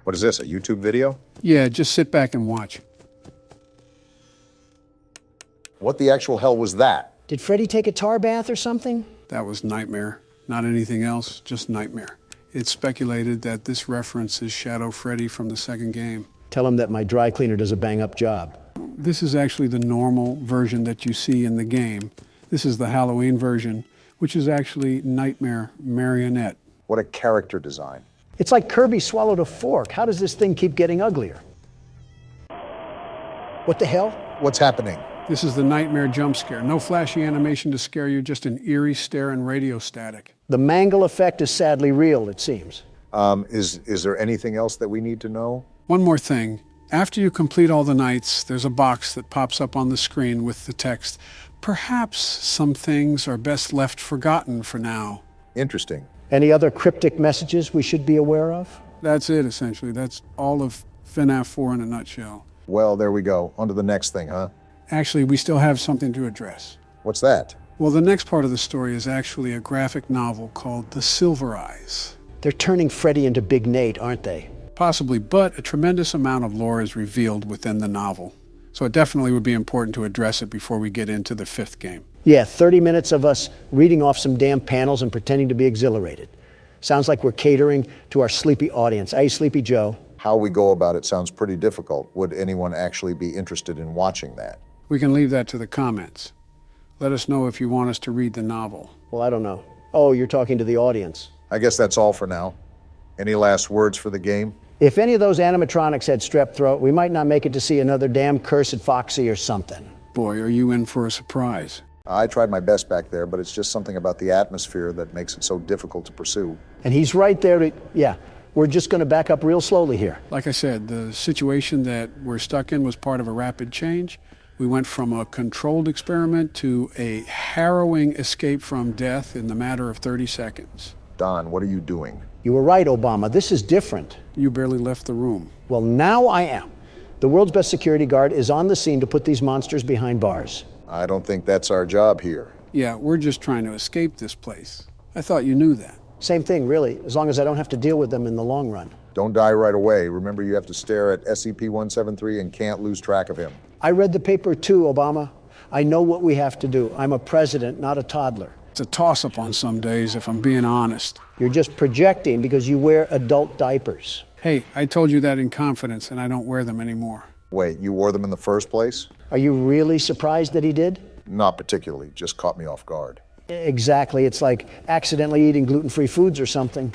What is this, a YouTube video? Yeah, just sit back and watch. What the actual hell was that? Did Freddy take a tar bath or something? That was Nightmare. Not anything else, just Nightmare. It's speculated that this reference is Shadow Freddy from the 2nd game. Tell him that my dry cleaner does a bang-up job. This is actually the normal version that you see in the game. This is the Halloween version, which is actually Nightmare Marionette. What a character design. It's like Kirby swallowed a fork. How does this thing keep getting uglier? What the hell? What's happening? This is the Nightmare jump scare. No flashy animation to scare you, just an eerie stare and radio static. The Mangle effect is sadly real, it seems. Is there anything else that we need to know? One more thing. After you complete all the nights, there's a box that pops up on the screen with the text, "Perhaps some things are best left forgotten for now." Interesting. Any other cryptic messages we should be aware of? That's it, essentially. That's all of FNAF 4 in a nutshell. Well, there we go. On to the next thing, huh? Actually, we still have something to address. What's that? Well, the next part of the story is actually a graphic novel called The Silver Eyes. They're turning Freddy into Big Nate, aren't they? Possibly, but a tremendous amount of lore is revealed within the novel. So it definitely would be important to address it before we get into the 5th game. Yeah, 30 minutes of us reading off some damn panels and pretending to be exhilarated. Sounds like we're catering to our sleepy audience. Hey, Sleepy Joe. How we go about it sounds pretty difficult. Would anyone actually be interested in watching that? We can leave that to the comments. Let us know if you want us to read the novel. Well, I don't know. Oh, you're talking to the audience. I guess that's all for now. Any last words for the game? If any of those animatronics had strep throat, we might not make it to see another damn cursed Foxy or something. Boy, are you in for a surprise. I tried my best back there, but it's just something about the atmosphere that makes it so difficult to pursue. And he's right there to, yeah, we're just going to back up real slowly here. Like I said, the situation that we're stuck in was part of a rapid change. We went from a controlled experiment to a harrowing escape from death in the matter of 30 seconds. Don, what are you doing? You were right, Obama. This is different. You barely left the room. Well, now I am. The world's best security guard is on the scene to put these monsters behind bars. I don't think that's our job here. Yeah, we're just trying to escape this place. I thought you knew that. Same thing, really, as long as I don't have to deal with them in the long run. Don't die right away. Remember, you have to stare at SCP-173 and can't lose track of him. I read the paper too, Obama. I know what we have to do. I'm a president, not a toddler. It's a toss-up on some days, if I'm being honest. You're just projecting because you wear adult diapers. Hey, I told you that in confidence, and I don't wear them anymore. Wait, you wore them in the first place? Are you really surprised that he did? Not particularly, just caught me off guard. Exactly, it's like accidentally eating gluten-free foods or something.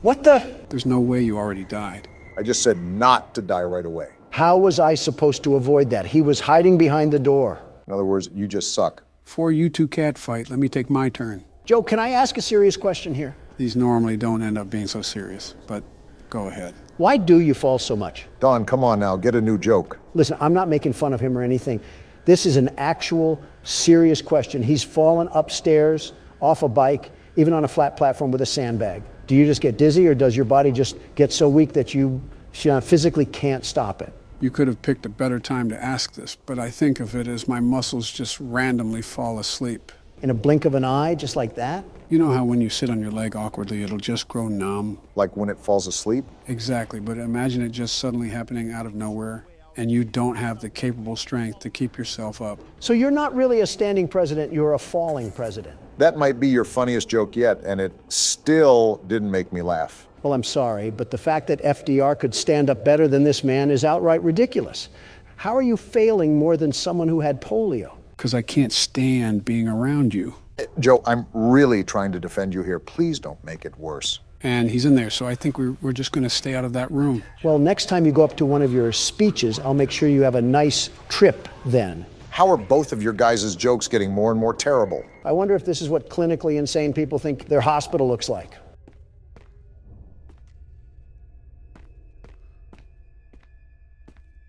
What the? There's no way you already died. I just said not to die right away. How was I supposed to avoid that? He was hiding behind the door. In other words, you just suck. Before you two catfight, let me take my turn. Joe, can I ask a serious question here? These normally don't end up being so serious, but go ahead. Why do you fall so much? Don, come on now, get a new joke. Listen, I'm not making fun of him or anything. This is an actual serious question. He's fallen upstairs, off a bike. even on a flat platform with a sandbag? Do you just get dizzy, or does your body just get so weak that you physically can't stop it? You could have picked a better time to ask this, but I think of it as my muscles just randomly fall asleep. In a blink of an eye, just like that? You know how when you sit on your leg awkwardly, it'll just grow numb? Like when it falls asleep? Exactly, but imagine it just suddenly happening out of nowhere, and you don't have the capable strength to keep yourself up. So you're not really a standing president, you're a falling president. That might be your funniest joke yet, and it still didn't make me laugh. Well, I'm sorry, but the fact that FDR could stand up better than this man is outright ridiculous. How are you failing more than someone who had polio? Because I can't stand being around you. Joe, I'm really trying to defend you here. Please don't make it worse. And he's in there, so I think we're just going to stay out of that room. Well, next time you go up to one of your speeches, I'll make sure you have a nice trip then. How are both of your guys' jokes getting more and more terrible? I wonder if this is what clinically insane people think their hospital looks like.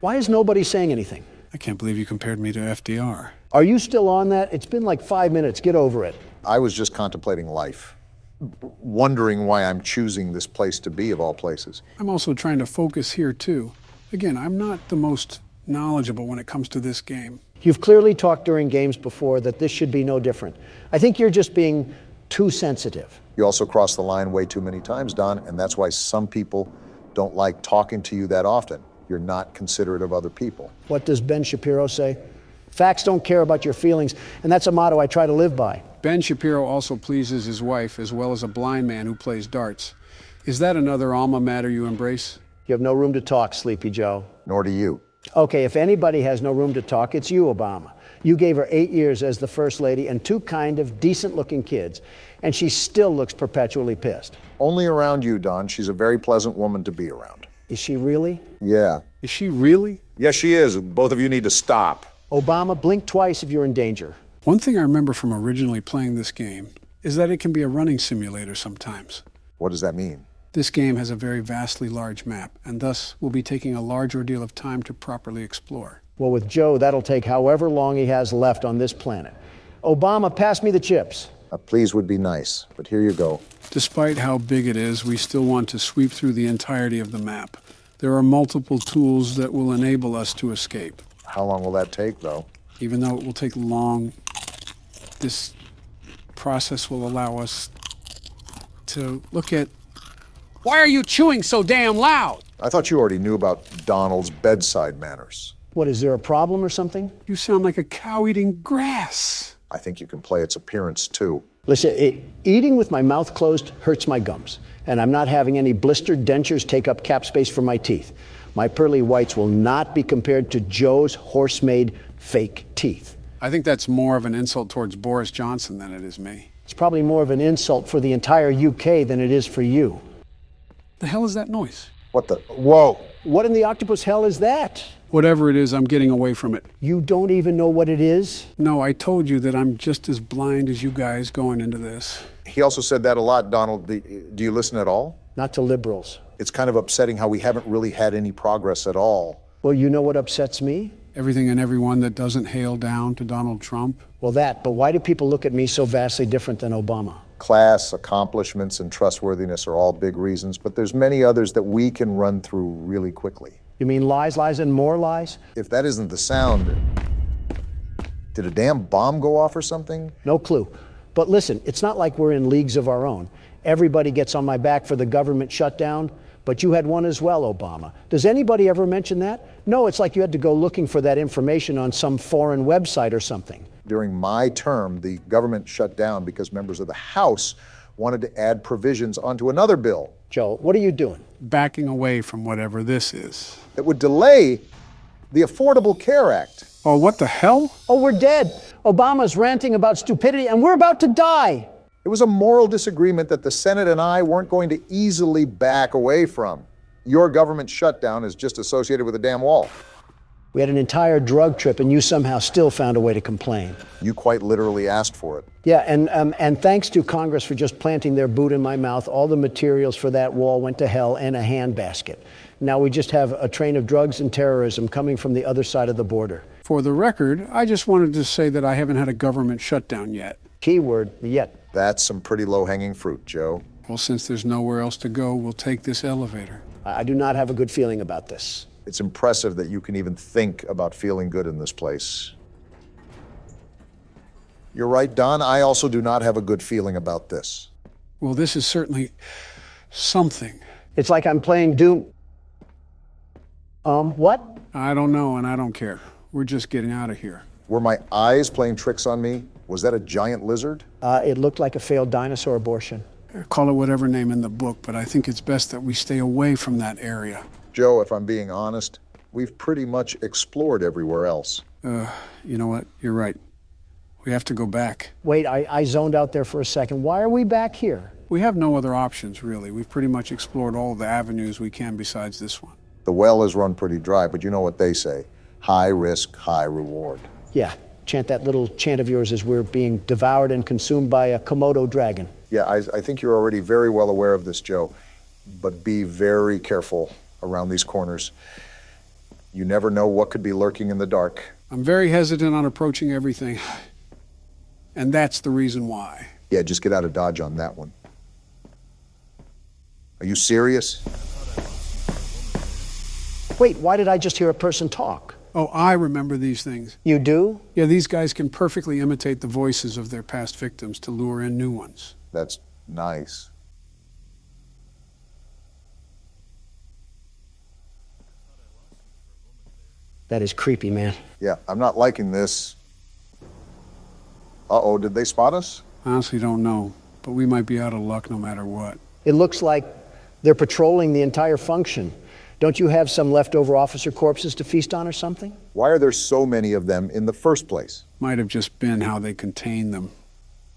Why is nobody saying anything? I can't believe you compared me to FDR. Are you still on that? It's been like 5 minutes. Get over it. I was just contemplating life, wondering why I'm choosing this place to be of all places. I'm also trying to focus here, too. Again, I'm not the most knowledgeable when it comes to this game. You've clearly talked during games before that this should be no different. I think you're just being too sensitive. You also cross the line way too many times, Don, and that's why some people don't like talking to you that often. You're not considerate of other people. What does Ben Shapiro say? Facts don't care about your feelings, and that's a motto I try to live by. Ben Shapiro also pleases his wife as well as a blind man who plays darts. Is that another alma mater you embrace? You have no room to talk, Sleepy Joe. Nor do you. Okay, if anybody has no room to talk, it's you, Obama. You gave her 8 years as the First Lady and 2 kind of decent-looking kids, and she still looks perpetually pissed. Only around you, Don. She's a very pleasant woman to be around. Is she really? Yeah. Is she really? Yes, she is. Both of you need to stop. Obama, blink twice if you're in danger. One thing I remember from originally playing this game is that it can be a running simulator sometimes. What does that mean? This game has a very vastly large map, and thus will be taking a large ordeal of time to properly explore. Well, with Joe, that'll take however long he has left on this planet. Obama, pass me the chips. A please would be nice, but here you go. Despite how big it is, we still want to sweep through the entirety of the map. There are multiple tools that will enable us to escape. How long will that take, though? Even though it will take long, this process will allow us to look at... Why are you chewing so damn loud? I thought you already knew about Donald's bedside manners. What, is there a problem or something? You sound like a cow eating grass. I think you can play its appearance, too. Listen, eating with my mouth closed hurts my gums, and I'm not having any blistered dentures take up cap space for my teeth. My pearly whites will not be compared to Joe's horse-made fake teeth. I think that's more of an insult towards Boris Johnson than it is me. It's probably more of an insult for the entire UK than it is for you. The hell is that noise? What the? Whoa! What in the octopus hell is that? Whatever it is, I'm getting away from it. You don't even know what it is? No, I told you that I'm just as blind as you guys going into this. He also said that a lot, Donald. Do you listen at all? Not to liberals. It's kind of upsetting how we haven't really had any progress at all. Well, you know what upsets me? Everything and everyone that doesn't hail down to Donald Trump. Well, but why do people look at me so vastly different than Obama? Class, accomplishments, and trustworthiness are all big reasons, but there's many others that we can run through really quickly. You mean lies, lies, and more lies? If that isn't the sound, did a damn bomb go off or something? No clue. But listen, it's not like we're in leagues of our own. Everybody gets on my back for the government shutdown, but you had one as well, Obama. Does anybody ever mention that? No, it's like you had to go looking for that information on some foreign website or something. During my term, the government shut down because members of the House wanted to add provisions onto another bill. Joe, what are you doing? Backing away from whatever this is. It would delay the Affordable Care Act. Oh, what the hell? Oh, we're dead. Obama's ranting about stupidity, and we're about to die. It was a moral disagreement that the Senate and I weren't going to easily back away from. Your government shutdown is just associated with a damn wall. We had an entire drug trip, and you somehow still found a way to complain. You quite literally asked for it. Yeah, and thanks to Congress for just planting their boot in my mouth, all the materials for that wall went to hell in a handbasket. Now we just have a train of drugs and terrorism coming from the other side of the border. For the record, I just wanted to say that I haven't had a government shutdown yet. Keyword, yet. That's some pretty low-hanging fruit, Joe. Well, since there's nowhere else to go, we'll take this elevator. I do not have a good feeling about this. It's impressive that you can even think about feeling good in this place. You're right, Don. I also do not have a good feeling about this. Well, this is certainly something. It's like I'm playing Doom. What? I don't know, and I don't care. We're just getting out of here. Were my eyes playing tricks on me? Was that a giant lizard? It looked like a failed dinosaur abortion. Call it whatever name in the book, but I think it's best that we stay away from that area. Joe, if I'm being honest, we've pretty much explored everywhere else. You know what? You're right. We have to go back. Wait, I zoned out there for a second. Why are we back here? We have no other options, really. We've pretty much explored all the avenues we can besides this one. The well is run pretty dry, but you know what they say. High risk, high reward. Yeah, chant that little chant of yours as we're being devoured and consumed by a Komodo dragon. Yeah, I think you're already very well aware of this, Joe. But be very careful around these corners. You never know what could be lurking in the dark. I'm very hesitant on approaching everything. And that's the reason why. Yeah, just get out of Dodge on that one. Are you serious? Wait, why did I just hear a person talk? Oh, I remember these things. You do? Yeah, these guys can perfectly imitate the voices of their past victims to lure in new ones. That's nice. That is creepy, man. Yeah, I'm not liking this. Uh-oh, did they spot us? Honestly, don't know, but we might be out of luck no matter what. It looks like they're patrolling the entire function. Don't you have some leftover officer corpses to feast on or something? Why are there so many of them in the first place? Might have just been how they contain them.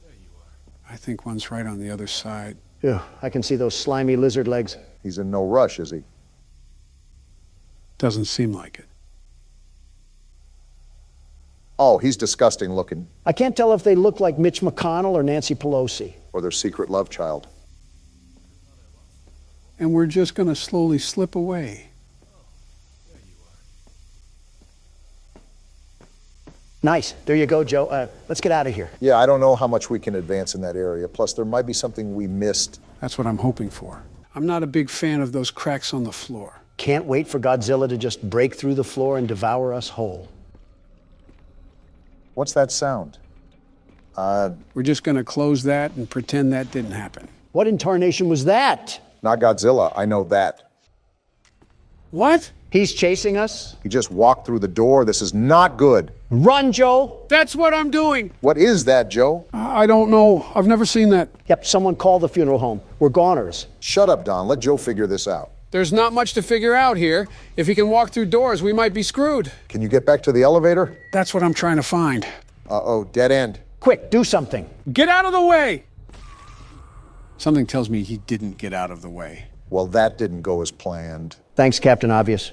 There you are. I think one's right on the other side. Yeah, I can see those slimy lizard legs. He's in no rush, is he? Doesn't seem like it. Oh, he's disgusting looking. I can't tell if they look like Mitch McConnell or Nancy Pelosi. Or their secret love child. And we're just going to slowly slip away. Nice. There you go, Joe. Let's get out of here. Yeah, I don't know how much we can advance in that area. Plus, there might be something we missed. That's what I'm hoping for. I'm not a big fan of those cracks on the floor. Can't wait for Godzilla to just break through the floor and devour us whole. What's that sound? We're just going to close that and pretend that didn't happen. What in tarnation was that? Not Godzilla, I know that. What? He's chasing us? He just walked through the door. This is not good. Run, Joe! That's what I'm doing! What is that, Joe? I don't know. I've never seen that. Yep, someone call the funeral home. We're goners. Shut up, Don. Let Joe figure this out. There's not much to figure out here. If he can walk through doors, we might be screwed. Can you get back to the elevator? That's what I'm trying to find. Uh-oh, dead end. Quick, do something. Get out of the way! Something tells me he didn't get out of the way. Well, that didn't go as planned. Thanks, Captain Obvious.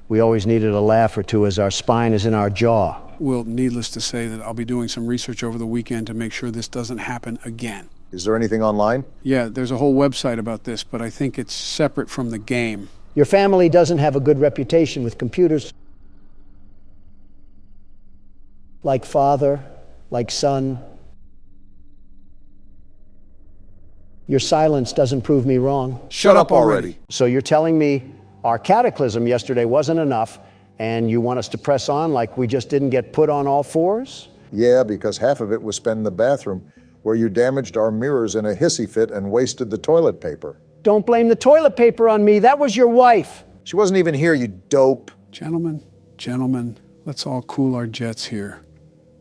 We always needed a laugh or two as our spine is in our jaw. Well, needless to say that I'll be doing some research over the weekend to make sure this doesn't happen again. Is there anything online? Yeah, there's a whole website about this, but I think it's separate from the game. Your family doesn't have a good reputation with computers. Like father, like son. Your silence doesn't prove me wrong. Shut up already. So you're telling me our cataclysm yesterday wasn't enough, and you want us to press on like we just didn't get put on all fours? Yeah, because half of it was spent in the bathroom, where you damaged our mirrors in a hissy fit and wasted the toilet paper. Don't blame the toilet paper on me. That was your wife. She wasn't even here, you dope. Gentlemen, let's all cool our jets here.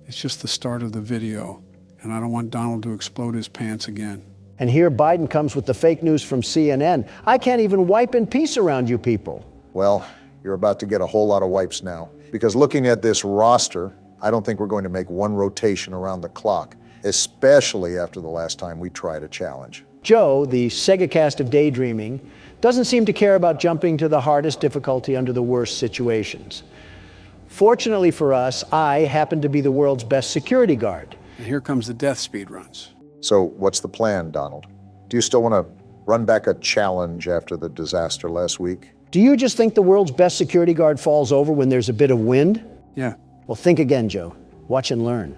It's just the start of the video, and I don't want Donald to explode his pants again. And here Biden comes with the fake news from CNN. I can't even wipe in peace around you people. Well, you're about to get a whole lot of wipes now. Because looking at this roster, I don't think we're going to make one rotation around the clock, especially after the last time we tried a challenge. Joe, the Sega cast of daydreaming, doesn't seem to care about jumping to the hardest difficulty under the worst situations. Fortunately for us, I happen to be the world's best security guard. And here comes the death speed runs. So what's the plan, Donald? Do you still want to run back a challenge after the disaster last week? Do you just think the world's best security guard falls over when there's a bit of wind? Yeah. Well, think again, Joe. Watch and learn.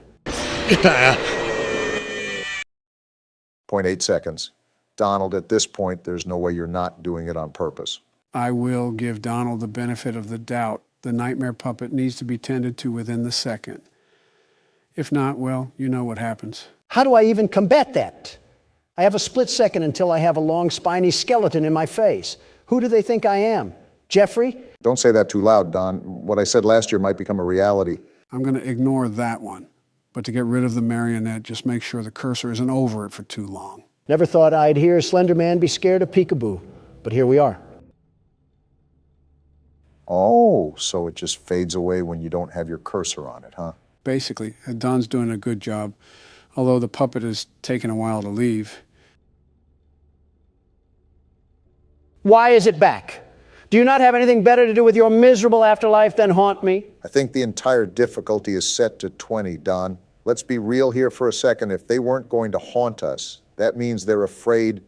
6.8 seconds. Donald, at this point, there's no way you're not doing it on purpose. I will give Donald the benefit of the doubt. The nightmare puppet needs to be tended to within the second. If not, well, you know what happens. How do I even combat that? I have a split second until I have a long, spiny skeleton in my face. Who do they think I am? Jeffrey? Don't say that too loud, Don. What I said last year might become a reality. I'm going to ignore that one. But to get rid of the marionette, just make sure the cursor isn't over it for too long. Never thought I'd hear Slender Man be scared of peekaboo, but here we are. Oh, so it just fades away when you don't have your cursor on it, huh? Basically, Don's doing a good job, although the puppet is taking a while to leave. Why is it back? Do you not have anything better to do with your miserable afterlife than haunt me? I think the entire difficulty is set to 20, Don. Let's be real here for a second. If they weren't going to haunt us, that means they're afraid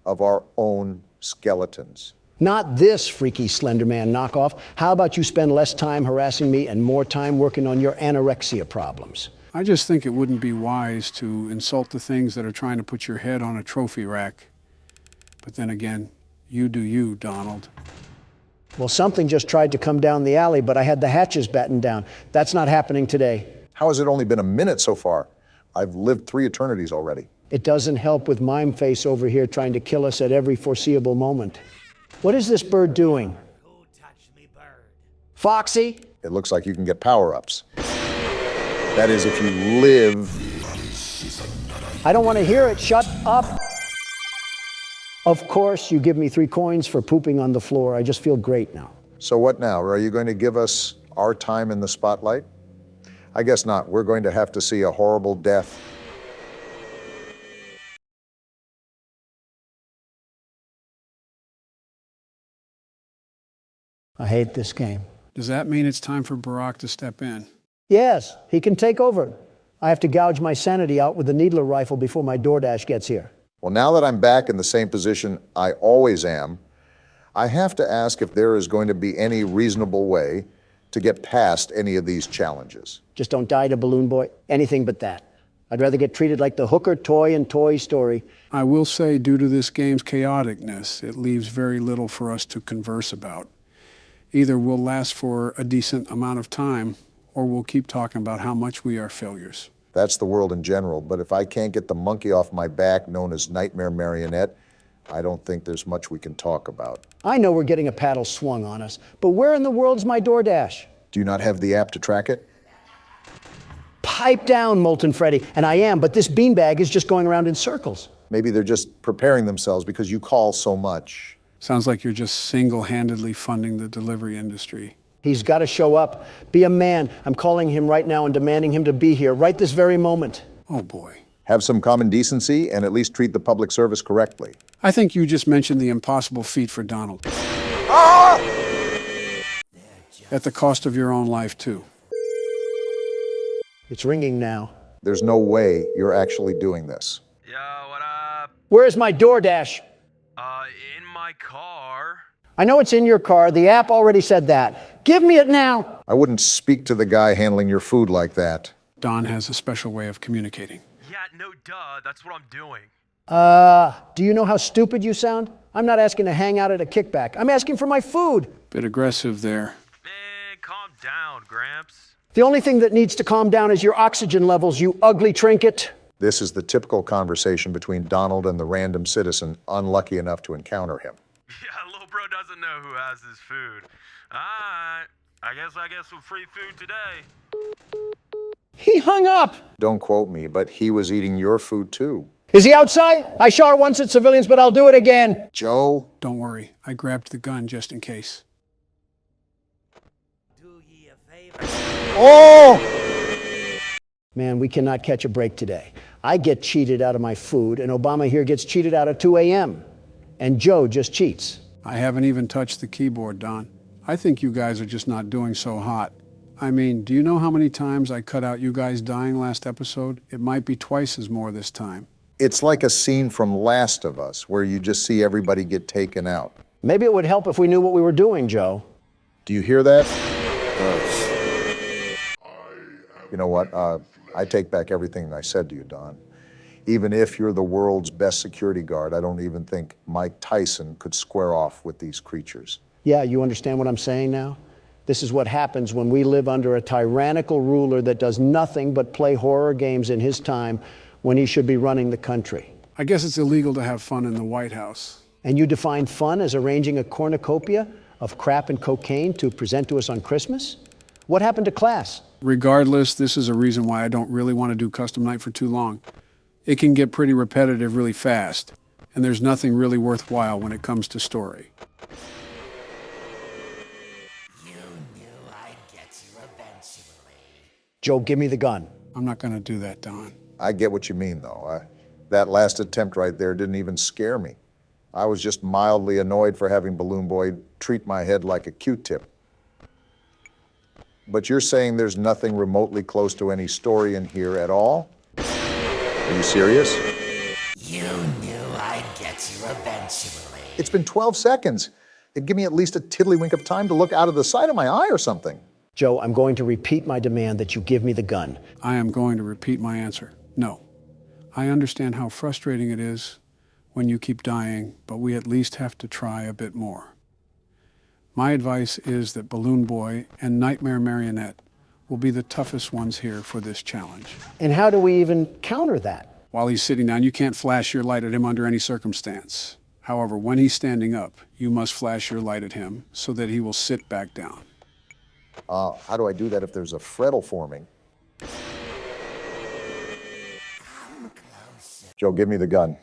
of our own skeletons. Not this freaky Slender Man knockoff. How about you spend less time harassing me and more time working on your anorexia problems? I just think it wouldn't be wise to insult the things that are trying to put your head on a trophy rack. But then again, you do you, Donald. Well, something just tried to come down the alley, but I had the hatches battened down. That's not happening today. How has it only been a minute so far? I've lived 3 eternities already. It doesn't help with Mime Face over here trying to kill us at every foreseeable moment. What is this bird doing? Who touched me, bird? Foxy? It looks like you can get power-ups. That is, if you live. I don't want to hear it. Shut up. Of course, you give me 3 coins for pooping on the floor. I just feel great now. So what now? Are you going to give us our time in the spotlight? I guess not. We're going to have to see a horrible death. I hate this game. Does that mean it's time for Barack to step in? Yes, he can take over. I have to gouge my sanity out with the needler rifle before my DoorDash gets here. Well, now that I'm back in the same position I always am, I have to ask if there is going to be any reasonable way to get past any of these challenges. Just don't die to Balloon Boy. Anything but that. I'd rather get treated like the hooker toy in Toy Story. I will say, due to this game's chaoticness, it leaves very little for us to converse about. Either we'll last for a decent amount of time, or we'll keep talking about how much we are failures. That's the world in general, but if I can't get the monkey off my back known as Nightmare Marionette, I don't think there's much we can talk about. I know we're getting a paddle swung on us, but where in the world's my DoorDash? Do you not have the app to track it? Pipe down, Molten Freddy. And I am, but this beanbag is just going around in circles. Maybe they're just preparing themselves because you call so much. Sounds like you're just single-handedly funding the delivery industry. He's got to show up. Be a man. I'm calling him right now and demanding him to be here right this very moment. Oh, boy. Have some common decency and at least treat the public service correctly. I think you just mentioned the impossible feat for Donald. Ah! At the cost of your own life, too. It's ringing now. There's no way you're actually doing this. Yo, what up? Where's my DoorDash? In my car. I know it's in your car. The app already said that. Give me it now. I wouldn't speak to the guy handling your food like that. Don has a special way of communicating. Yeah, no duh. That's what I'm doing. Do you know how stupid you sound? I'm not asking to hang out at a kickback. I'm asking for my food. Bit aggressive there. Man, calm down, Gramps. The only thing that needs to calm down is your oxygen levels, you ugly trinket. This is the typical conversation between Donald and the random citizen unlucky enough to encounter him. Yeah, little bro doesn't know who has his food. Alright, I guess I get some free food today. He hung up. Don't quote me, but he was eating your food too. Is he outside? I shot once at civilians, but I'll do it again. Joe? Don't worry. I grabbed the gun just in case. Do ye a favor. Oh! Man, we cannot catch a break today. I get cheated out of my food, and Obama here gets cheated out at 2 a.m. And Joe just cheats. I haven't even touched the keyboard, Don. I think you guys are just not doing so hot. I mean, do you know how many times I cut out you guys dying last episode? It might be twice as more this time. It's like a scene from Last of Us, where you just see everybody get taken out. Maybe it would help if we knew what we were doing, Joe. Do you hear that? You know what? I take back everything I said to you, Don. Even if you're the world's best security guard, I don't even think Mike Tyson could square off with these creatures. Yeah, you understand what I'm saying now? This is what happens when we live under a tyrannical ruler that does nothing but play horror games in his time when he should be running the country. I guess it's illegal to have fun in the White House. And you define fun as arranging a cornucopia of crap and cocaine to present to us on Christmas? What happened to class? Regardless, this is a reason why I don't really want to do custom night for too long. It can get pretty repetitive really fast, and there's nothing really worthwhile when it comes to story. You knew I'd get you eventually. Joe, give me the gun. I'm not going to do that, Don. I get what you mean, though. That last attempt right there didn't even scare me. I was just mildly annoyed for having Balloon Boy treat my head like a Q-tip. But you're saying there's nothing remotely close to any story in here at all? Are you serious? You knew I'd get you eventually. It's been 12 seconds. It'd give me at least a tiddlywink of time to look out of the side of my eye or something. Joe, I'm going to repeat my demand that you give me the gun. I am going to repeat my answer. No. I understand how frustrating it is when you keep dying, but we at least have to try a bit more. My advice is that Balloon Boy and Nightmare Marionette will be the toughest ones here for this challenge. And how do we even counter that? While he's sitting down, you can't flash your light at him under any circumstance. However, when he's standing up, you must flash your light at him so that he will sit back down. How do I do that if there's a freddle forming? Joe, give me the gun.